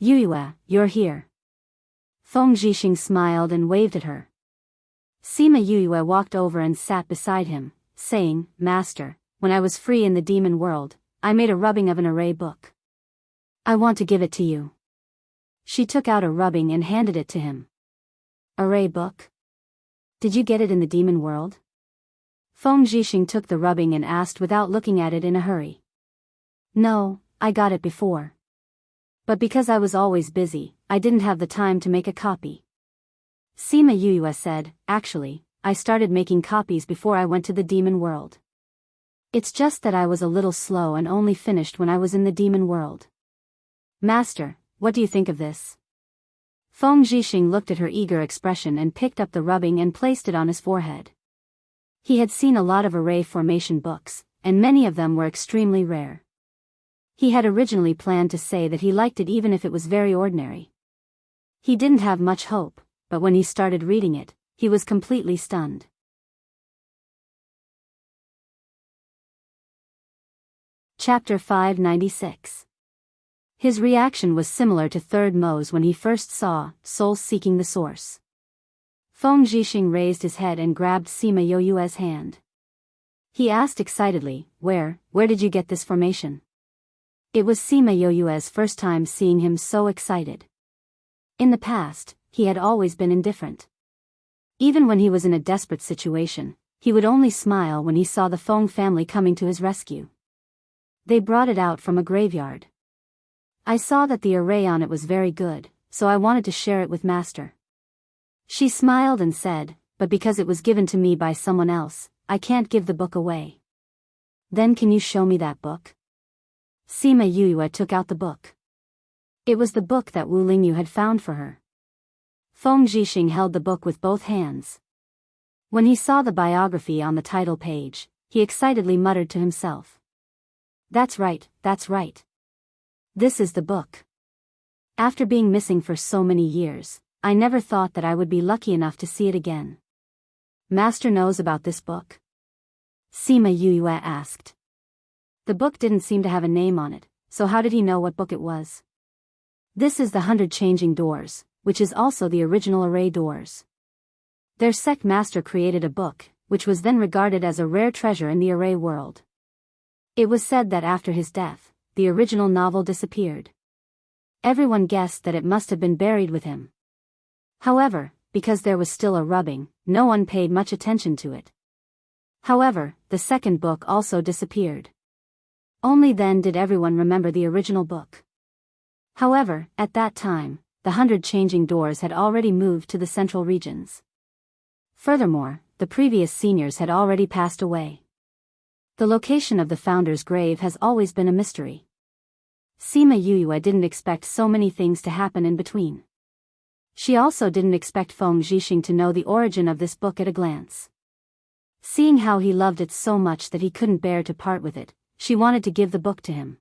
Yuyue, you're here. Feng Zhixing smiled and waved at her. Sima Yuyue walked over and sat beside him, saying, Master, when I was free in the demon world, I made a rubbing of an array book. I want to give it to you. She took out a rubbing and handed it to him. Array book? Did you get it in the demon world? Feng Zhixing took the rubbing and asked without looking at it in a hurry. No, I got it before. But because I was always busy, I didn't have the time to make a copy. Sima Yuyue said, actually, I started making copies before I went to the demon world. It's just that I was a little slow and only finished when I was in the demon world. Master, what do you think of this? Feng Zhixing looked at her eager expression and picked up the rubbing and placed it on his forehead. He had seen a lot of array formation books, and many of them were extremely rare. He had originally planned to say that he liked it even if it was very ordinary. He didn't have much hope, but when he started reading it, he was completely stunned. Chapter 596. His reaction was similar to Third Mo's when he first saw Soul Seeking the Source. Feng Zhixing raised his head and grabbed Sima Yuyue's hand. He asked excitedly, Where did you get this formation? It was Sima Yuyue's first time seeing him so excited. In the past, he had always been indifferent. Even when he was in a desperate situation, he would only smile when he saw the Feng family coming to his rescue. They brought it out from a graveyard. I saw that the array on it was very good, so I wanted to share it with Master. She smiled and said, but because it was given to me by someone else, I can't give the book away. Then can you show me that book? Sima Yuyue took out the book. It was the book that Wu Lingyu had found for her. Feng Zhixing held the book with both hands. When he saw the biography on the title page, he excitedly muttered to himself. That's right, that's right. This is the book. After being missing for so many years, I never thought that I would be lucky enough to see it again. Master knows about this book? Sima Yue asked. The book didn't seem to have a name on it, so how did he know what book it was? This is the 100 Changing Doors, which is also the original array doors. Their sect master created a book, which was then regarded as a rare treasure in the array world. It was said that after his death, the original novel disappeared. Everyone guessed that it must have been buried with him. However, because there was still a rubbing, no one paid much attention to it. However, the second book also disappeared. Only then did everyone remember the original book. However, at that time, the 100 Changing Doors had already moved to the central regions. Furthermore, the previous seniors had already passed away. The location of the founder's grave has always been a mystery. Sima Yue didn't expect so many things to happen in between. She also didn't expect Feng Zhixing to know the origin of this book at a glance. Seeing how he loved it so much that he couldn't bear to part with it, she wanted to give the book to him.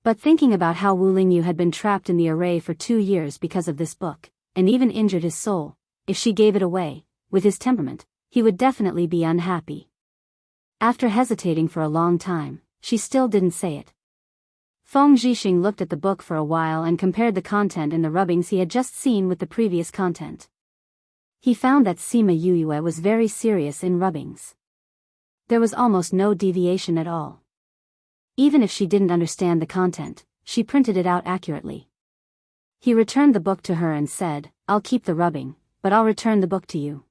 But thinking about how Wu Lingyu had been trapped in the array for 2 years because of this book, and even injured his soul, if she gave it away, with his temperament, he would definitely be unhappy. After hesitating for a long time, she still didn't say it. Feng Zhixing looked at the book for a while and compared the content in the rubbings he had just seen with the previous content. He found that Sima Yue was very serious in rubbings. There was almost no deviation at all. Even if she didn't understand the content, she printed it out accurately. He returned the book to her and said, "I'll keep the rubbing, but I'll return the book to you.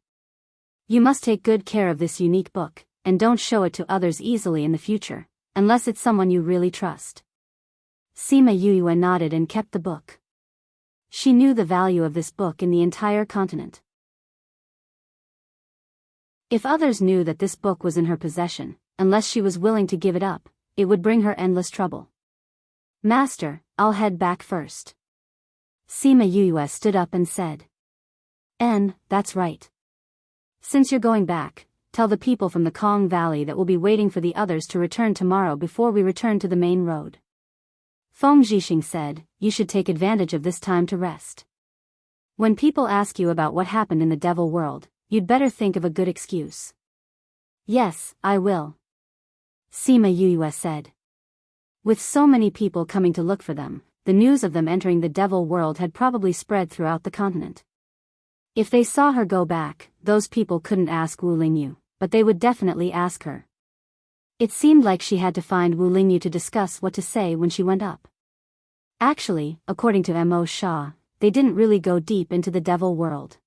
You must take good care of this unique book, and don't show it to others easily in the future, unless it's someone you really trust." Sima Yue nodded and kept the book. She knew the value of this book in the entire continent. If others knew that this book was in her possession, unless she was willing to give it up, it would bring her endless trouble. "Master, I'll head back first." Sima Yue stood up and said. That's right. Since you're going back, tell the people from the Kong Valley that we'll be waiting for the others to return tomorrow before we return to the main road. Feng Zhixing said, "You should take advantage of this time to rest. When people ask you about what happened in the devil world, you'd better think of a good excuse." "Yes, I will," Sima Yue said. With so many people coming to look for them, the news of them entering the devil world had probably spread throughout the continent. If they saw her go back, those people couldn't ask Wu Lingyu, but they would definitely ask her. It seemed like she had to find Wu Lingyu to discuss what to say when she went up. Actually, according to Mo Sha, they didn't really go deep into the devil world.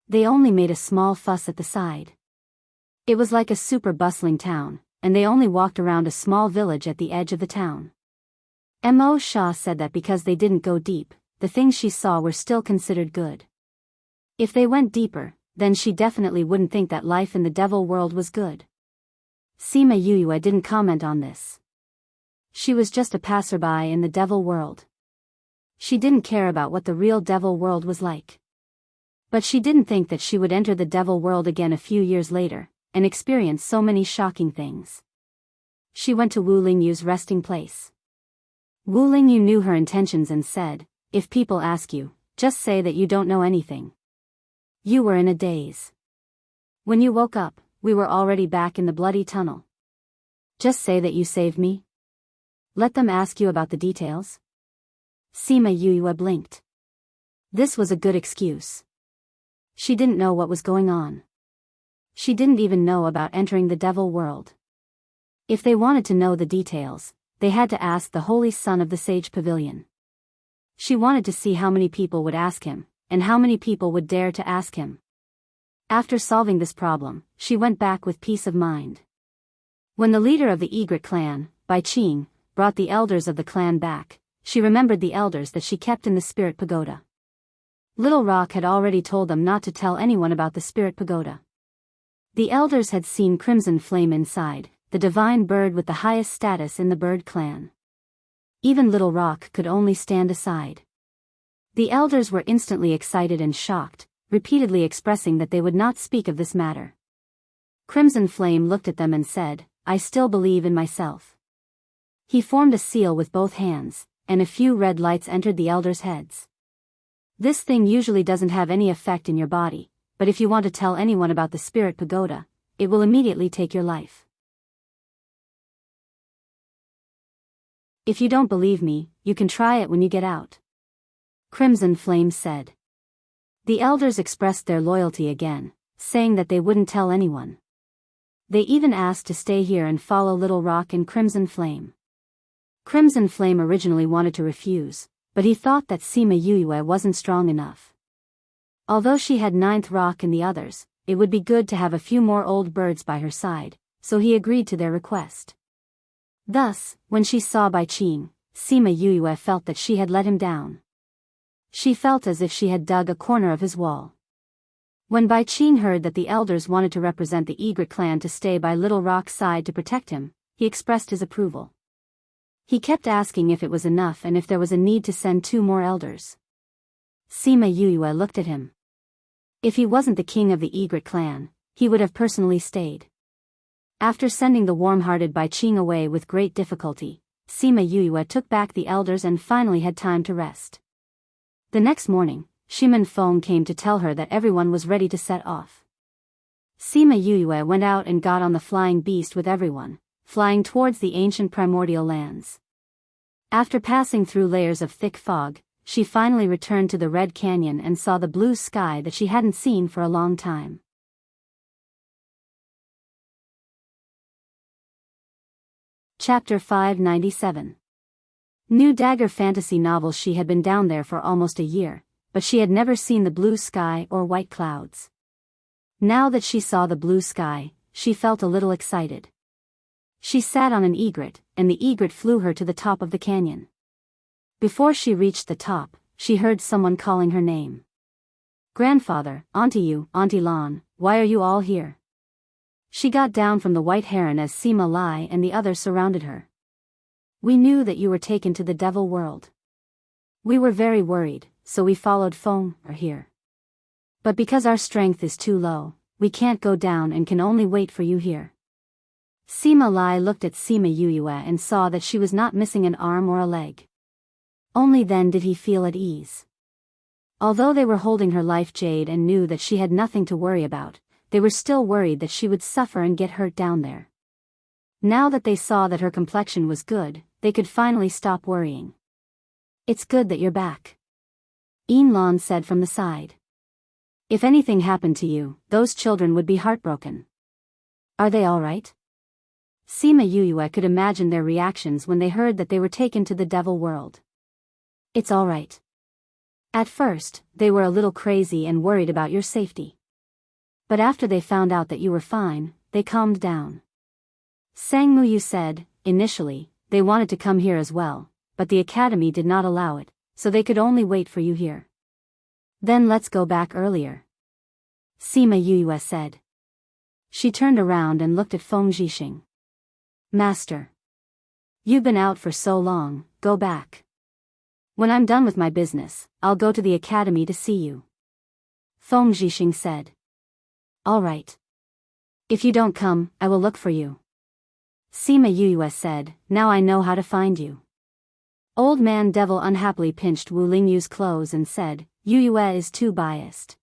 They only made a small fuss at the side. It was like a super bustling town, and they only walked around a small village at the edge of the town. Mo Sha said that because they didn't go deep, the things she saw were still considered good. If they went deeper, then she definitely wouldn't think that life in the devil world was good. Sima Yue didn't comment on this. She was just a passerby in the devil world. She didn't care about what the real devil world was like. But she didn't think that she would enter the devil world again a few years later, and experience so many shocking things. She went to Wu Lingyu's resting place. Wu Lingyu knew her intentions and said, "If people ask you, just say that you don't know anything. You were in a daze. When you woke up, we were already back in the bloody tunnel. Just say that you saved me. Let them ask you about the details." Sima Yue blinked. This was a good excuse. She didn't know what was going on. She didn't even know about entering the devil world. If they wanted to know the details, they had to ask the Holy Son of the Sage Pavilion. She wanted to see how many people would ask him, and how many people would dare to ask him. After solving this problem, she went back with peace of mind. When the leader of the Egret clan, Bai Qing, brought the elders of the clan back, she remembered the elders that she kept in the Spirit Pagoda. Little Rock had already told them not to tell anyone about the Spirit Pagoda. The elders had seen Crimson Flame inside, the divine bird with the highest status in the bird clan. Even Little Rock could only stand aside. The elders were instantly excited and shocked, repeatedly expressing that they would not speak of this matter. Crimson Flame looked at them and said, "I still believe in myself." He formed a seal with both hands, and a few red lights entered the elders' heads. This thing usually doesn't have any effect in your body, but if you want to tell anyone about the spirit pagoda, it will immediately take your life. If you don't believe me, you can try it when you get out. Crimson Flame said. The elders expressed their loyalty again, saying that they wouldn't tell anyone. They even asked to stay here and follow Little Rock and Crimson Flame. Crimson Flame originally wanted to refuse, but he thought that Sima Yuyue wasn't strong enough. Although she had Ninth Rock and the others, it would be good to have a few more old birds by her side, so he agreed to their request. Thus, when she saw Bai Qing, Sima Yuyue felt that she had let him down. She felt as if she had dug a corner of his wall. When Bai Qing heard that the elders wanted to represent the Egret clan to stay by Little Rock's side to protect him, he expressed his approval. He kept asking if it was enough and if there was a need to send 2 more elders. Sima Yuyue looked at him. If he wasn't the king of the Egret clan, he would have personally stayed. After sending the warm-hearted Bai Qing away with great difficulty, Sima Yuyue took back the elders and finally had time to rest. The next morning, Shimen Feng came to tell her that everyone was ready to set off. Sima Yuyue went out and got on the flying beast with everyone, flying towards the ancient primordial lands. After passing through layers of thick fog, she finally returned to the Red Canyon and saw the blue sky that she hadn't seen for a long time. Chapter 597. New Dagger fantasy novels. She had been down there for almost a year, but she had never seen the blue sky or white clouds. Now that she saw the blue sky, she felt a little excited. She sat on an egret, and the egret flew her to the top of the canyon. Before she reached the top, she heard someone calling her name. Grandfather, Auntie Yu, Auntie Lan, why are you all here? She got down from the white heron as Sima Lai and the others surrounded her. We knew that you were taken to the devil world. We were very worried, so we followed Feng here. But because our strength is too low, we can't go down and can only wait for you here. Sima Lai looked at Sima Yuyue and saw that she was not missing an arm or a leg. Only then did he feel at ease. Although they were holding her life jade and knew that she had nothing to worry about, they were still worried that she would suffer and get hurt down there. Now that they saw that her complexion was good, they could finally stop worrying. It's good that you're back, Lan said from the side. If anything happened to you, those children would be heartbroken. Are they all right? Sima Yuyue could imagine their reactions when they heard that they were taken to the devil world. It's all right. At first, they were a little crazy and worried about your safety. But after they found out that you were fine, they calmed down. Sang Muyu said, initially, they wanted to come here as well, but the academy did not allow it, so they could only wait for you here. Then let's go back earlier, Sima Yuyue said. She turned around and looked at Feng Zhixing. Master, you've been out for so long, go back. When I'm done with my business, I'll go to the academy to see you, Feng Zhixing said. All right. If you don't come, I will look for you, Sima Yuyue said. Now I know how to find you. Old Man Devil unhappily pinched Wu Lingyu's clothes and said, Yuyue is too biased.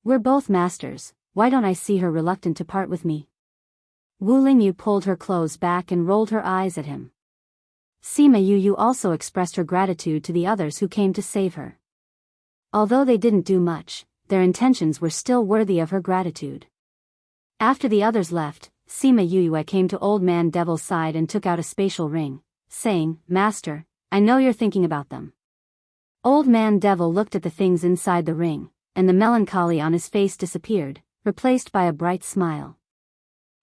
We're both masters, why don't I see her reluctant to part with me? Wu Lingyu pulled her clothes back and rolled her eyes at him. Sima Yuyu also expressed her gratitude to the others who came to save her. Although they didn't do much, their intentions were still worthy of her gratitude. After the others left, Sima Yuyue came to Old Man Devil's side and took out a spatial ring, saying, Master, I know you're thinking about them. Old Man Devil looked at the things inside the ring, and the melancholy on his face disappeared, replaced by a bright smile.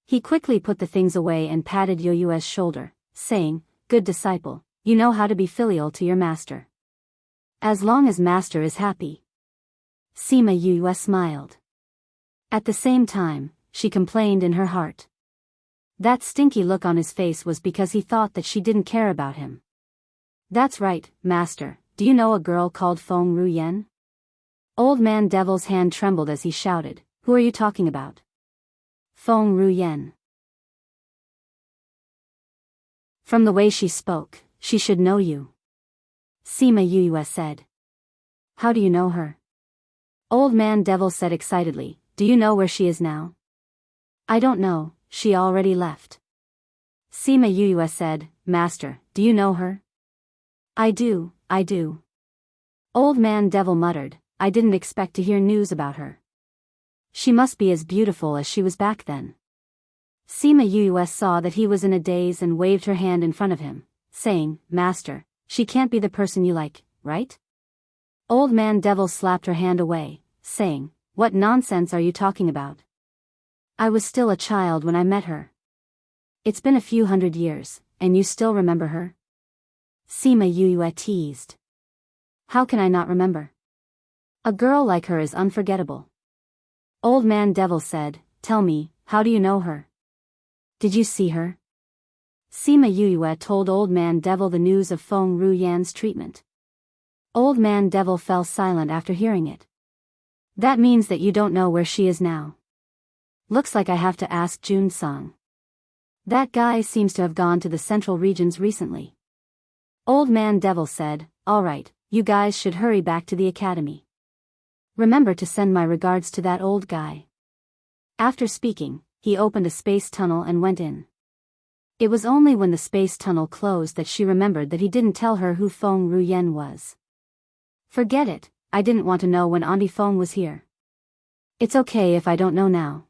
He quickly put the things away and patted Yuyue's shoulder, saying, Good disciple, you know how to be filial to your master. As long as master is happy. Sima Yuyue smiled. At the same time, she complained in her heart. That stinky look on his face was because he thought that she didn't care about him. That's right, master, do you know a girl called Feng Ruyen? Old Man Devil's hand trembled as he shouted, Who are you talking about? Feng Ruyen. From the way she spoke, she should know you. Sima Yue said. How do you know her? Old Man Devil said excitedly. Do you know where she is now? I don't know, she already left. Sima Yue said. Master, do you know her? I do. Old Man Devil muttered. I didn't expect to hear news about her. She must be as beautiful as she was back then. Sima Yue saw that he was in a daze and waved her hand in front of him, saying, Master, she can't be the person you like, right? Old Man Devil slapped her hand away, saying, What nonsense are you talking about? I was still a child when I met her. It's been a few hundred years, and you still remember her? Sima Yue teased. How can I not remember? A girl like her is unforgettable. Old Man Devil said, Tell me, how do you know her? Did you see her? Sima Yue told Old Man Devil the news of Feng Ruyan's treatment. Old Man Devil fell silent after hearing it. That means that you don't know where she is now. Looks like I have to ask Jun Song. That guy seems to have gone to the central regions recently. Old Man Devil said, All right, you guys should hurry back to the academy. Remember to send my regards to that old guy. After speaking, he opened a space tunnel and went in. It was only when the space tunnel closed that she remembered that he didn't tell her who Feng Ruyan was. Forget it, I didn't want to know when Auntie Feng was here. It's okay if I don't know now.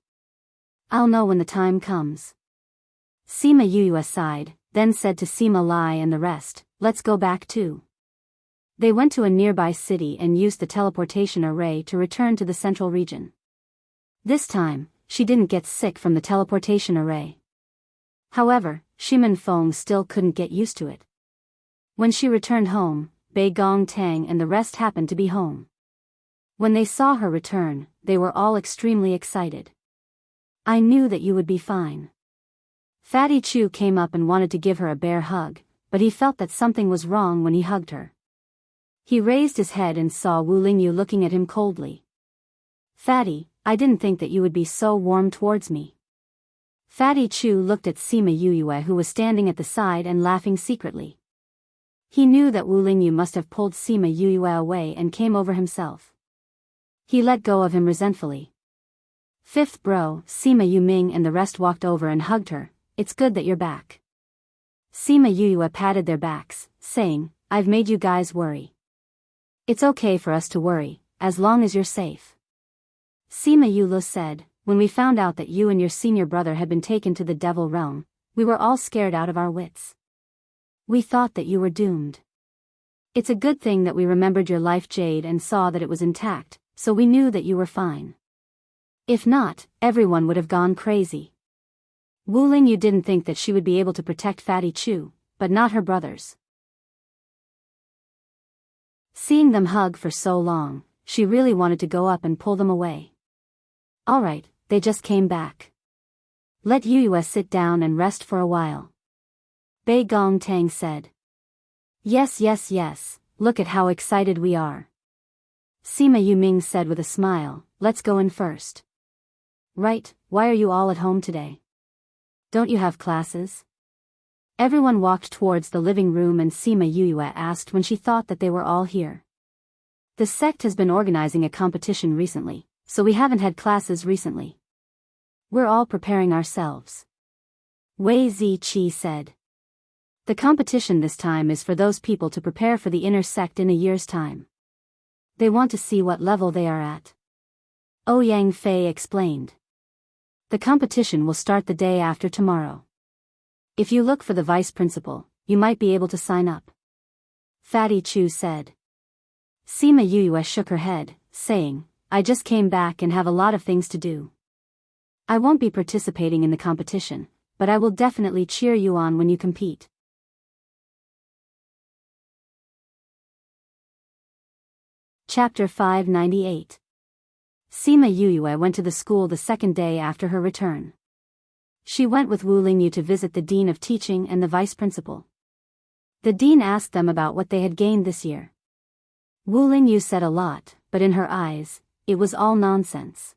I'll know when the time comes. Sima Yue sighed, then said to Sima Lai and the rest, Let's go back too. They went to a nearby city and used the teleportation array to return to the central region. This time, she didn't get sick from the teleportation array. However, Shimin Feng still couldn't get used to it. When she returned home, Bei Gong Tang and the rest happened to be home. When they saw her return, they were all extremely excited. I knew that you would be fine. Fatty Chu came up and wanted to give her a bear hug, but he felt that something was wrong when he hugged her. He raised his head and saw Wu Lingyu looking at him coldly. Fatty, I didn't think that you would be so warm towards me. Fatty Chu looked at Sima Yue who was standing at the side and laughing secretly. He knew that Wu Lingyu must have pulled Sima Yue away and came over himself. He let go of him resentfully. Fifth bro, Sima Yuming and the rest walked over and hugged her. It's good that you're back. Sima Yue patted their backs, saying, I've made you guys worry. It's okay for us to worry, as long as you're safe. Sima Yue said, when we found out that you and your senior brother had been taken to the devil realm, we were all scared out of our wits. We thought that you were doomed. It's a good thing that we remembered your life jade and saw that it was intact, so we knew that you were fine. If not, everyone would have gone crazy. Wu Lingyu didn't think that she would be able to protect Fatty Chu, but not her brothers. Seeing them hug for so long, she really wanted to go up and pull them away. Alright, they just came back. Let Yue sit down and rest for a while. Bei Gong Tang said. Yes, look at how excited we are. Sima Yuming said with a smile, let's go in first. Right, why are you all at home today? Don't you have classes? Everyone walked towards the living room and Sima Yue asked when she thought that they were all here. The sect has been organizing a competition recently, so we haven't had classes recently. We're all preparing ourselves. Wei Ziqi said. The competition this time is for those people to prepare for the inner sect in a year's time. They want to see what level they are at. Ouyang Fei explained. The competition will start the day after tomorrow. If you look for the vice principal, you might be able to sign up. Fatty Chu said. Sima Yue shook her head, saying, I just came back and have a lot of things to do. I won't be participating in the competition, but I will definitely cheer you on when you compete. Chapter 598. Sima Yue went to the school the second day after her return. She went with Wu Lingyu to visit the Dean of Teaching and the Vice Principal. The Dean asked them about what they had gained this year. Wu Lingyu said a lot, but in her eyes, it was all nonsense.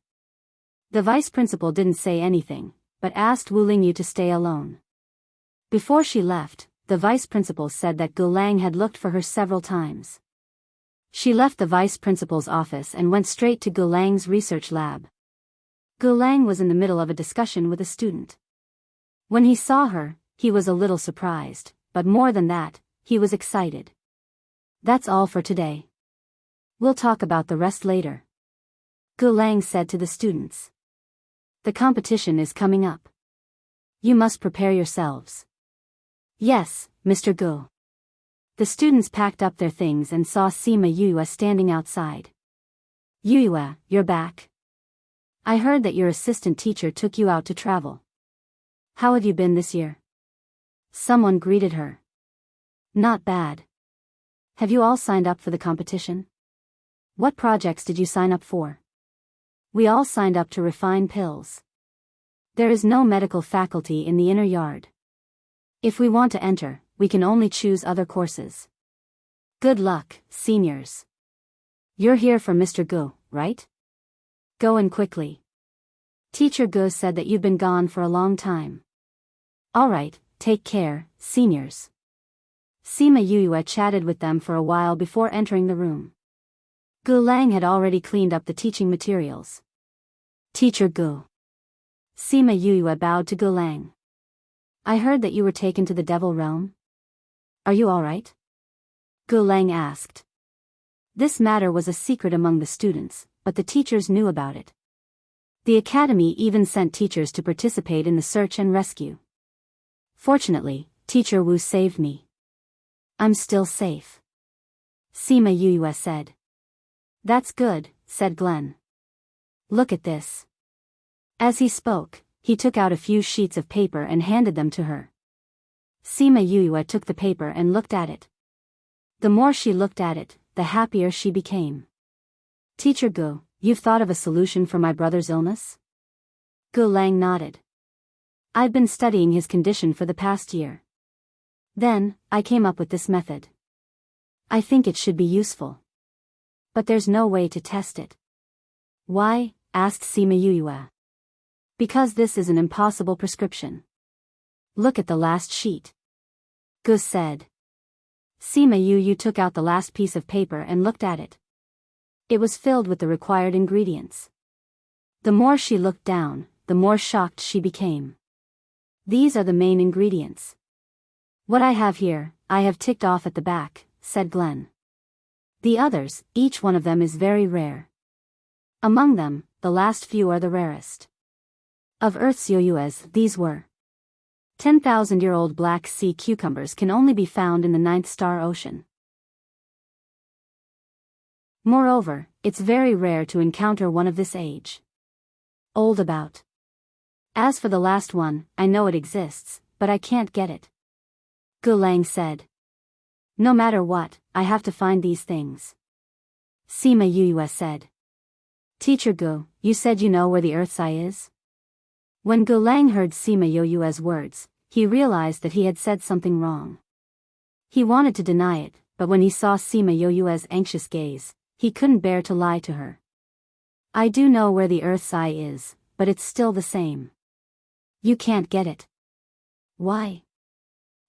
The Vice Principal didn't say anything, but asked Wu Lingyu to stay alone. Before she left, the vice principal said that Gu Lang had looked for her several times. She left the vice principal's office and went straight to Gu Lang's research lab. Gu Lang was in the middle of a discussion with a student. When he saw her, he was a little surprised, but more than that, he was excited. That's all for today. We'll talk about the rest later, Gu Lang said to the students. The competition is coming up. You must prepare yourselves. Yes, Mr. Gu. The students packed up their things and saw Sima Yue standing outside. Yue, you're back. I heard that your assistant teacher took you out to travel. How have you been this year? Someone greeted her. Not bad. Have you all signed up for the competition? What projects did you sign up for? We all signed up to refine pills. There is no medical faculty in the inner yard. If we want to enter, we can only choose other courses. Good luck, seniors. You're here for Mr. Gu, right? Go in quickly. Teacher Gu said that you've been gone for a long time. All right, take care, seniors. Sima Yue chatted with them for a while before entering the room. Gu Lang had already cleaned up the teaching materials. Teacher Gu. Sima Yue bowed to Gu Lang. I heard that you were taken to the Devil Realm. Are you all right? Gu Lang asked. This matter was a secret among the students, but the teachers knew about it. The academy even sent teachers to participate in the search and rescue. Fortunately, Teacher Wu saved me. I'm still safe, Sima Yue said. That's good, said Glenn. Look at this. As he spoke, he took out a few sheets of paper and handed them to her. Sima Yue took the paper and looked at it. The more she looked at it, the happier she became. Teacher Gu, you've thought of a solution for my brother's illness? Gu Lang nodded. I've been studying his condition for the past year. Then, I came up with this method. I think it should be useful. But there's no way to test it. Why? Asked Sima Yue. Because this is an impossible prescription. Look at the last sheet. Gu said. Sima Yue took out the last piece of paper and looked at it. It was filled with the required ingredients. The more she looked down, the more shocked she became. These are the main ingredients. What I have here, I have ticked off at the back, said Glenn. The others, each one of them is very rare. Among them, the last few are the rarest. Of Earth's yoyues, these were 10,000-year-old black sea cucumbers can only be found in the 9th star ocean. Moreover, it's very rare to encounter one of this age. Old about. As for the last one, I know it exists, but I can't get it. Gu Lang said. No matter what, I have to find these things. Sima Yue said. Teacher Gu, you said you know where the Earth's eye is? When Gu Lang heard Sima Yue's words, he realized that he had said something wrong. He wanted to deny it, but when he saw Sima Yue's anxious gaze, he couldn't bear to lie to her. I do know where the Earth's eye is, but it's still the same. You can't get it. Why?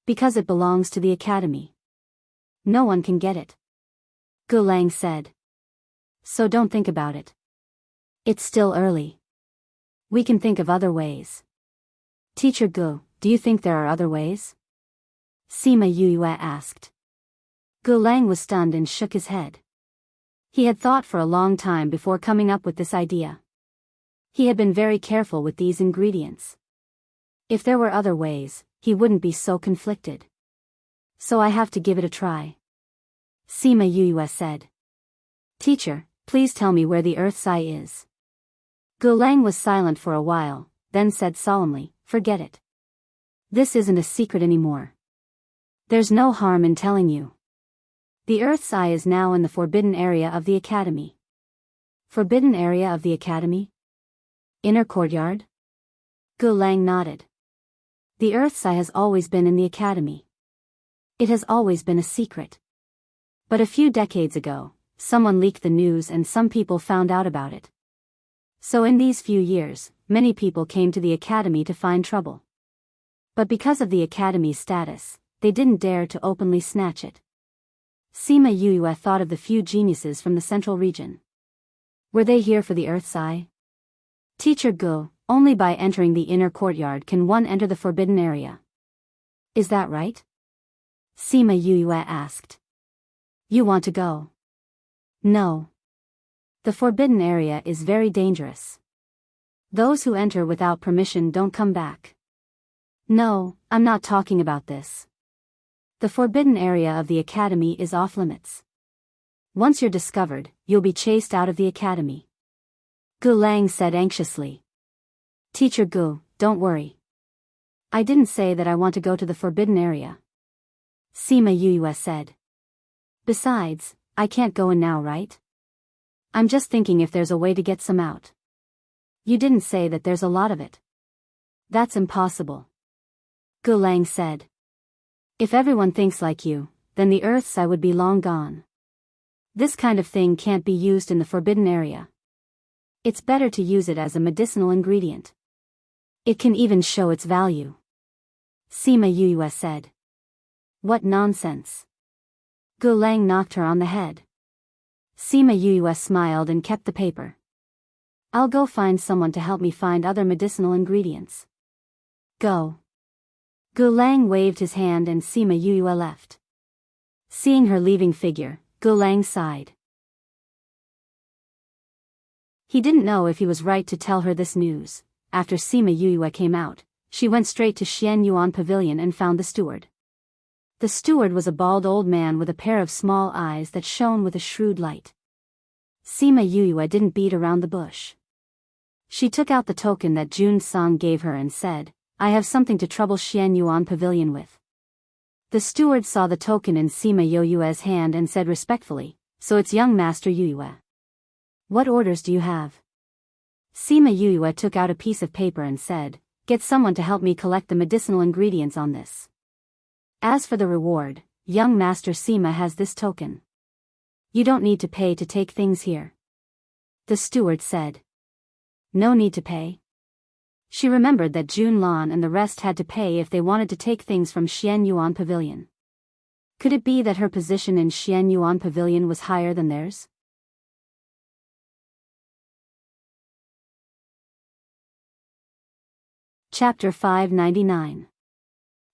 Because it belongs to the academy. No one can get it. Gu Lang said. So don't think about it. It's still early. We can think of other ways. Teacher Gu, do you think there are other ways? Sima Yue asked. Gu Lang was stunned and shook his head. He had thought for a long time before coming up with this idea. He had been very careful with these ingredients. If there were other ways, he wouldn't be so conflicted. So I have to give it a try. Sima Yue said. Teacher, please tell me where the Earth's eye is. Gu Lang was silent for a while, then said solemnly, forget it. This isn't a secret anymore. There's no harm in telling you. The Earth's eye is now in the forbidden area of the academy. Forbidden area of the academy? Inner courtyard? Gu Lang nodded. The Earth's eye has always been in the academy. It has always been a secret. But a few decades ago, someone leaked the news and some people found out about it. So in these few years, many people came to the academy to find trouble. But because of the academy's status, they didn't dare to openly snatch it. Sima Yue thought of the few geniuses from the central region. Were they here for the Earth's Eye? Teacher Gu, only by entering the inner courtyard can one enter the forbidden area. Is that right? Sima Yue asked. You want to go? No. The forbidden area is very dangerous. Those who enter without permission don't come back. No, I'm not talking about this. The forbidden area of the academy is off limits. Once you're discovered, you'll be chased out of the academy. Gu Lang said anxiously. Teacher Gu, don't worry. I didn't say that I want to go to the forbidden area. Sima Yue said. Besides, I can't go in now, right? I'm just thinking if there's a way to get some out. You didn't say that there's a lot of it. That's impossible. Gu Lang said. If everyone thinks like you, then the Earth's Eye would be long gone. This kind of thing can't be used in the forbidden area. It's better to use it as a medicinal ingredient. It can even show its value. Sima Yue said. What nonsense. Gu Lang knocked her on the head. Sima Yue smiled and kept the paper. I'll go find someone to help me find other medicinal ingredients. Go. Gu Lang waved his hand and Sima Yue left. Seeing her leaving figure, Gu Lang sighed. He didn't know if he was right to tell her this news. After Sima Yue came out, she went straight to Xian Yuan Pavilion and found the steward. The steward was a bald old man with a pair of small eyes that shone with a shrewd light. Sima Yue didn't beat around the bush. She took out the token that Jun Song gave her and said, I have something to trouble Xian Yuan Pavilion with. The steward saw the token in Sima Yue's hand and said respectfully, so it's young Master Yue. What orders do you have? Sima Yue took out a piece of paper and said, get someone to help me collect the medicinal ingredients on this. As for the reward, young Master Sima has this token. You don't need to pay to take things here. The steward said. No need to pay. She remembered that Jun Lan and the rest had to pay if they wanted to take things from Xian Yuan Pavilion. Could it be that her position in Xian Yuan Pavilion was higher than theirs? Chapter 599.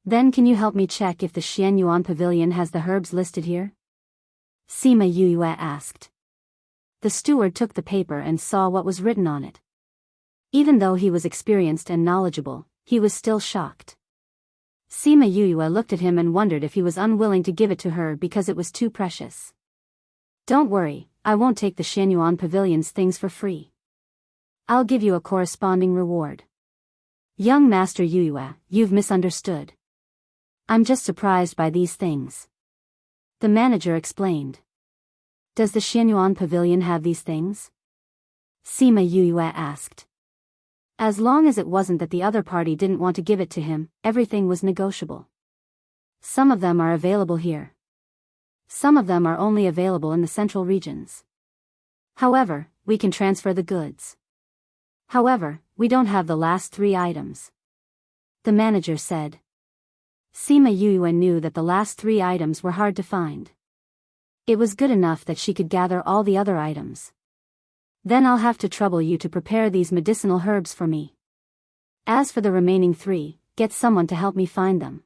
Then can you help me check if the Xian Yuan Pavilion has the herbs listed here? Sima Yue asked. The steward took the paper and saw what was written on it. Even though he was experienced and knowledgeable, he was still shocked. Sima Yue looked at him and wondered if he was unwilling to give it to her because it was too precious. Don't worry, I won't take the Xian Yuan Pavilion's things for free. I'll give you a corresponding reward. Young Master Yue, you've misunderstood. I'm just surprised by these things. The manager explained. Does the Xian Yuan Pavilion have these things? Sima Yue asked. As long as it wasn't that the other party didn't want to give it to him, everything was negotiable. Some of them are available here. Some of them are only available in the central regions. However, we can transfer the goods. However, we don't have the last 3 items. The manager said. Sima Yue knew that the last 3 items were hard to find. It was good enough that she could gather all the other items. Then I'll have to trouble you to prepare these medicinal herbs for me. As for the remaining 3, get someone to help me find them.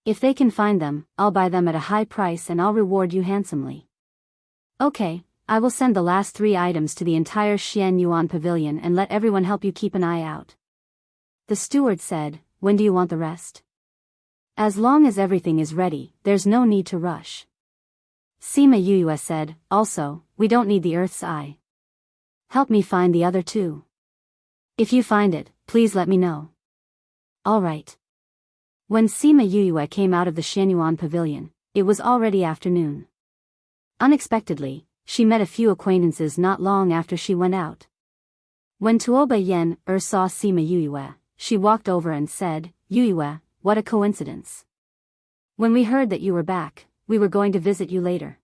If they can find them, I'll buy them at a high price and I'll reward you handsomely. Okay, I will send the last 3 items to the entire Xian Yuan Pavilion and let everyone help you keep an eye out. The steward said, when do you want the rest? As long as everything is ready, there's no need to rush. Sima Yue said, also, we don't need the Earth's Eye. Help me find the other 2. If you find it, please let me know. All right. When Sima Yue came out of the Xian Yuan Pavilion, it was already afternoon. Unexpectedly, she met a few acquaintances not long after she went out. When Tuoba Yen saw Sima Yue, she walked over and said, Yue, what a coincidence. When we heard that you were back, we were going to visit you later.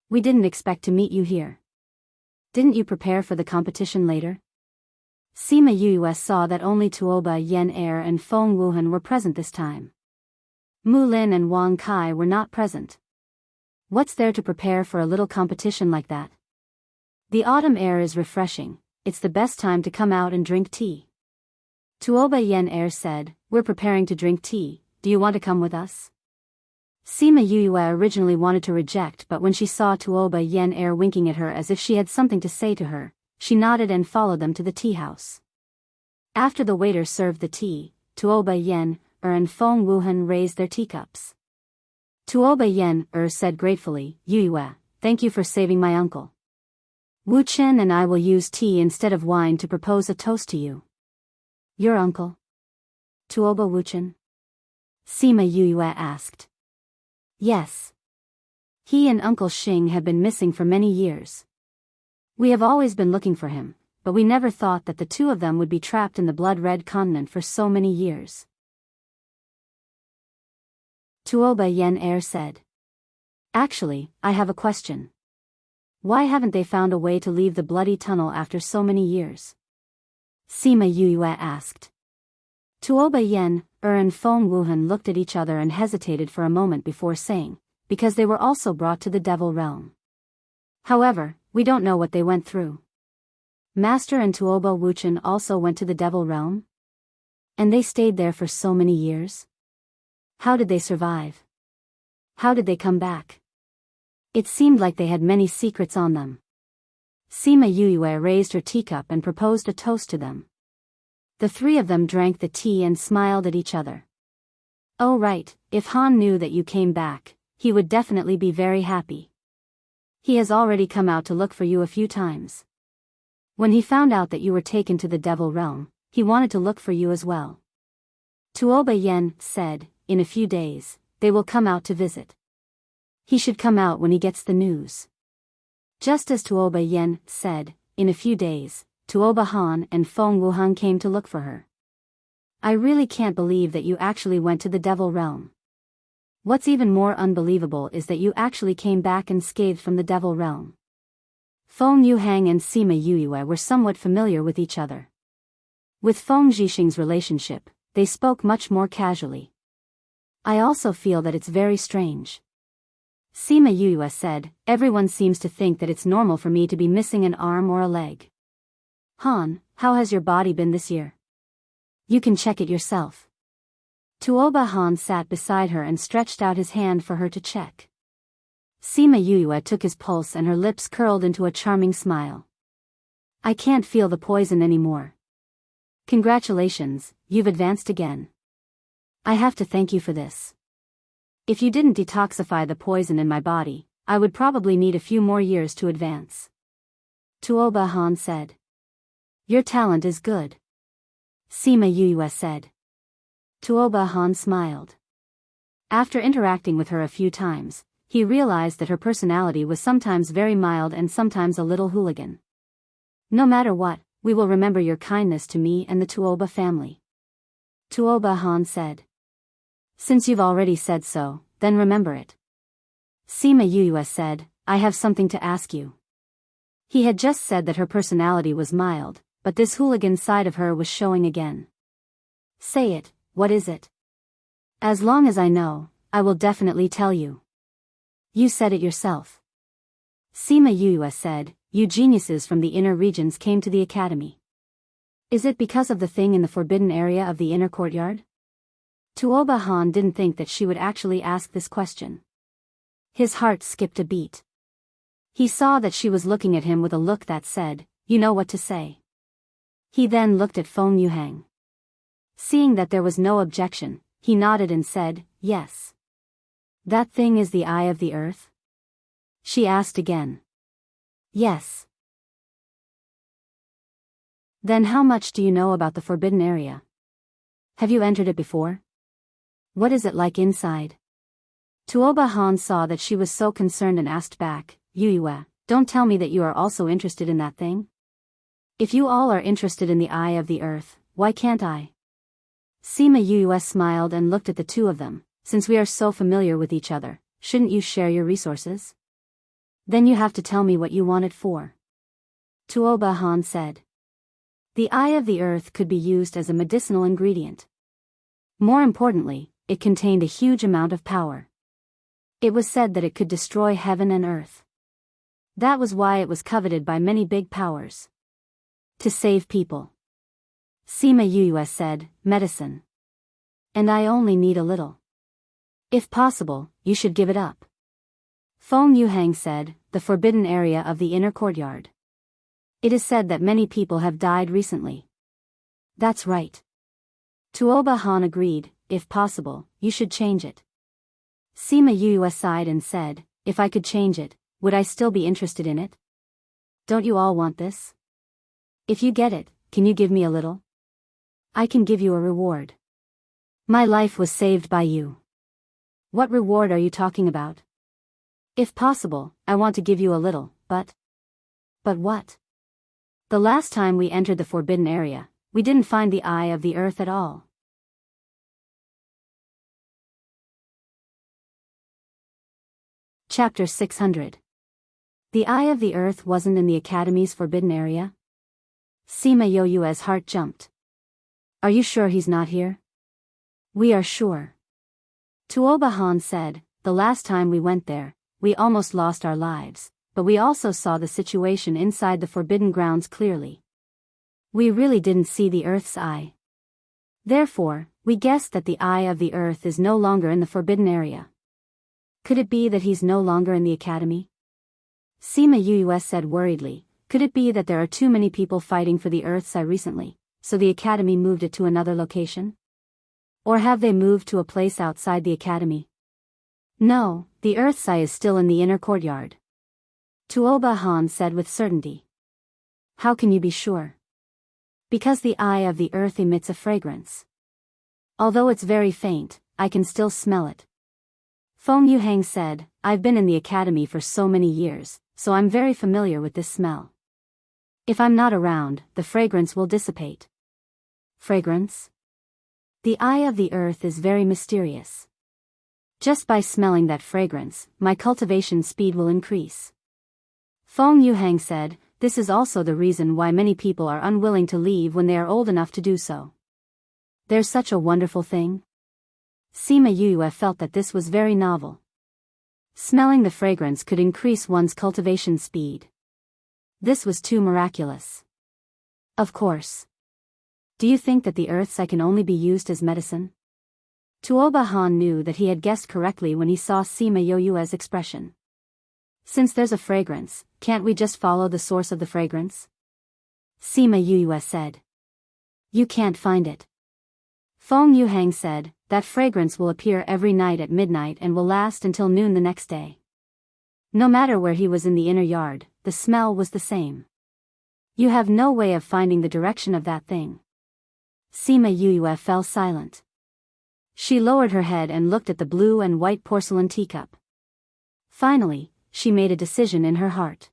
We didn't expect to meet you here. Didn't you prepare for the competition later? Sima Yue saw that only Tuoba Yen and Feng Wuhan were present this time. Mu Lin and Wang Kai were not present. What's there to prepare for a little competition like that? The autumn air is refreshing, it's the best time to come out and drink tea. Tuoba Yen Air said, we're preparing to drink tea, do you want to come with us? Sima Yuyue originally wanted to reject, but when she saw Tuoba Yen Air winking at her as if she had something to say to her, she nodded and followed them to the tea house. After the waiter served the tea, Tuoba Yen and Feng Wuhan raised their teacups. Tuoba Yen said gratefully, Yuyue, thank you for saving my uncle. Wu Chen and I will use tea instead of wine to propose a toast to you. Your uncle? Tuoba Wu Chen? Sima Yuyue asked. Yes. He and Uncle Xing have been missing for many years. We have always been looking for him, but we never thought that the two of them would be trapped in the blood-red continent for so many years. Tuoba Yen Air said. Actually, I have a question. Why haven't they found a way to leave the bloody tunnel after so many years? Sima Yuyue asked. Tuoba Yen and Feng Wuhan looked at each other and hesitated for a moment before saying, because they were also brought to the Devil Realm. However, we don't know what they went through. Master and Tuoba Wuchen also went to the Devil Realm? And they stayed there for so many years? How did they survive? How did they come back? It seemed like they had many secrets on them. Sima Yuyue raised her teacup and proposed a toast to them. The three of them drank the tea and smiled at each other. Oh right, if Han knew that you came back, he would definitely be very happy. He has already come out to look for you a few times. When he found out that you were taken to the Devil Realm, he wanted to look for you as well. Tuoba Yen said, in a few days, they will come out to visit. He should come out when he gets the news. Just as Tuoba Yen said, in a few days, Tuoba Han and Feng Wuhan came to look for her. I really can't believe that you actually went to the Devil Realm. What's even more unbelievable is that you actually came back unscathed from the Devil Realm. Feng Yuhang and Sima Yuyue were somewhat familiar with each other. With Feng Zhixing's relationship, they spoke much more casually. I also feel that it's very strange. Sima Yuyue said, everyone seems to think that it's normal for me to be missing an arm or a leg. Han, how has your body been this year? You can check it yourself. Tuoba Han sat beside her and stretched out his hand for her to check. Sima Yuyue took his pulse and her lips curled into a charming smile. I can't feel the poison anymore. Congratulations, you've advanced again. I have to thank you for this. If you didn't detoxify the poison in my body, I would probably need a few more years to advance. Tuoba Han said. Your talent is good. Sima Yuyue said. Tuoba Han smiled. After interacting with her a few times, he realized that her personality was sometimes very mild and sometimes a little hooligan. No matter what, we will remember your kindness to me and the Tuoba family. Tuoba Han said. Since you've already said so, then remember it. Sima Yuyue said, I have something to ask you. He had just said that her personality was mild, but this hooligan side of her was showing again. Say it, what is it? As long as I know, I will definitely tell you. You said it yourself. Sima Yuyue said, you geniuses from the inner regions came to the academy. Is it because of the thing in the forbidden area of the inner courtyard? Tuoba Han didn't think that she would actually ask this question. His heart skipped a beat. He saw that she was looking at him with a look that said, you know what to say. He then looked at Feng Yuhang. Seeing that there was no objection, he nodded and said, yes. That thing is the eye of the earth? She asked again. Yes. Then how much do you know about the forbidden area? Have you entered it before? What is it like inside? Tuoba Han saw that she was so concerned and asked back, Yuyue, don't tell me that you are also interested in that thing? If you all are interested in the eye of the earth, why can't I? Sima Yuyue smiled and looked at the two of them. Since we are so familiar with each other, shouldn't you share your resources? Then you have to tell me what you want it for. Tuoba Han said. The eye of the earth could be used as a medicinal ingredient. More importantly, it contained a huge amount of power. It was said that it could destroy heaven and earth. That was why it was coveted by many big powers. To save people. Sima Yuyue said, medicine. And I only need a little. If possible, you should give it up. Feng Yuhang said, the forbidden area of the inner courtyard. It is said that many people have died recently. That's right. Tuoba Han agreed, if possible, you should change it. Sima Yuyue sighed and said, if I could change it, would I still be interested in it? Don't you all want this? If you get it, can you give me a little? I can give you a reward. My life was saved by you. What reward are you talking about? If possible, I want to give you a little, but... But what? The last time we entered the forbidden area, we didn't find the eye of the earth at all. Chapter 600. The eye of the earth wasn't in the Academy's forbidden area? Sima Yoyue's heart jumped. Are you sure he's not here? We are sure. Tuoba Han said, the last time we went there, we almost lost our lives, but we also saw the situation inside the forbidden grounds clearly. We really didn't see the earth's eye. Therefore, we guessed that the eye of the earth is no longer in the forbidden area. Could it be that he's no longer in the academy? Sima Yuyue said worriedly, could it be that there are too many people fighting for the earth's eye recently, so the academy moved it to another location? Or have they moved to a place outside the academy? No, the earth's eye is still in the inner courtyard. Tuoba Han said with certainty. How can you be sure? Because the eye of the earth emits a fragrance. Although it's very faint, I can still smell it. Feng Yuhang said, I've been in the academy for so many years, so I'm very familiar with this smell. If I'm not around, the fragrance will dissipate. Fragrance? The eye of the earth is very mysterious. Just by smelling that fragrance, my cultivation speed will increase. Feng Yuhang said, this is also the reason why many people are unwilling to leave when they are old enough to do so. There's such a wonderful thing. Sima Yuyue felt that this was very novel. Smelling the fragrance could increase one's cultivation speed. This was too miraculous. Of course. Do you think that the earth's eye can only be used as medicine? Tuoba Han knew that he had guessed correctly when he saw Sima Yoyue's expression. Since there's a fragrance, can't we just follow the source of the fragrance? Sima Yuyue said. You can't find it. Feng Yuhang said, that fragrance will appear every night at midnight and will last until noon the next day. No matter where he was in the inner yard, the smell was the same. You have no way of finding the direction of that thing. Sima Yuyue fell silent. She lowered her head and looked at the blue and white porcelain teacup. Finally, she made a decision in her heart.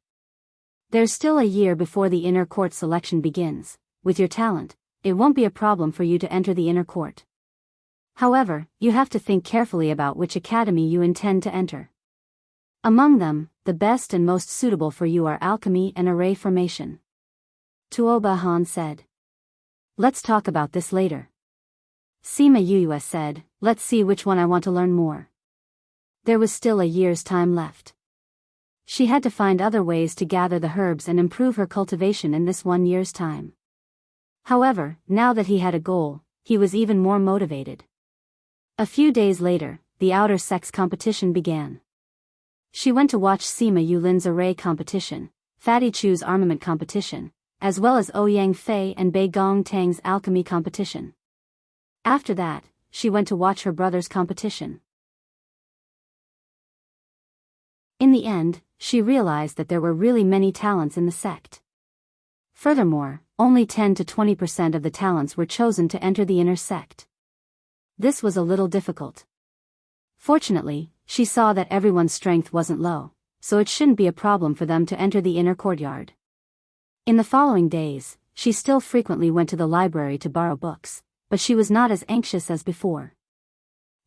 There's still a year before the inner court selection begins. With your talent, it won't be a problem for you to enter the inner court. However, you have to think carefully about which academy you intend to enter. Among them, the best and most suitable for you are alchemy and array formation. Tuoba Han said. Let's talk about this later. Sima Yuyue said, let's see which one I want to learn more. There was still a year's time left. She had to find other ways to gather the herbs and improve her cultivation in this 1 year's time. However, now that he had a goal, he was even more motivated. A few days later, the outer sex competition began. She went to watch Sima Yulin's array competition, Fatty Chu's armament competition, as well as Ouyang Fei and Bei Gong Tang's alchemy competition. After that, she went to watch her brother's competition. In the end, she realized that there were really many talents in the sect. Furthermore, only 10 to 20% of the talents were chosen to enter the inner sect. This was a little difficult. Fortunately, she saw that everyone's strength wasn't low, so it shouldn't be a problem for them to enter the inner courtyard. In the following days, she still frequently went to the library to borrow books, but she was not as anxious as before.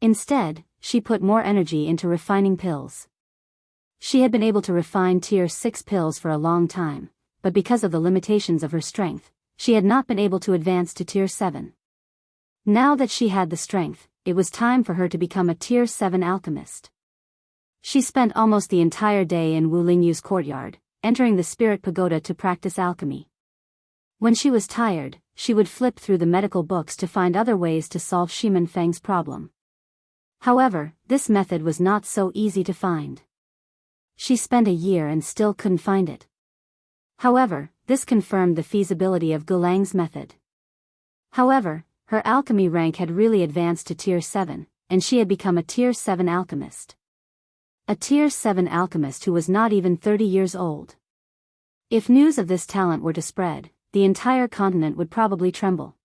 Instead, she put more energy into refining pills. She had been able to refine tier 6 pills for a long time, but because of the limitations of her strength, she had not been able to advance to tier 7. Now that she had the strength, it was time for her to become a Tier 7 alchemist. She spent almost the entire day in Wu Lingyu's courtyard, entering the spirit pagoda to practice alchemy. When she was tired, she would flip through the medical books to find other ways to solve Shiman Feng's problem. However, this method was not so easy to find. She spent a year and still couldn't find it. However, this confirmed the feasibility of Gulang's method. However, her alchemy rank had really advanced to Tier 7, and she had become a Tier 7 alchemist. A Tier 7 alchemist who was not even 30 years old. If news of this talent were to spread, the entire continent would probably tremble.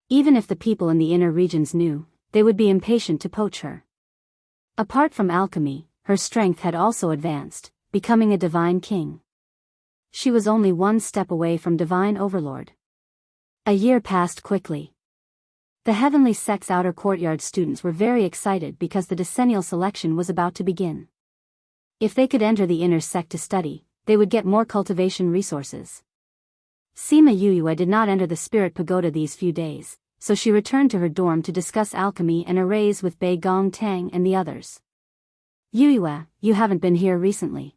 Even if the people in the inner regions knew, they would be impatient to poach her. Apart from alchemy, her strength had also advanced, becoming a divine king. She was only one step away from divine overlord. A year passed quickly. The Heavenly Sect's outer courtyard students were very excited because the decennial selection was about to begin. If they could enter the inner sect to study, they would get more cultivation resources. Sima Yuyue did not enter the spirit pagoda these few days, so she returned to her dorm to discuss alchemy and arrays with Bei Gong Tang and the others. Yuyue, you haven't been here recently.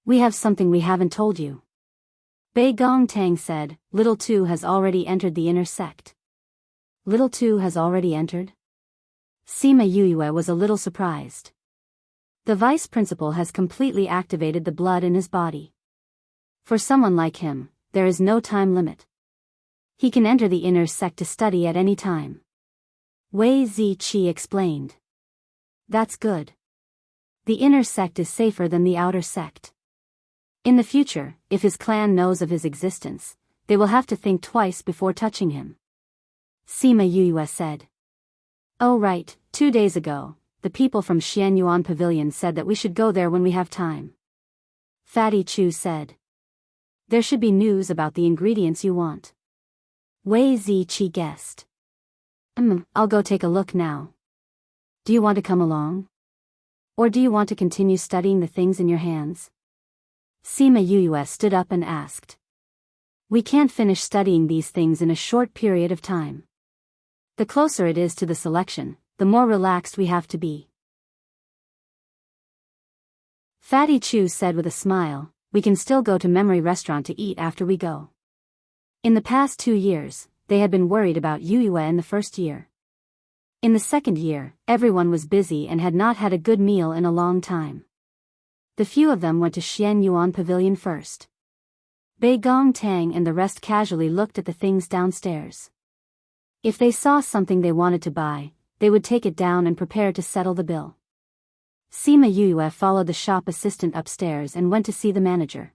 We have something we haven't told you. Bei Gong Tang said, Little Two has already entered the inner sect. Little Two has already entered? Sima Yuyue was a little surprised. The vice principal has completely activated the blood in his body. For someone like him, there is no time limit. He can enter the inner sect to study at any time. Wei Ziqi explained. That's good. The inner sect is safer than the outer sect. In the future, if his clan knows of his existence, they will have to think twice before touching him. Sima Yuyue said. Oh right, 2 days ago, the people from Xianyuan Pavilion said that we should go there when we have time. Fatty Chu said. There should be news about the ingredients you want. Wei Ziqi guessed. I'll go take a look now. Do you want to come along? Or do you want to continue studying the things in your hands? Sima Yuyue stood up and asked. We can't finish studying these things in a short period of time. The closer it is to the selection, the more relaxed we have to be. Fatty Chu said with a smile, we can still go to Memory Restaurant to eat after we go. In the past 2 years, they had been worried about Yuyue in the first year. In the second year, everyone was busy and had not had a good meal in a long time. The few of them went to Xianyuan Pavilion first. Bei Gong Tang and the rest casually looked at the things downstairs. If they saw something they wanted to buy, they would take it down and prepare to settle the bill. Sima Yuyue followed the shop assistant upstairs and went to see the manager.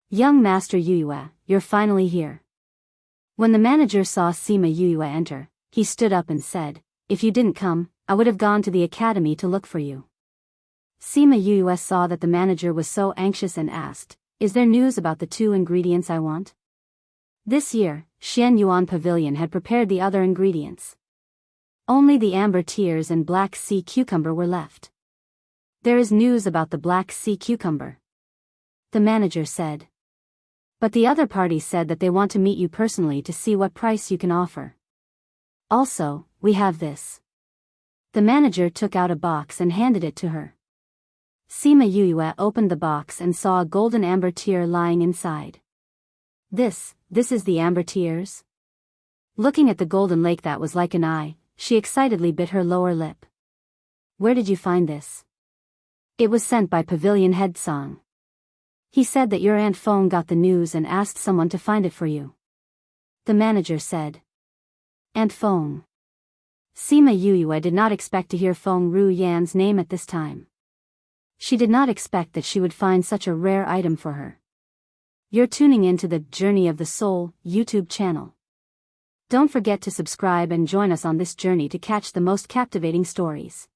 Young Master Yuyue, you're finally here. When the manager saw Sima Yuyue enter, he stood up and said, If you didn't come, I would have gone to the academy to look for you. Sima Yuyue saw that the manager was so anxious and asked, Is there news about the 2 ingredients I want? This year, Xianyuan Pavilion had prepared the other ingredients. Only the amber tears and black sea cucumber were left. There is news about the black sea cucumber. The manager said. But the other party said that they want to meet you personally to see what price you can offer. Also, we have this. The manager took out a box and handed it to her. Sima Yuyue opened the box and saw a golden amber tear lying inside. This is the amber tears? Looking at the golden lake that was like an eye, she excitedly bit her lower lip. Where did you find this? It was sent by Pavilion Head Song. He said that your Aunt Feng got the news and asked someone to find it for you. The manager said. Aunt Feng. Sima Yuyue did not expect to hear Feng Ru Yan's name at this time. She did not expect that she would find such a rare item for her. You're tuning into the Journey of the Soul YouTube channel. Don't forget to subscribe and join us on this journey to catch the most captivating stories.